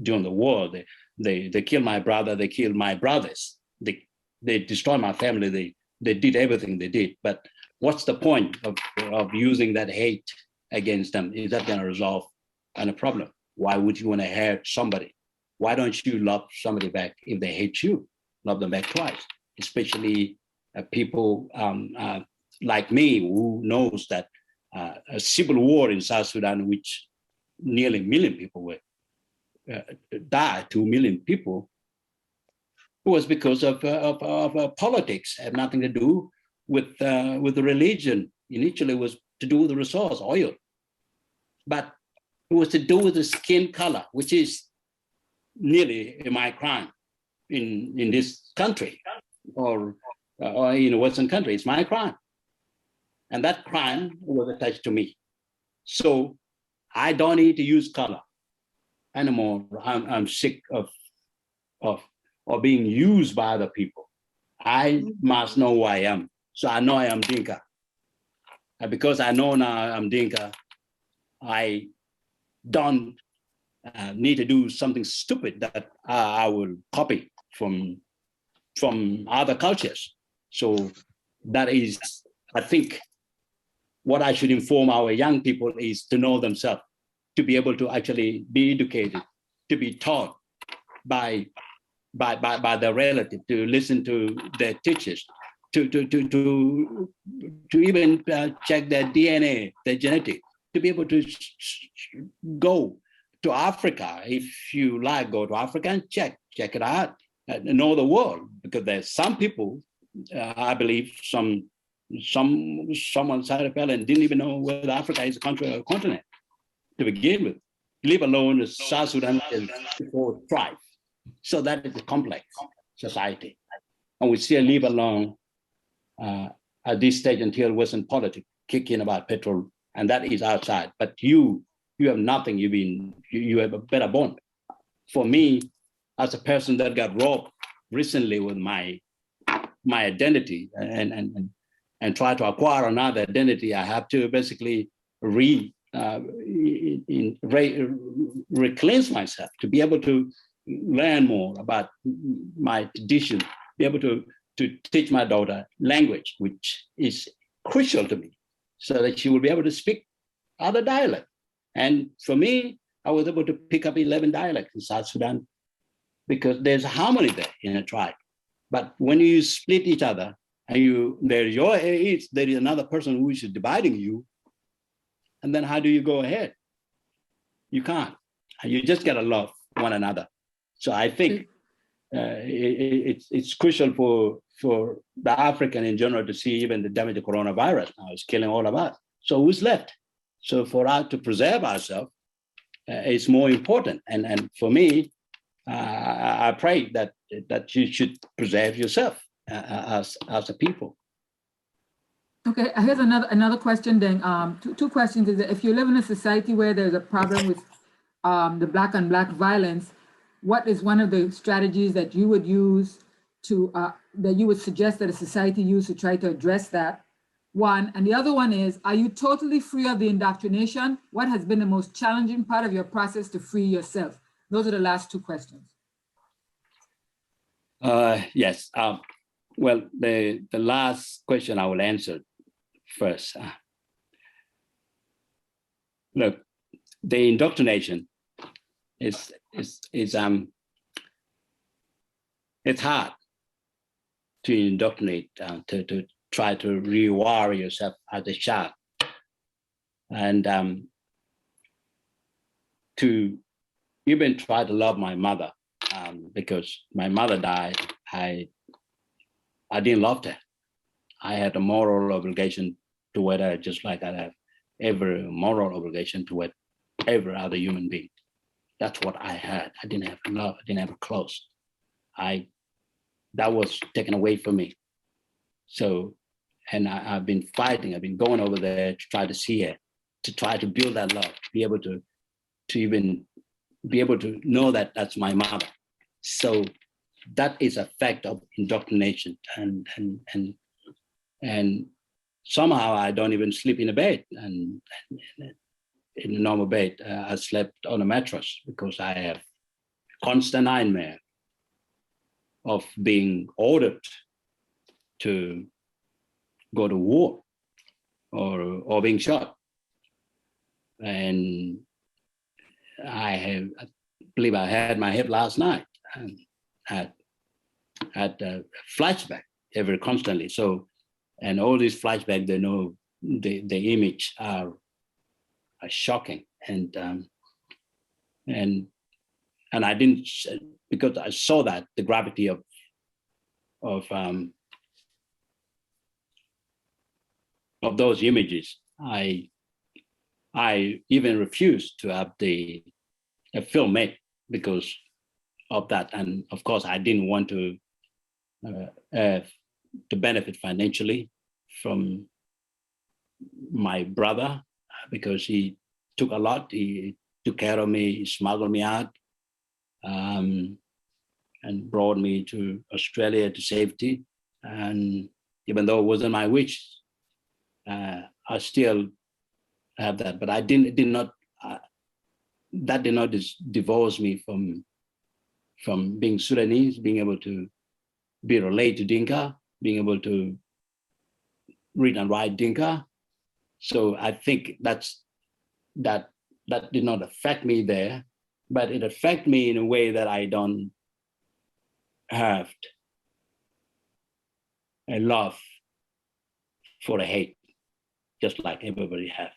during the war. They killed my brother, they killed my brothers. They destroyed my family, they did everything they did. But what's the point of using that hate against them? Is that gonna resolve any problem? Why would you wanna hurt somebody? Why don't you love somebody back if they hate you? Love them back twice, especially people like me who knows that a civil war in South Sudan, which nearly a million people were died, 2 million people, was because of politics. It had nothing to do with the religion. Initially, it was to do with the resource, oil, but it was to do with the skin color, which is nearly a micron in this country or in a Western country. It's my crime. And that crime was attached to me. So I don't need to use color anymore. I'm sick of being used by other people. I must know who I am. So I know I am Dinka. And because I know now I'm Dinka, I don't need to do something stupid that I will copy from other cultures. So that is, I think, what I should inform our young people is to know themselves, to be able to actually be educated, to be taught by their relative, to listen to their teachers, to even check their DNA, their genetics, to be able to go to Africa. If you like, go to Africa and check it out, and know the world, because there's some people, I believe someone started and didn't even know whether Africa is a country or a continent to begin with, leave alone South Sudan before thrive. So that is a complex society. And we still live along at this stage until Western politics kick in about petrol, and that is outside. But you have nothing, you have a better bond. For me, as a person that got robbed recently with my identity and try to acquire another identity, I have to basically reclaim myself to be able to learn more about my tradition, be able to teach my daughter language, which is crucial to me, so that she will be able to speak other dialects. And for me, I was able to pick up 11 dialects in South Sudan because there's harmony there in a tribe. But when you split each other, and there is another person who is dividing you, and then how do you go ahead? You can't. You just gotta love one another. So I think it's crucial for the African in general to see even the damage of coronavirus now is killing all of us. So who's left? So for us to preserve ourselves is more important. And for me, I pray that you should preserve yourself as a people. Okay, here's another question then. Two questions is that if you live in a society where there's a problem with the black on black violence, what is one of the strategies that you would use to, that you would suggest that a society use to try to address that? One, and the other one is, are you totally free of the indoctrination? What has been the most challenging part of your process to free yourself? Those are the last two questions. Yes. Well, the last question I will answer first. Look, the indoctrination it's hard to indoctrinate, to try to rewire yourself as a child, and to even try to love my mother, because my mother died. I didn't love her. I had a moral obligation toward her, just like I have every moral obligation toward every other human being. That's what I had. I didn't have love. I didn't have close. That was taken away from me. So, and I've been fighting. I've been going over there to try to see her, to try to build that love, to be able to even be able to know that that's my mother. So that is a fact of indoctrination, and somehow I don't even sleep in a bed, and in a normal bed. I slept on a mattress because I have constant nightmare of being ordered to go to war or being shot. And I believe I had my hip last night and had a flashback constantly. So, and all these flashbacks, they know the image are shocking, and I didn't, because I saw that the gravity of those images. I even refused to have a film made because of that, and of course I didn't want to benefit financially from my brother, because he took a lot. He took care of me, he smuggled me out, and brought me to Australia to safety. And even though it wasn't my wish, I still have that. But I did not divorce me from being Sudanese, being able to be related to Dinka, being able to read and write Dinka. So I think that did not affect me there, but it affected me in a way that I don't have a love for a hate, just like everybody have.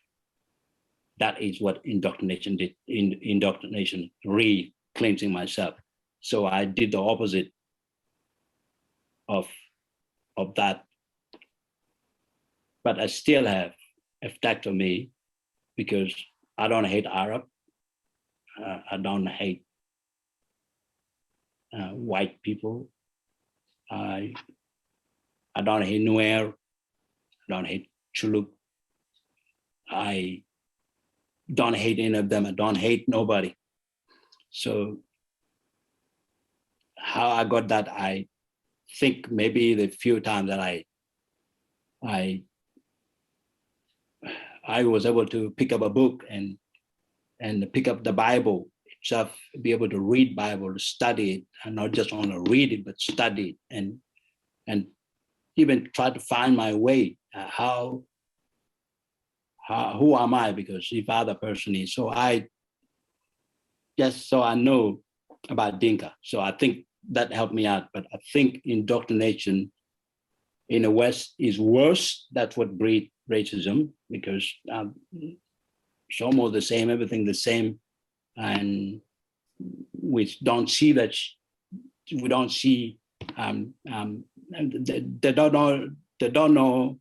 That is what indoctrination did. Indoctrination, re-cleansing myself. So I did the opposite of that. But I still have effect on me, because I don't hate Arab. I don't hate white people. I don't hate Nuer. I don't hate Chuluk. I don't hate any of them. I don't hate nobody. So how I got that, I think maybe the few times that I was able to pick up a book and pick up the Bible itself, be able to read Bible, to study it, and not just only read it, but study it, and even try to find my way. Who am I? Because if other person is, so I know about Dinka. So I think that helped me out. But I think indoctrination in the West is worse. That's what breeds racism, because it's almost the same, everything the same, and we don't see that. We don't see. They don't know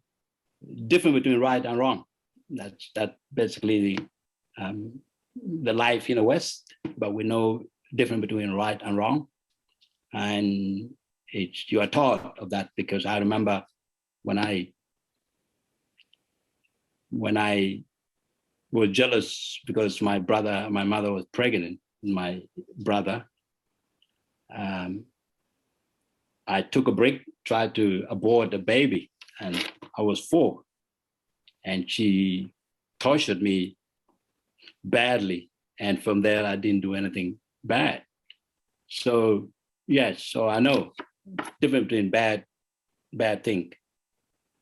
difference between right and wrong. That's basically the life in the West. But we know difference between right and wrong, and you are taught of that. Because I remember when I was jealous because my mother was pregnant, my brother. I took a break, tried to abort the baby, and I was 4. And she tortured me badly. And from there, I didn't do anything bad. So, yes, so I know difference between bad thing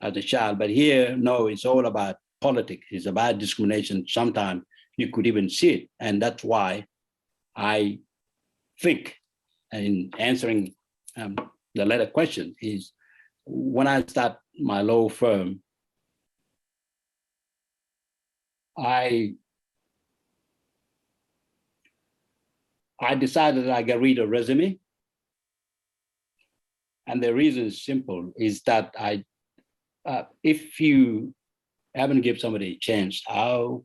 as a child. But here, no, it's all about politics. It's about discrimination. Sometimes you could even see it. And that's why I think, in answering the latter question, is when I start my law firm, I decided that I get rid of resume. And the reason is simple, is that if you haven't given somebody a chance, how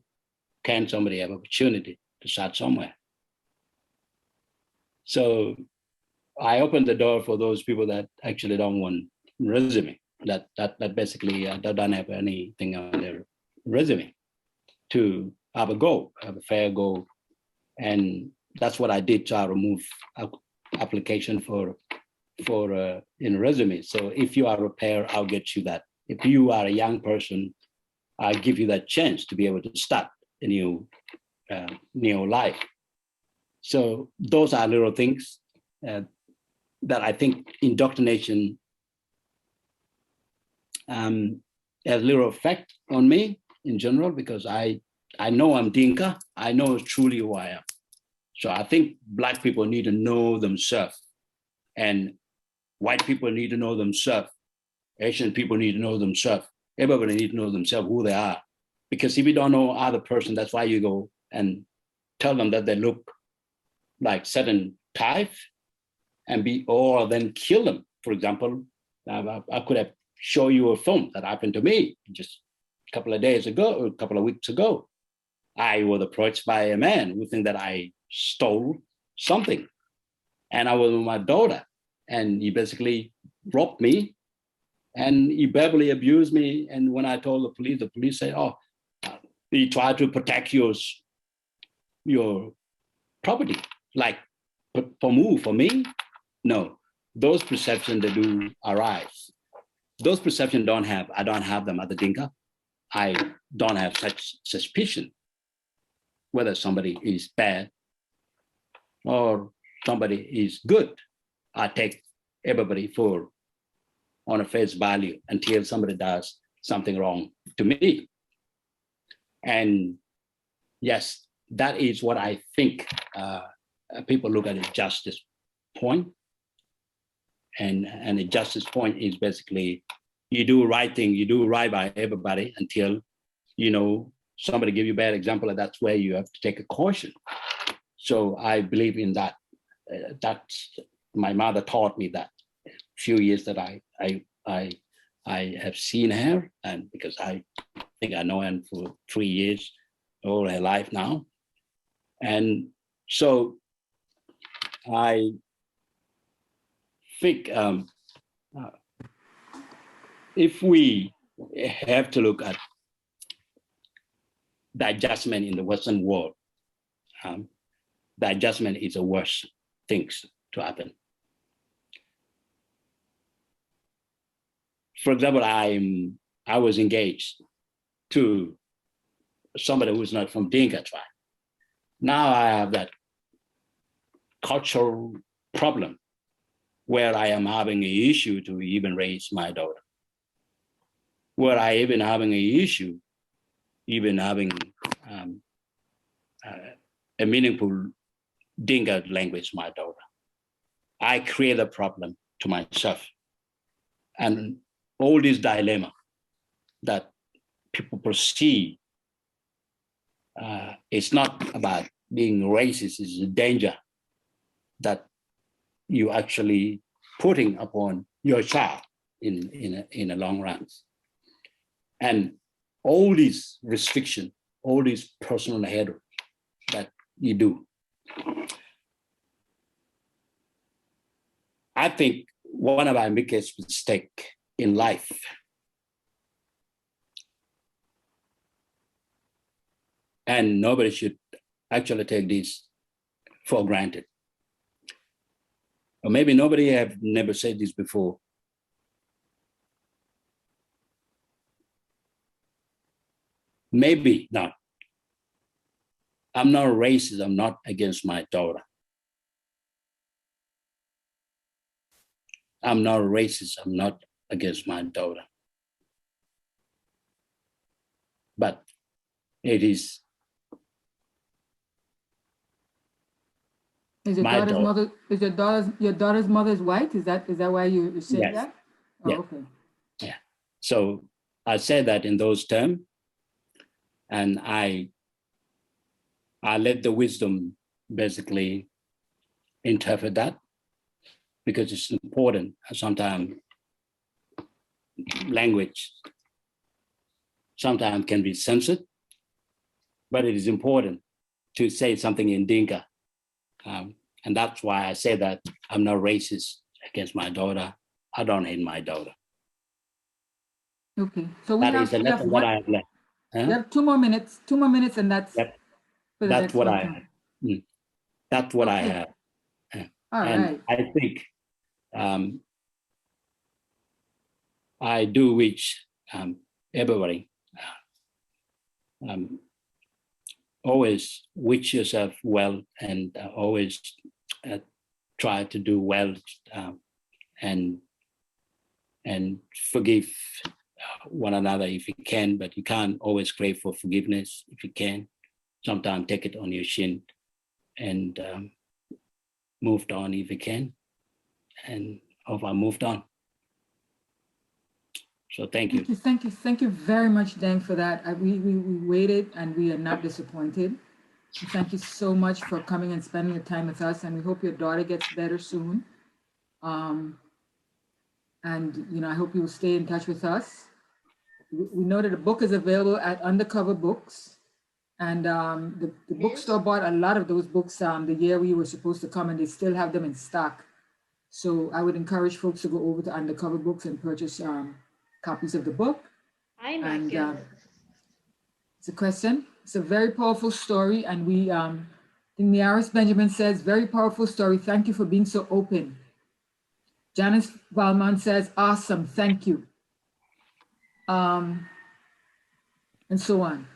can somebody have opportunity to start somewhere? So I opened the door for those people that actually don't want resume, that basically don't have anything on their resume, to have a goal, have a fair goal. And that's what I did, to remove application for in resume. So if you are a pair, I'll get you that. If you are a young person, I'll give you that chance to be able to start a new life. So those are little things that I think indoctrination has little effect on me in general, because I know I'm Dinka. I know truly who I am. So I think Black people need to know themselves, and white people need to know themselves. Asian people need to know themselves. Everybody needs to know themselves who they are. Because if you don't know other person, that's why you go and tell them that they look like certain type or then kill them. For example, I could have shown you a film that happened to me just a couple of days ago, or a couple of weeks ago. I was approached by a man who think that I stole something. And I was with my daughter, and he basically robbed me, and he verbally abused me. And when I told the police said, oh, he tried to protect your property. Like, for me? No, those perceptions that do arise. Those perceptions I don't have them at the Dinka. I don't have such suspicion whether somebody is bad or somebody is good. I take everybody on a face value until somebody does something wrong to me. And yes, that is what I think people look at a justice point. And a justice point is basically, you do right thing, you do right by everybody until, somebody give you a bad example, and that's where you have to take a caution. So I believe in that. That's my mother taught me that a few years that I have seen her, and because I think I know her for 3 years, all her life now. And so I think if we have to look at the adjustment in the Western world, the adjustment is the worst things to happen. For example, I was engaged to somebody who's not from Dinka tribe. Now I have that cultural problem where I am having an issue to even raise my daughter, where I even having an issue, even having a meaningful Dinka language, my daughter. I create a problem to myself. And all this dilemma that people perceive, it's not about being racist, it's a danger that you actually putting upon your child in a long run. And all these restrictions, all these personal hatred that you do. I think one of our biggest mistakes in life and nobody should actually take this for granted. Or maybe nobody have never said this before. Maybe not. I'm not racist, I'm not against my daughter. I'm not racist, I'm not against my daughter. But it is your my daughter's daughter. mother? Is your daughter's mother's white? Is that why you say Yes. that? Oh, Yeah. okay. Yeah. So I say that in those terms, and I let the wisdom basically interpret that, because it's important. Sometimes language sometimes can be censored, but it is important to say something in Dinka. And that's why I say that I'm not racist against my daughter. I don't hate my daughter. Okay. So That is a lesson that I have learned. We have 2 more minutes. 2 more minutes, and that's Yep. for the That's next what one. I have. That's what I Okay. have. All And right. I think I do wish everybody always wish yourself well, and always try to do well, and forgive one another if you can, but you can't always crave for forgiveness if you can. Sometimes take it on your chin and moved on if you can, and hope I moved on. So thank you. Thank you very much, Deng, for that. We waited and we are not disappointed. Thank you so much for coming and spending the time with us, and we hope your daughter gets better soon. And I hope you will stay in touch with us. We know that the book is available at Undercover Books, and the bookstore bought a lot of those books the year we were supposed to come, and they still have them in stock. So I would encourage folks to go over to Undercover Books and purchase copies of the book. And it's a question. It's a very powerful story, and we, Niaris Benjamin says, very powerful story. Thank you for being so open. Janice Valmont says, awesome, thank you. And so on.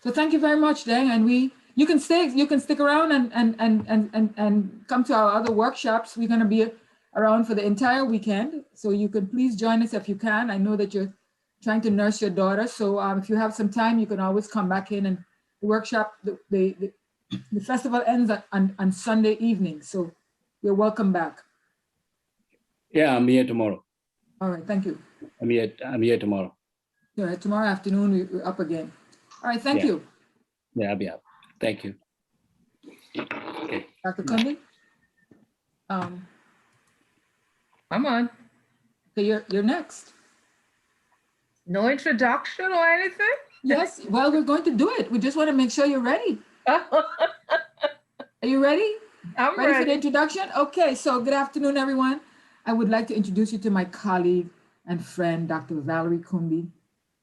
So thank you very much, Deng. And you can stick around and come to our other workshops. We're going to be around for the entire weekend. So you can please join us if you can. I know that you're trying to nurse your daughter. So if you have some time, you can always come back in, and the workshop, the festival ends on Sunday evening. So you're welcome back. Yeah, I'm here tomorrow. All right, thank you. I'm here tomorrow. All right, tomorrow afternoon, we're up again. All right, thank you. Yeah, I'll be up. Thank you. Okay. Dr. Combie? I'm on. Okay, you're next. No introduction or anything? Yes, well, we're going to do it. We just want to make sure you're ready. Are you ready? I'm ready. ready For the introduction? Okay, so good afternoon, everyone. I would like to introduce you to my colleague and friend, Dr. Valerie Combie.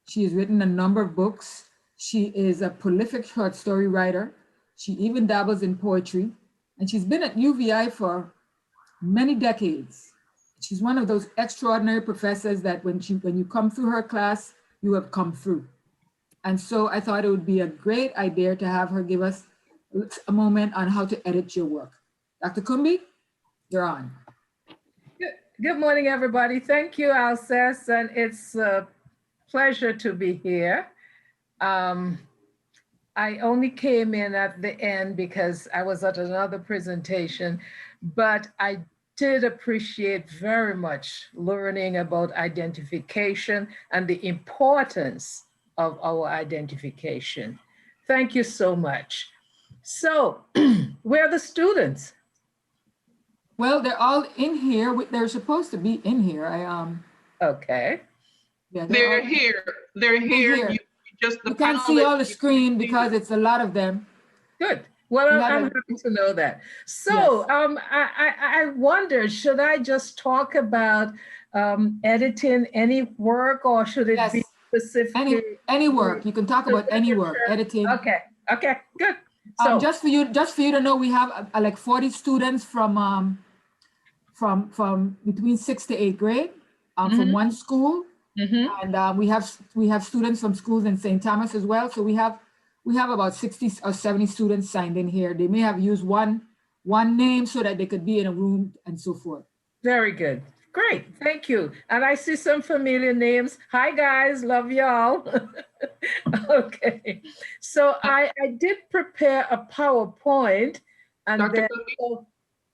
She has written a number of books. She is a prolific short story writer. She even dabbles in poetry, and she's been at UVI for many decades. She's one of those extraordinary professors that when you come through her class, you have come through. And so I thought it would be a great idea to have her give us a moment on how to edit your work. Dr. Combie, you're on. Good morning, everybody. Thank you, Alscess, and it's a pleasure to be here. I only came in at the end because I was at another presentation, but I did appreciate very much learning about identification and the importance of our identification. Thank you so much. So, where are the students? Well, they're all in here. They're supposed to be in here. Okay. Yeah, they're here. They're here. You can't see all the screen because it's a lot of them. Good. Well, I'm happy to know that. So yes. I wondered, should I just talk about editing any work, or should it be specific? Any work. You can talk about any work, editing. Okay, good. So just for you to know, we have like 40 students from between 6th to 8th grade from one school. And we have students from schools in St. Thomas as well. So we have about 60 or 70 students signed in here. They may have used one name so that they could be in a room and so forth. Very good. Great. Thank you. And I see some familiar names. Hi, guys. Love y'all. Okay. So I did prepare a PowerPoint. And Dr. then,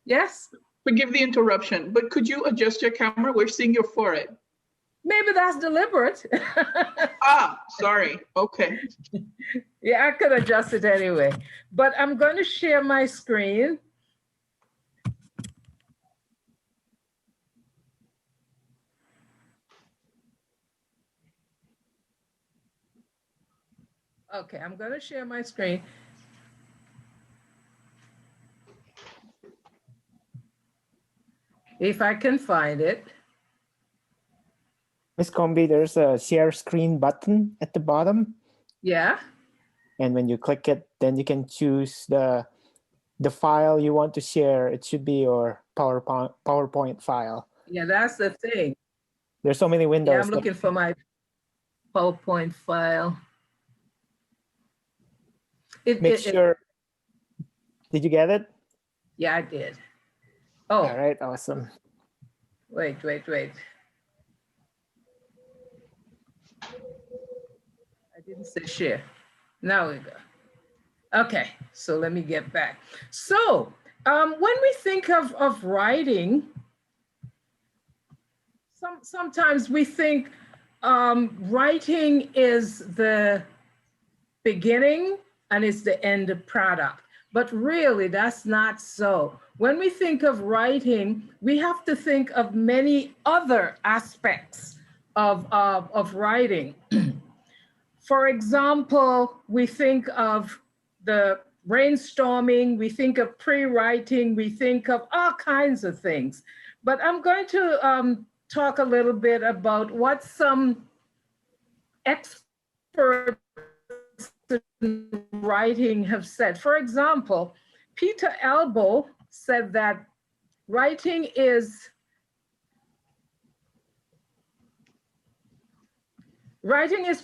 yes? Forgive the interruption, but could you adjust your camera? We're seeing your forehead. Maybe that's deliberate. Sorry. Okay. Yeah, I could adjust it anyway. But I'm going to share my screen. Okay, I'm going to share my screen. If I can find it. Ms. Combie, there's a share screen button at the bottom. Yeah. And when you click it, then you can choose the file you want to share. It should be your PowerPoint file. Yeah, that's the thing. There's so many windows. Yeah, I'm looking for my PowerPoint file. Make sure. Did you get it? Yeah, I did. Oh. All right, awesome. Wait. I didn't say share. Now we go. Okay, so let me get back. So when we think of writing, sometimes we think writing is the beginning and it's the end product. But really, that's not so. When we think of writing, we have to think of many other aspects of writing. For example, we think of the brainstorming, we think of pre-writing, we think of all kinds of things. But I'm going to talk a little bit about what some experts in writing have said. For example, Peter Elbow said that writing is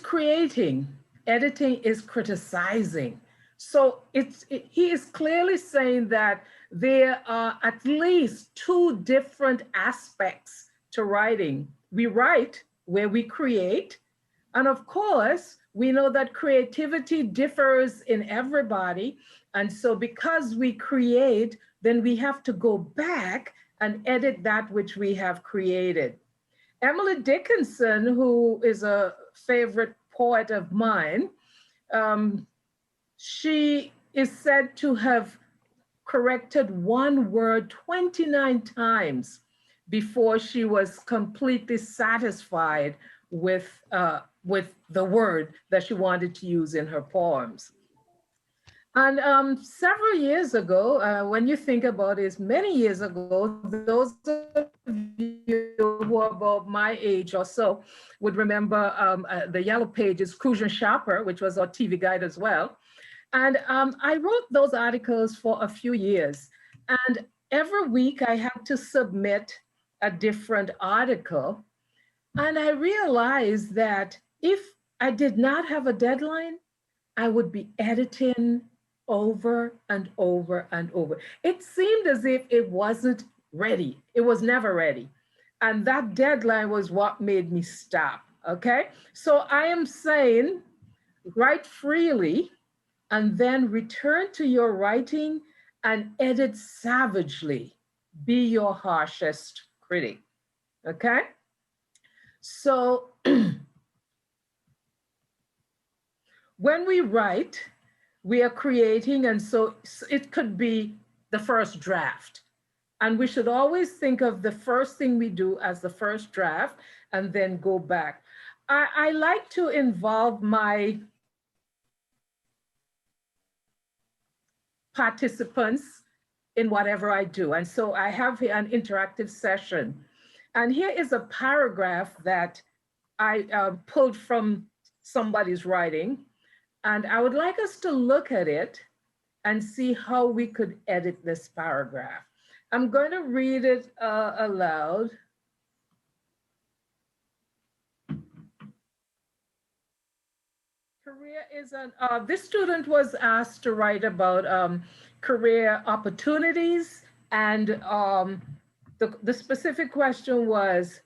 creating, editing is criticizing. So he is clearly saying that there are at least two different aspects to writing. We write where we create, and of course, we know that creativity differs in everybody. And so because we create, then we have to go back and edit that which we have created. Emily Dickinson, who is a favorite poet of mine, she is said to have corrected one word 29 times before she was completely satisfied with the word that she wanted to use in her poems. And several years ago, when you think about it, many years ago, those of you who are about my age or so would remember the Yellow Pages, Crucian Shopper, which was our TV guide as well. And I wrote those articles for a few years. And every week I had to submit a different article. And I realized that if I did not have a deadline, I would be editing over and over and over. It seemed as if it wasn't ready. It was never ready. And that deadline was what made me stop, okay? So I am saying, write freely and then return to your writing and edit savagely. Be your harshest critic, okay? So when we write, we are creating, and so it could be the first draft. And we should always think of the first thing we do as the first draft and then go back. I like to involve my participants in whatever I do. And so I have here an interactive session. And here is a paragraph that I pulled from somebody's writing. And I would like us to look at it and see how we could edit this paragraph. I'm going to read it aloud. Career is this student was asked to write about career opportunities, and the specific question was,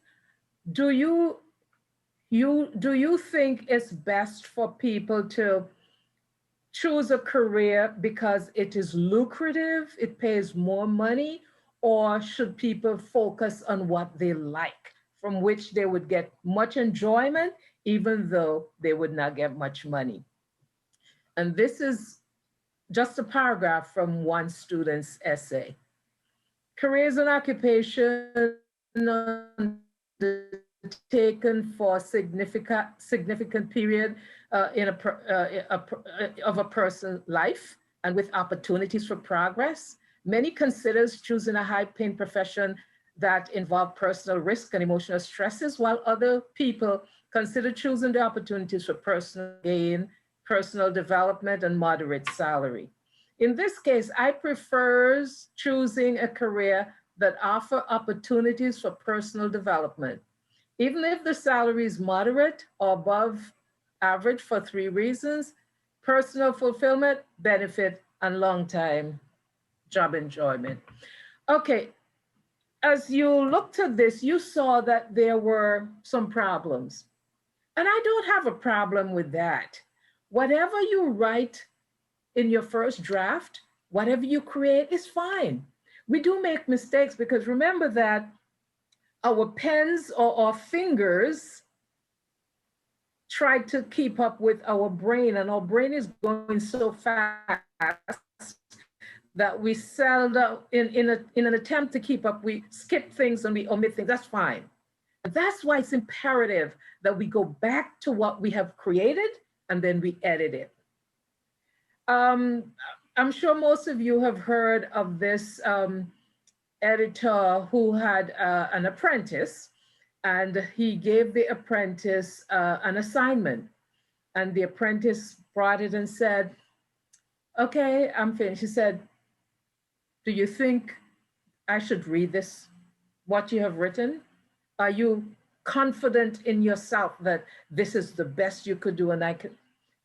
do you think it's best for people to choose a career because it is lucrative, it pays more money, or should people focus on what they like, from which they would get much enjoyment, even though they would not get much money? And this is just a paragraph from one student's essay. Careers and occupation taken for significant period of a person's life and with opportunities for progress. Many considers choosing a high-paying profession that involve personal risk and emotional stresses, while other people consider choosing the opportunities for personal gain, personal development, and moderate salary. In this case, I prefer choosing a career that offers opportunities for personal development, even if the salary is moderate or above average, for 3 reasons: personal fulfillment, benefit, and long-time job enjoyment. Okay, as you looked at this, you saw that there were some problems. And I don't have a problem with that. Whatever you write in your first draft, whatever you create is fine. We do make mistakes, because remember that our pens or our fingers try to keep up with our brain, and our brain is going so fast that we seldom, in an attempt to keep up, we skip things and we omit things. That's fine. That's why it's imperative that we go back to what we have created and then we edit it. I'm sure most of you have heard of this editor who had an apprentice, and he gave the apprentice an assignment. And the apprentice brought it and said, okay, I'm finished. He said, do you think I should read this, what you have written? Are you confident in yourself that this is the best you could do and I could?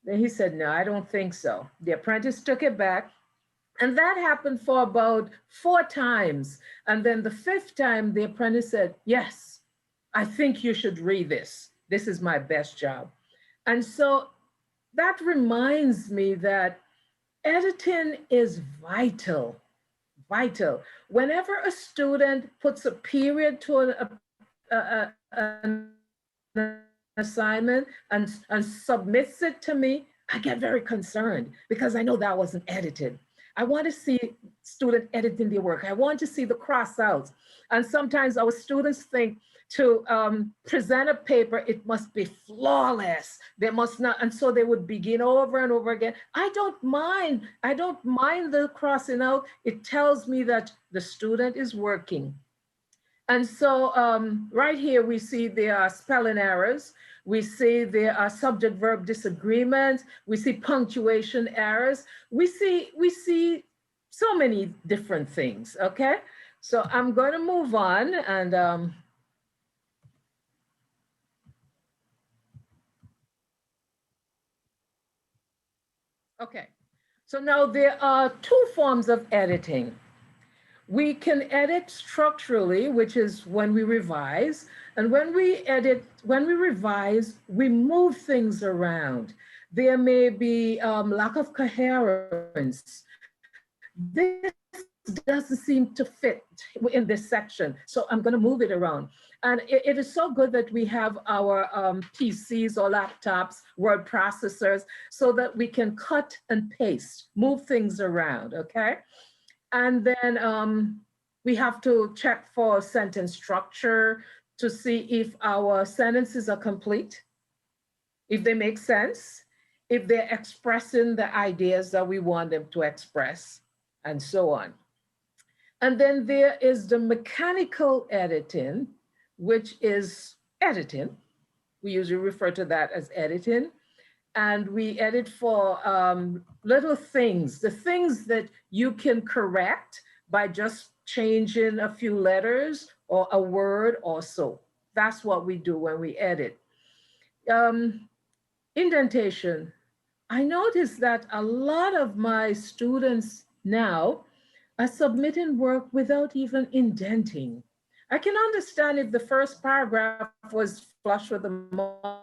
Then he said, no, I don't think so. The apprentice took it back. And that happened for about 4 times. And then the 5th time, the apprentice said, yes, I think you should read this. This is my best job. And so that reminds me that editing is vital, vital. Whenever a student puts a period to an assignment and submits it to me, I get very concerned because I know that wasn't edited. I want to see students editing their work. I want to see the cross outs. And sometimes our students think to present a paper, it must be flawless. They must not, and so they would begin over and over again. I don't mind the crossing out. It tells me that the student is working. And so right here, we see there are spelling errors. We see there are subject-verb disagreements. We see punctuation errors. We see so many different things, okay? So I'm going to move on and okay. So now there are 2 forms of editing. We can edit structurally, which is when we revise. And when we revise, we move things around. There may be lack of coherence. This doesn't seem to fit in this section, so I'm going to move it around. And it is so good that we have our PCs or laptops, word processors, so that we can cut and paste, move things around, okay? And then we have to check for sentence structure to see if our sentences are complete, if they make sense, if they're expressing the ideas that we want them to express, and so on. And then there is the mechanical editing, which is editing. We usually refer to that as editing. And we edit for little things, the things that you can correct by just changing a few letters or a word or so. That's what we do when we edit. Indentation. I noticed that a lot of my students now are submitting work without even indenting. I can understand if the first paragraph was flush with the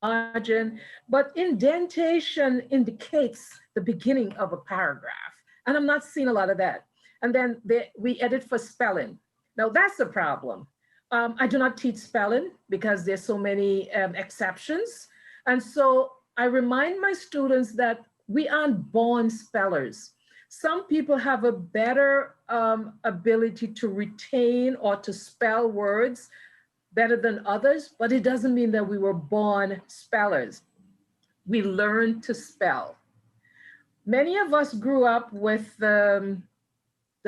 margin, but indentation indicates the beginning of a paragraph. And I'm not seeing a lot of that. And then we edit for spelling. Now that's a problem. I do not teach spelling because there's so many exceptions. And so I remind my students that we aren't born spellers. Some people have a better ability to retain or to spell words better than others, but it doesn't mean that we were born spellers. We learn to spell. Many of us grew up with the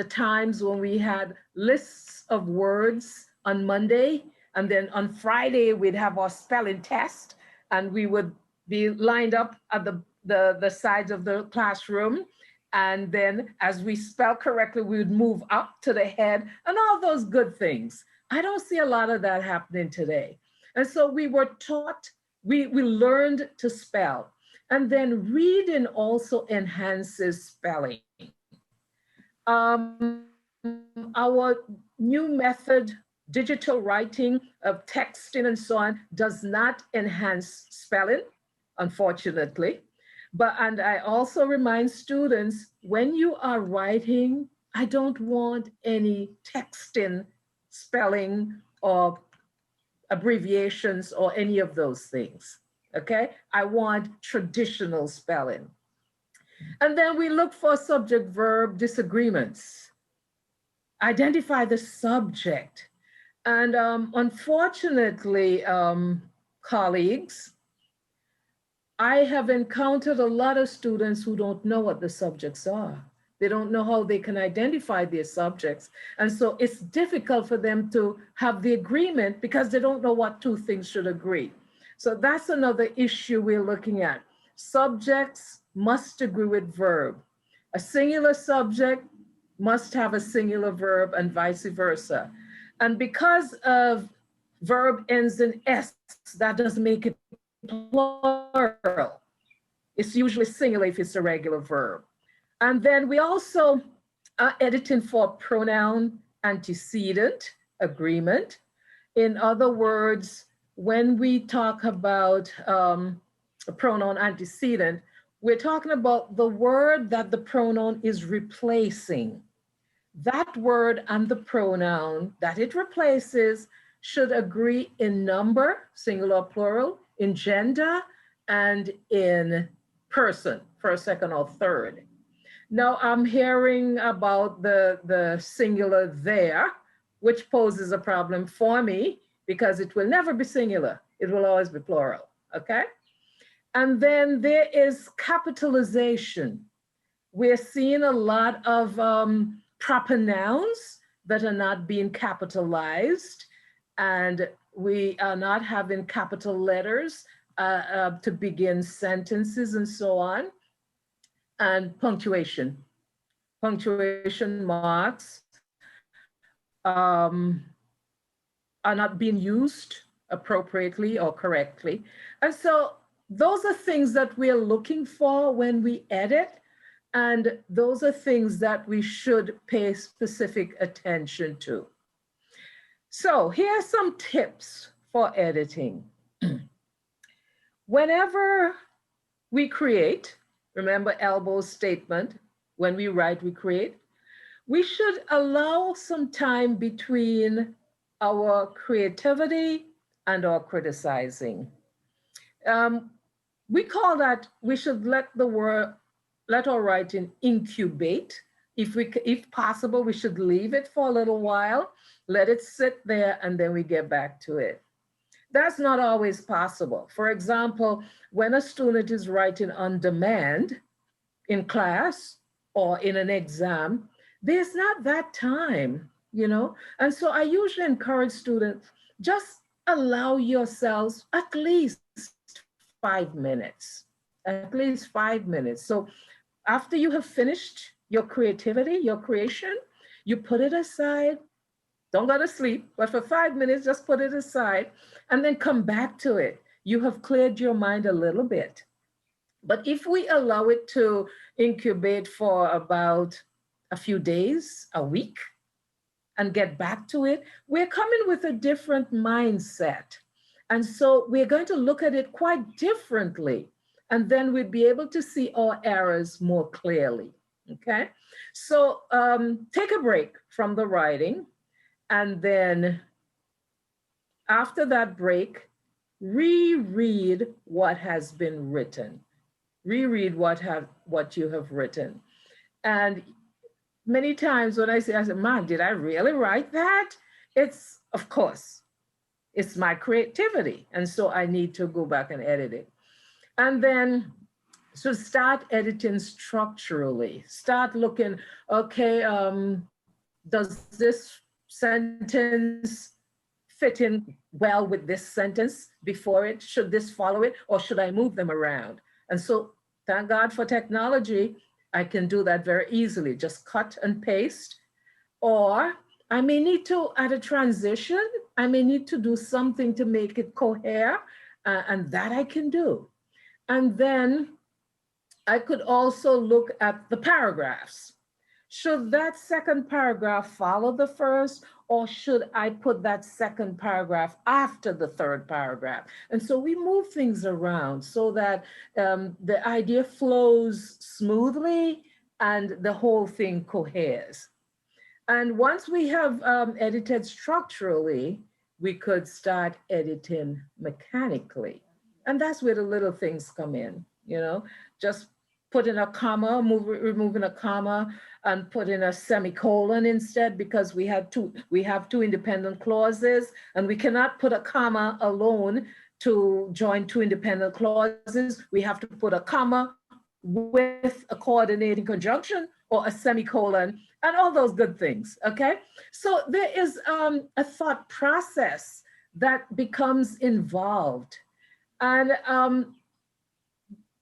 times when we had lists of words on Monday, and then on Friday we'd have our spelling test, and we would be lined up at the sides of the classroom. And then as we spell correctly, we would move up to the head and all those good things. I don't see a lot of that happening today. And so we were taught, we learned to spell. And then reading also enhances spelling. Our new method, digital writing of texting and so on, does not enhance spelling, unfortunately. And I also remind students, when you are writing, I don't want any texting, spelling, or abbreviations, or any of those things. okay? I want traditional spelling. And then we look for subject-verb disagreements. Identify the subject. And unfortunately, colleagues, I have encountered a lot of students who don't know what the subjects are. They don't know how they can identify their subjects. And so it's difficult for them to have the agreement because they don't know what two things should agree. So that's another issue we're looking at. Subjects must agree with verb. A singular subject must have a singular verb and vice versa. And because of verb ends in S, that doesn't make it plural. It's usually singular if it's a regular verb. And then we also are editing for pronoun antecedent agreement. In other words, when we talk about a pronoun antecedent, we're talking about the word that the pronoun is replacing. That word and the pronoun that it replaces should agree in number, singular or plural, in gender, and in person, first, second, or third. Now I'm hearing about the singular there, which poses a problem for me because it will never be singular. It will always be plural, okay? And then there is capitalization. We're seeing a lot of proper nouns that are not being capitalized, and we are not having capital letters to begin sentences and so on. And punctuation. Punctuation marks are not being used appropriately or correctly. And so those are things that we're looking for when we edit, and those are things that we should pay specific attention to. So here are some tips for editing. Whenever we create, remember Elbow's statement, when we write, we create, we should allow some time between our creativity and our criticizing. We call that, we should let our writing incubate. If possible, we should leave it for a little while, let it sit there, and then we get back to it. That's not always possible. For example, when a student is writing on demand in class or in an exam, there's not that time, you know? And so I usually encourage students, just allow yourselves at least 5 minutes, at least 5 minutes. So after you have finished your creativity, your creation, you put it aside. Don't go to sleep, but for 5 minutes, just put it aside and then come back to it. You have cleared your mind a little bit. But if we allow it to incubate for about a few days, a week, and get back to it, we're coming with a different mindset. And so we're going to look at it quite differently. And then we'd be able to see our errors more clearly, okay? So take a break from the writing. And then after that break, reread what has been written. Reread what you have written. And many times when I say, man, did I really write that? It's, of course, it's my creativity. And so I need to go back and edit it. And then, so start editing structurally. Start looking, okay, does this sentence fit in well with this sentence before it? Should this follow it, or should I move them around? And so thank God for technology, I can do that very easily. Just cut and paste. Or I may need to add a transition. I may need to do something to make it cohere, and that I can do. And then I could also look at the paragraphs. Should that second paragraph follow the first, or should I put that second paragraph after the third paragraph? And so we move things around so that the idea flows smoothly and the whole thing coheres. And once we have edited structurally, we could start editing mechanically. And that's where the little things come in, just putting a comma, removing a comma, and putting a semicolon instead, because we have two independent clauses, and we cannot put a comma alone to join two independent clauses. We have to put a comma with a coordinating conjunction or a semicolon and all those good things, okay? So there is a thought process that becomes involved. And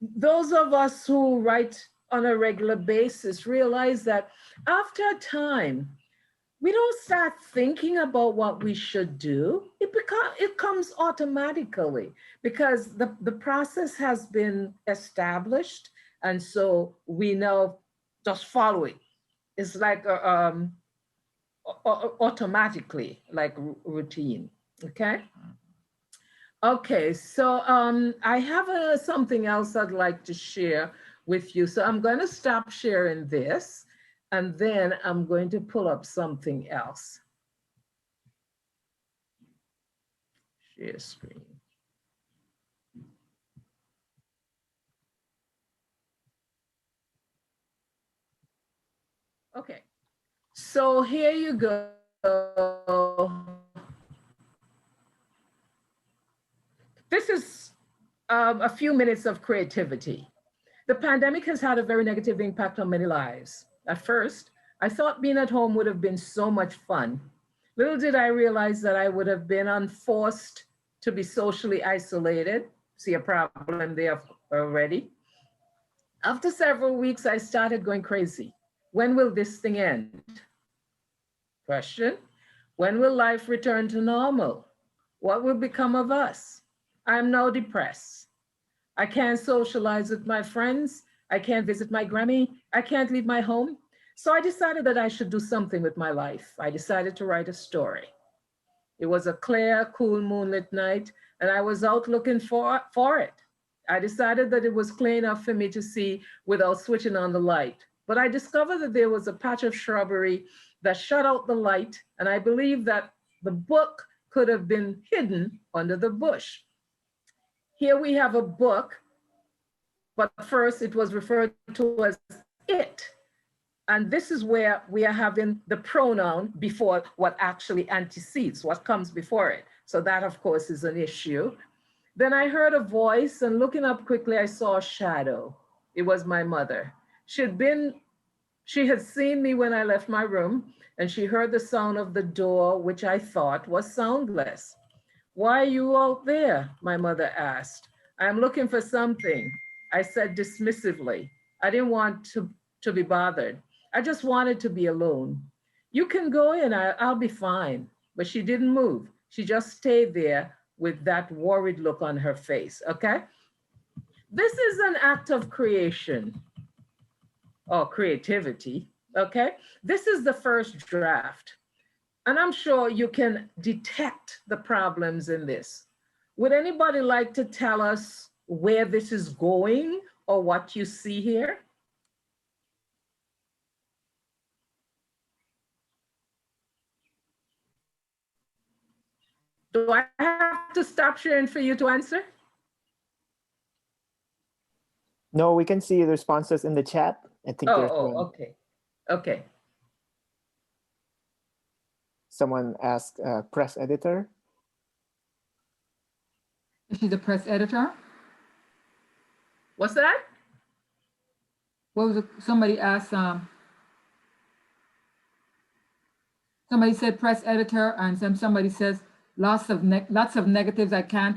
those of us who write on a regular basis realize that after a time, we don't start thinking about what we should do. It comes automatically because the process has been established, and so we now just follow it. It's like automatically, like routine, okay? Okay, so I have something else I'd like to share with you. So I'm going to stop sharing this, and then I'm going to pull up something else. Share screen. Okay, so here you go. This is a few minutes of creativity. The pandemic has had a very negative impact on many lives. At first, I thought being at home would have been so much fun. Little did I realize that I would have been unforced to be socially isolated. See a problem there already. After several weeks, I started going crazy. When will this thing end? Question, when will life return to normal? What will become of us? I'm now depressed. I can't socialize with my friends. I can't visit my Grammy. I can't leave my home. So I decided that I should do something with my life. I decided to write a story. It was a clear, cool moonlit night, and I was out looking for it. I decided that it was clear enough for me to see without switching on the light. But I discovered that there was a patch of shrubbery that shut out the light, and I believed that the book could have been hidden under the bush. Here we have a book, but first it was referred to as it. And this is where we are having the pronoun before what actually antecedes, what comes before it. So that, of course, is an issue. Then I heard a voice, and looking up quickly, I saw a shadow. It was my mother. She had seen me when I left my room, and she heard the sound of the door, which I thought was soundless. Why are you out there? My mother asked. I'm looking for something. I said dismissively. I didn't want to be bothered. I just wanted to be alone. You can go in, I'll be fine. But she didn't move. She just stayed there with that worried look on her face, okay? This is an act of creation or creativity, okay? This is the first draft. And I'm sure you can detect the problems in this. Would anybody like to tell us where this is going or what you see here? Do I have to stop sharing for you to answer? No, we can see the responses in the chat. I think there's one. Okay. Okay. Someone asked press editor. Is she the press editor? What's that? What was it? Somebody asked, somebody said press editor, and then somebody says lots of negatives. I can't.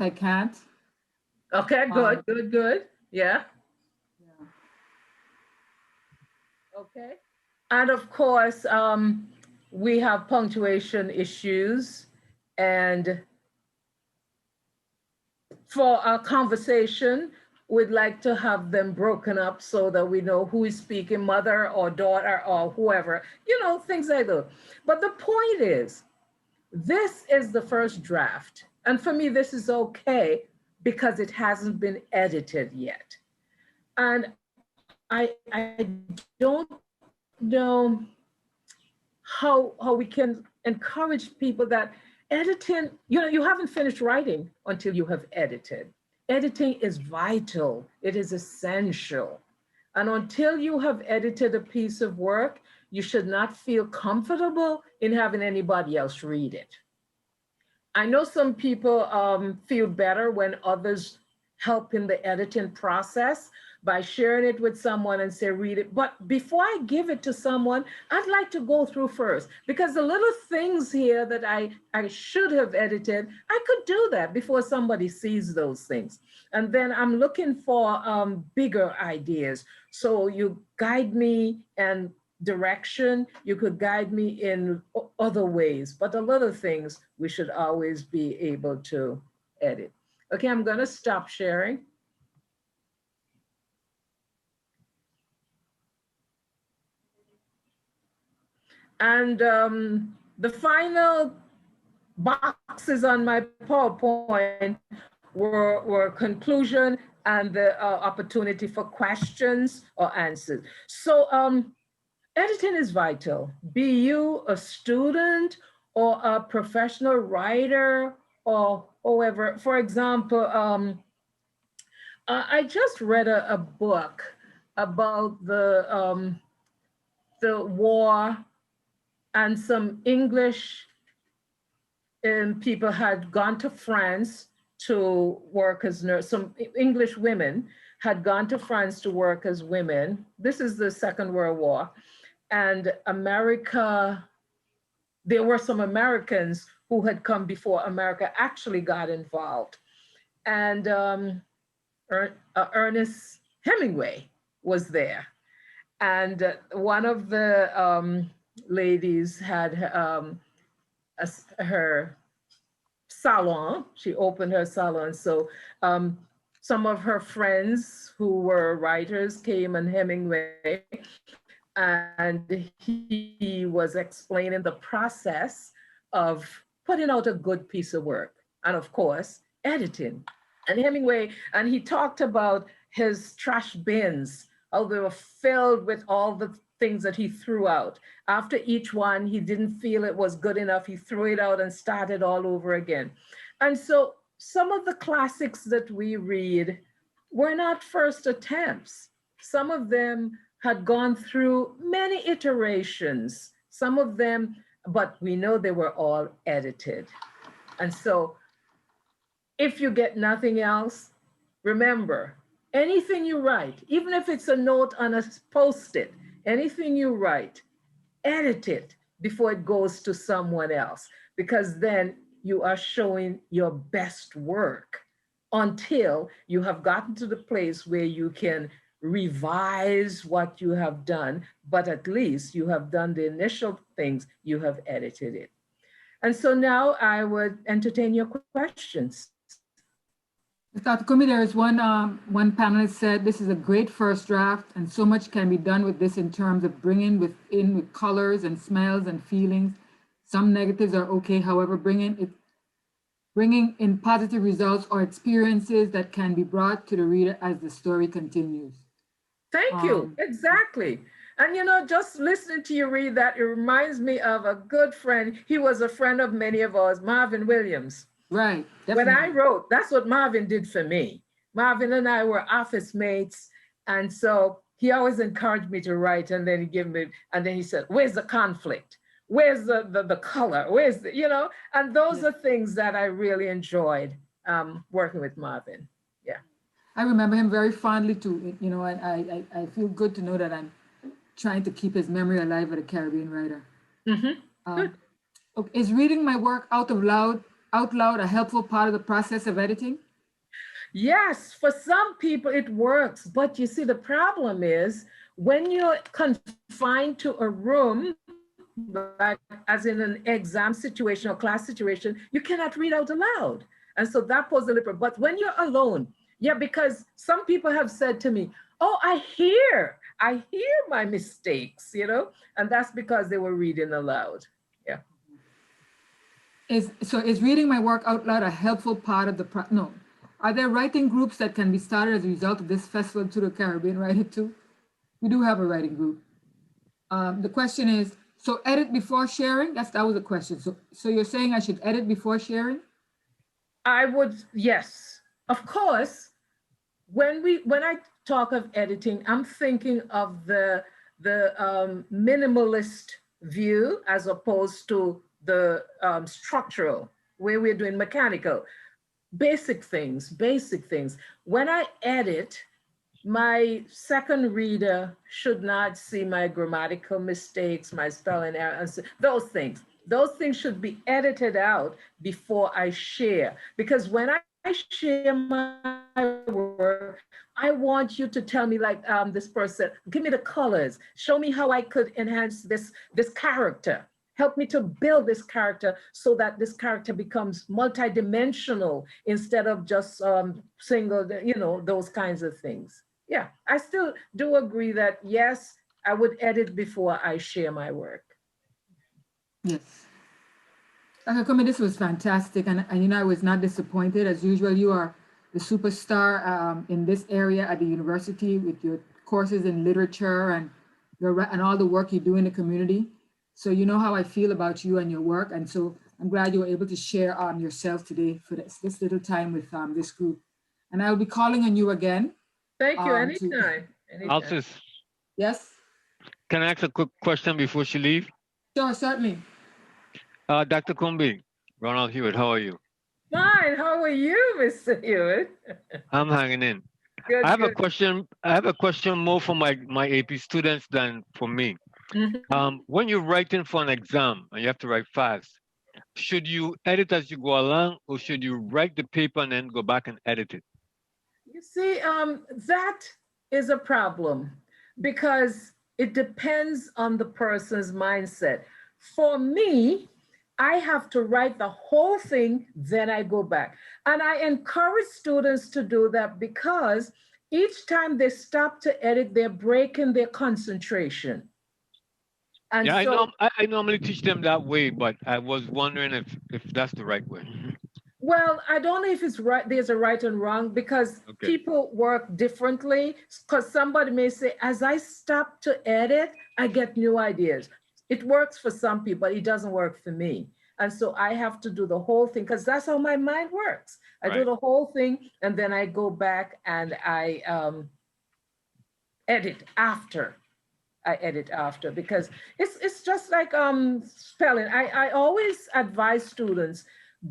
Okay, good. Yeah. Okay. And of course, we have punctuation issues, and for our conversation, we'd like to have them broken up so that we know who is speaking, mother or daughter or whoever, things like that. But the point is, this is the first draft. And for me, this is okay because it hasn't been edited yet. And I don't know how we can encourage people that editing, you haven't finished writing until you have edited. editing is vital. It is essential. And until you have edited a piece of work, you should not feel comfortable in having anybody else read it. I know some people feel better when others help in the editing process by sharing it with someone and say, read it. But before I give it to someone, I'd like to go through first, because the little things here that I should have edited, I could do that before somebody sees those things. And then I'm looking for bigger ideas. So you guide me and direction, you could guide me in other ways, but a lot of things we should always be able to edit. Okay, I'm gonna stop sharing. And the final boxes on my PowerPoint were conclusion and the opportunity for questions or answers. So editing is vital. Be you a student or a professional writer or whoever. For example, I just read a book about the war, and some English people had gone to France to work as nurses. Some English women had gone to France to work as women. This is the Second World War. And America, there were some Americans who had come before America actually got involved. And Ernest Hemingway was there. And one of the ladies had her salon. She opened her salon. So some of her friends who were writers came, and Hemingway, and he was explaining the process of putting out a good piece of work, and of course, editing. And Hemingway, and he talked about his trash bins, how they were filled with all the things that he threw out. After each one, he didn't feel it was good enough. He threw it out and started all over again. And so some of the classics that we read were not first attempts. Some of them had gone through many iterations, some of them, but we know they were all edited. And so if you get nothing else, remember, anything you write, even if it's a note on a Post-it, anything you write, edit it before it goes to someone else, because then you are showing your best work until you have gotten to the place where you can revise what you have done, but at least you have done the initial things, you have edited it. And so now I would entertain your questions. Dr. Combie, there is one panelist said, this is a great first draft, and so much can be done with this in terms of bringing in with colors and smells and feelings. Some negatives are okay, however, bringing in positive results or experiences that can be brought to the reader as the story continues. Thank you, exactly. And you know, just listening to you read that, it reminds me of a good friend. He was a friend of many of ours, Marvin Williams. Right. Definitely. When I wrote, that's what Marvin did for me. Marvin and I were office mates. And so he always encouraged me to write, and then he said, where's the conflict? Where's the color? Where's the, you know, and those are things that I really enjoyed working with Marvin. Yeah. I remember him very fondly too, you know, and I feel good to know that I'm trying to keep his memory alive as a Caribbean writer. Mm-hmm. Okay. Is reading my work out loud a helpful part of the process of editing? Yes, for some people it works, but you see, the problem is when you're confined to a room, like as in an exam situation or class situation, you cannot read out aloud. And so that poses a little, but when you're alone, yeah, because some people have said to me, oh, I hear my mistakes, you know, and that's because they were reading aloud. Yeah. Is reading my work out loud a helpful part of the no? Are there writing groups that can be started as a result of this festival to the Caribbean Writer too? We do have a writing group. The question is, so edit before sharing? That was the question. So you're saying I should edit before sharing? I would, yes. Of course, when I talk of editing, I'm thinking of the minimalist view as opposed to the structural, where we're doing mechanical. Basic things. When I edit, my second reader should not see my grammatical mistakes, my spelling errors, those things. Those things should be edited out before I share. Because when I share my work, I want you to tell me, like this person, give me the colors, show me how I could enhance this character. Help me to build this character so that this character becomes multidimensional instead of just single, those kinds of things. Yeah, I still do agree that, yes, I would edit before I share my work. Yes. Dr. Combie, this was fantastic. And I was not disappointed. As usual, you are the superstar in this area at the university with your courses in literature and all the work you do in the community. So you know how I feel about you and your work. And so I'm glad you were able to share yourself today for this little time with this group. And I will be calling on you again. Thank you, anytime. Alscess. Yes? Can I ask a quick question before she leaves? Sure, certainly. Dr. Combie, Ronald Hewitt, how are you? Fine, how are you, Mr. Hewitt? I'm hanging in. Good, I have good. a question. I have a question more for my AP students than for me. When you're writing for an exam and you have to write fast, should you edit as you go along, or should you write the paper and then go back and edit it? You see, that is a problem because it depends on the person's mindset. For me, I have to write the whole thing, then I go back. And I encourage students to do that because each time they stop to edit, they're breaking their concentration. And yeah, so, I normally teach them that way, but I was wondering if that's the right way. well, I don't know if it's right, there's a right and wrong because people work differently. Because somebody may say, as I stop to edit, I get new ideas. It works for some people, but it doesn't work for me. And so I have to do the whole thing because that's how my mind works. I do the whole thing and then I go back and I edit after. I edit after because it's just like spelling. I always advise students,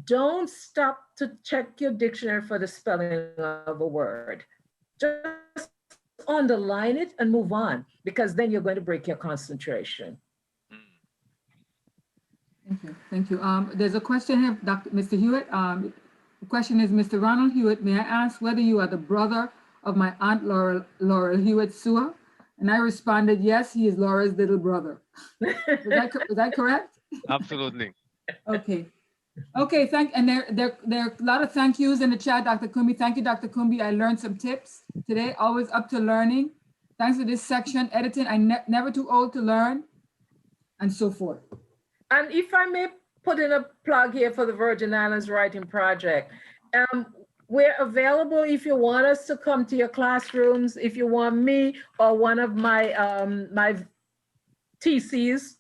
don't stop to check your dictionary for the spelling of a word. Just underline it and move on because then you're going to break your concentration. Thank you. There's a question here, Mr. Hewitt. The question is, Mr. Ronald Hewitt, may I ask whether you are the brother of my Aunt Laurel Hewitt Sewer? And I responded, yes, he is Laura's little brother. Was that correct? Absolutely. Okay. Okay, and there are a lot of thank yous in the chat, Dr. Combie. Thank you, Dr. Combie. I learned some tips today, always up to learning. Thanks for this section, editing. I'm never too old to learn, and so forth. And if I may put in a plug here for the Virgin Islands Writing Project, we're available if you want us to come to your classrooms, if you want me or one of my my TCs,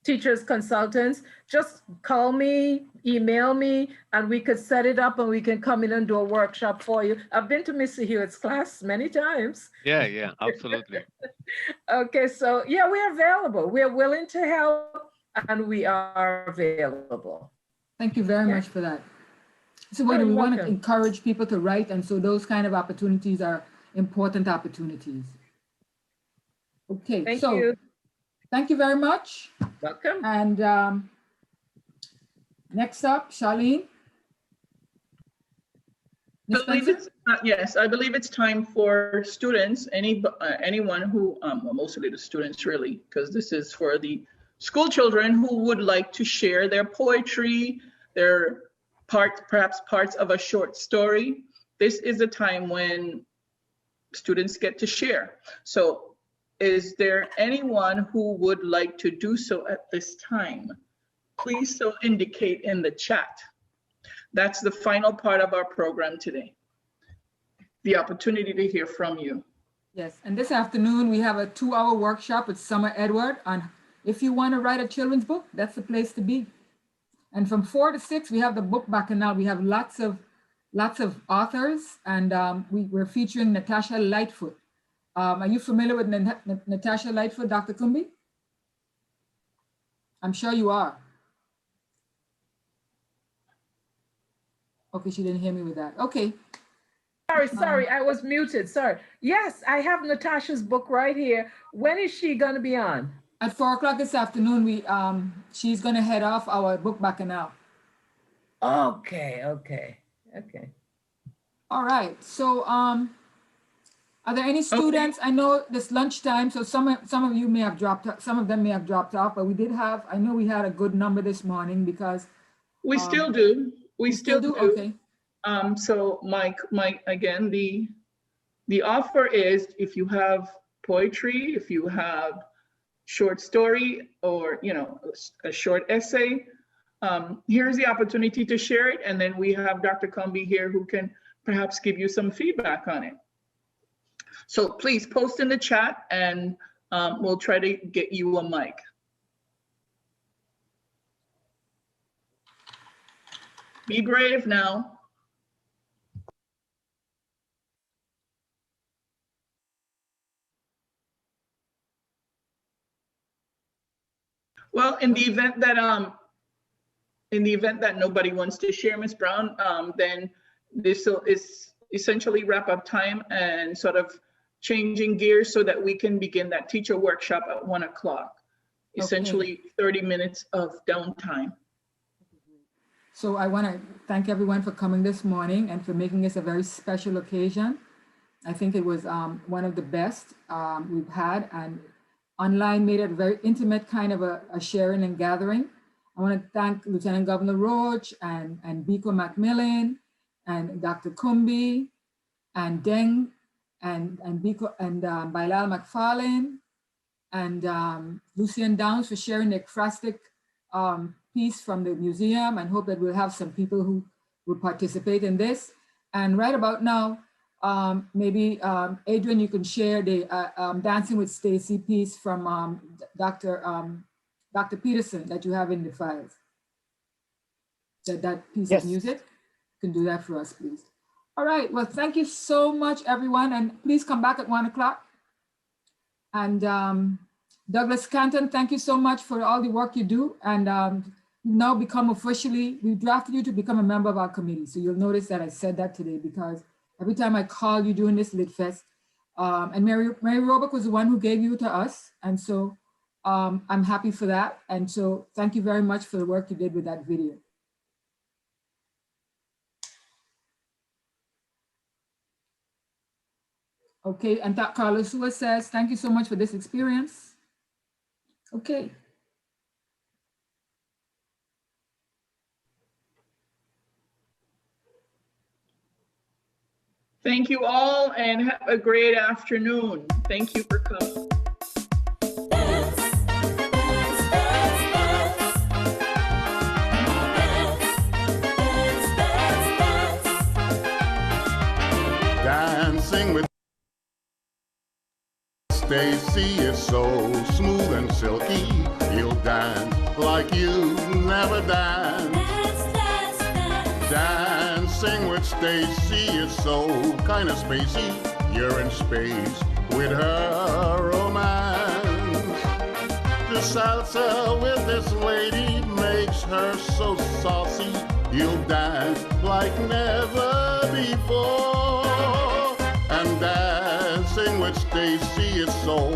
teachers consultants, just call me, email me, and we could set it up and we can come in and do a workshop for you. I've been to Mr. Hewitt's class many times. Yeah, absolutely. Okay, so yeah, we're available. We're willing to help and we are available. Thank you very much for that. So we want to encourage people to write, and so those kind of opportunities are important opportunities. Okay, Thank you. Thank you very much. Welcome. And next up, Charlene. Yes, I believe it's time for students, anyone who, mostly the students really, because this is for the school children who would like to share their poetry, their perhaps parts of a short story. This is a time when students get to share. So is there anyone who would like to do so at this time? Please so indicate in the chat. That's the final part of our program today. The opportunity to hear from you. Yes, and this afternoon we have a 2-hour workshop with Summer Edward on if you want to write a children's book, that's the place to be. And from 4 to 6, we have the book bacchanal. We have lots of lots of authors, and we're featuring Natasha Lightfoot. Are you familiar with Natasha Lightfoot, Dr. Combie? I'm sure you are. Okay, she didn't hear me with that. Okay. Sorry, I was muted, sorry. Yes, I have Natasha's book right here. When is she gonna be on? At 4 o'clock this afternoon, she's gonna head off our book bacchanal. Okay. All right, so are there any students? I know this lunchtime, so some of you may have dropped off, some of them may have dropped off, but I know we had a good number this morning because. We still do. We still do. Okay. So Mike, again, the offer is if you have poetry, if you have short story, or a short essay, here's the opportunity to share it, and then we have Dr. Combie here who can perhaps give you some feedback on it. So please post in the chat, and we'll try to get you a mic. Be brave now. Well, in the event that nobody wants to share, Ms. Brown, then this is essentially wrap up time and sort of changing gears so that we can begin that teacher workshop at 1 o'clock. Essentially 30 minutes of downtime. So I want to thank everyone for coming this morning and for making this a very special occasion. I think it was one of the best we've had, and online made it a very intimate kind of a sharing and gathering. I want to thank Lieutenant Governor Roach and Biko McMillan and Dr. Combie and Deng and Biko and Bilal McFarlane and Lucien Downs for sharing the Ekphrastic piece from the museum, and hope that we'll have some people who will participate in this. And right about now, maybe Adrian, you can share the Dancing with Stacy piece from Dr. Petersen that you have in the files. That piece of music, you can do that for us, please. All right, well, thank you so much, everyone. And please come back at 1 o'clock. And Douglas Canton, thank you so much for all the work you do. And you've now become officially, we drafted you to become a member of our committee. So you'll notice that I said that today because every time I call you during this LitFest, and Mary Roebuck was the one who gave you to us. And so I'm happy for that. And so thank you very much for the work you did with that video. Okay, and Carlos Sua says, thank you so much for this experience. Okay. Thank you all and have a great afternoon. Thank you for coming. Dancing with Stacy is so smooth and silky. He'll dance like you never danced. Dancing with Stacy is so kind of spacey. You're in space with her romance. The salsa with this lady makes her so saucy. You'll dance like never before. And dancing with Stacy is so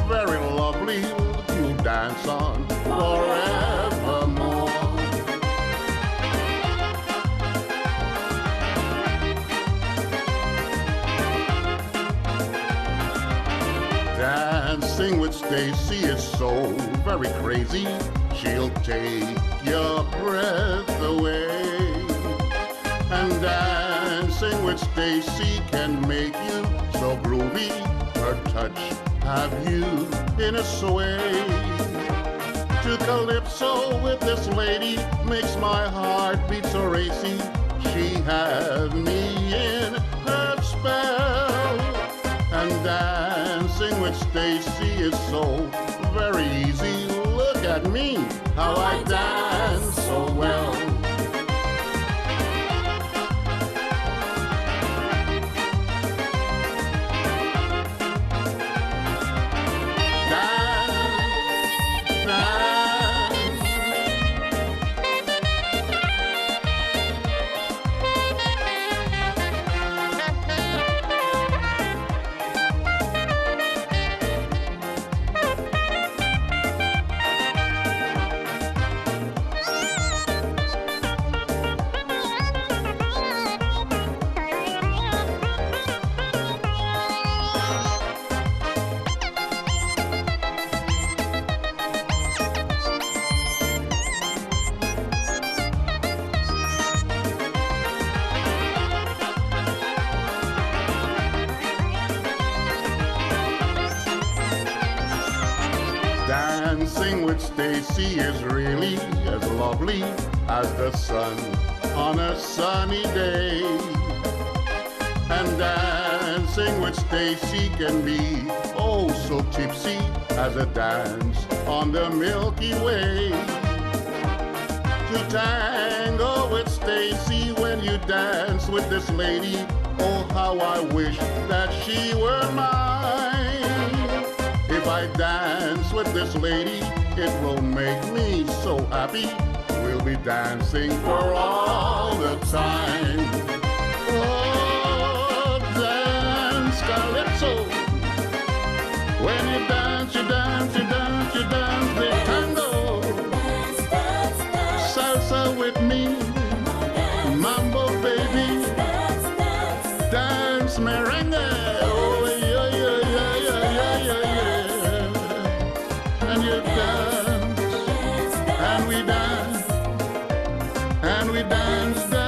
very lovely. You'll dance on forevermore. Dancing with Stacy is so very crazy. She'll take your breath away. And dancing with Stacy can make you so groovy. Her touch have you in a sway. To calypso with this lady makes my heart beat so racy. She has me in her spell. And dancing with Stacy is so very easy. Look at me, how I dance so well. Dancing with Stacy is really as lovely as the sun on a sunny day. And dancing with Stacy can be oh so tipsy as a dance on the Milky Way. To tango with Stacy when you dance with this lady, oh how I wish that she were mine. If I dance with this lady, it will make me so happy. We'll be dancing for all the time. Oh, dance calypso. When you dance, you dance, you dance, you dance the tango. Salsa with me, mambo baby. Dance merengue. Oh, yeah, yeah, yeah, yeah, yeah, yeah. And you dance, and we dance, and we dance.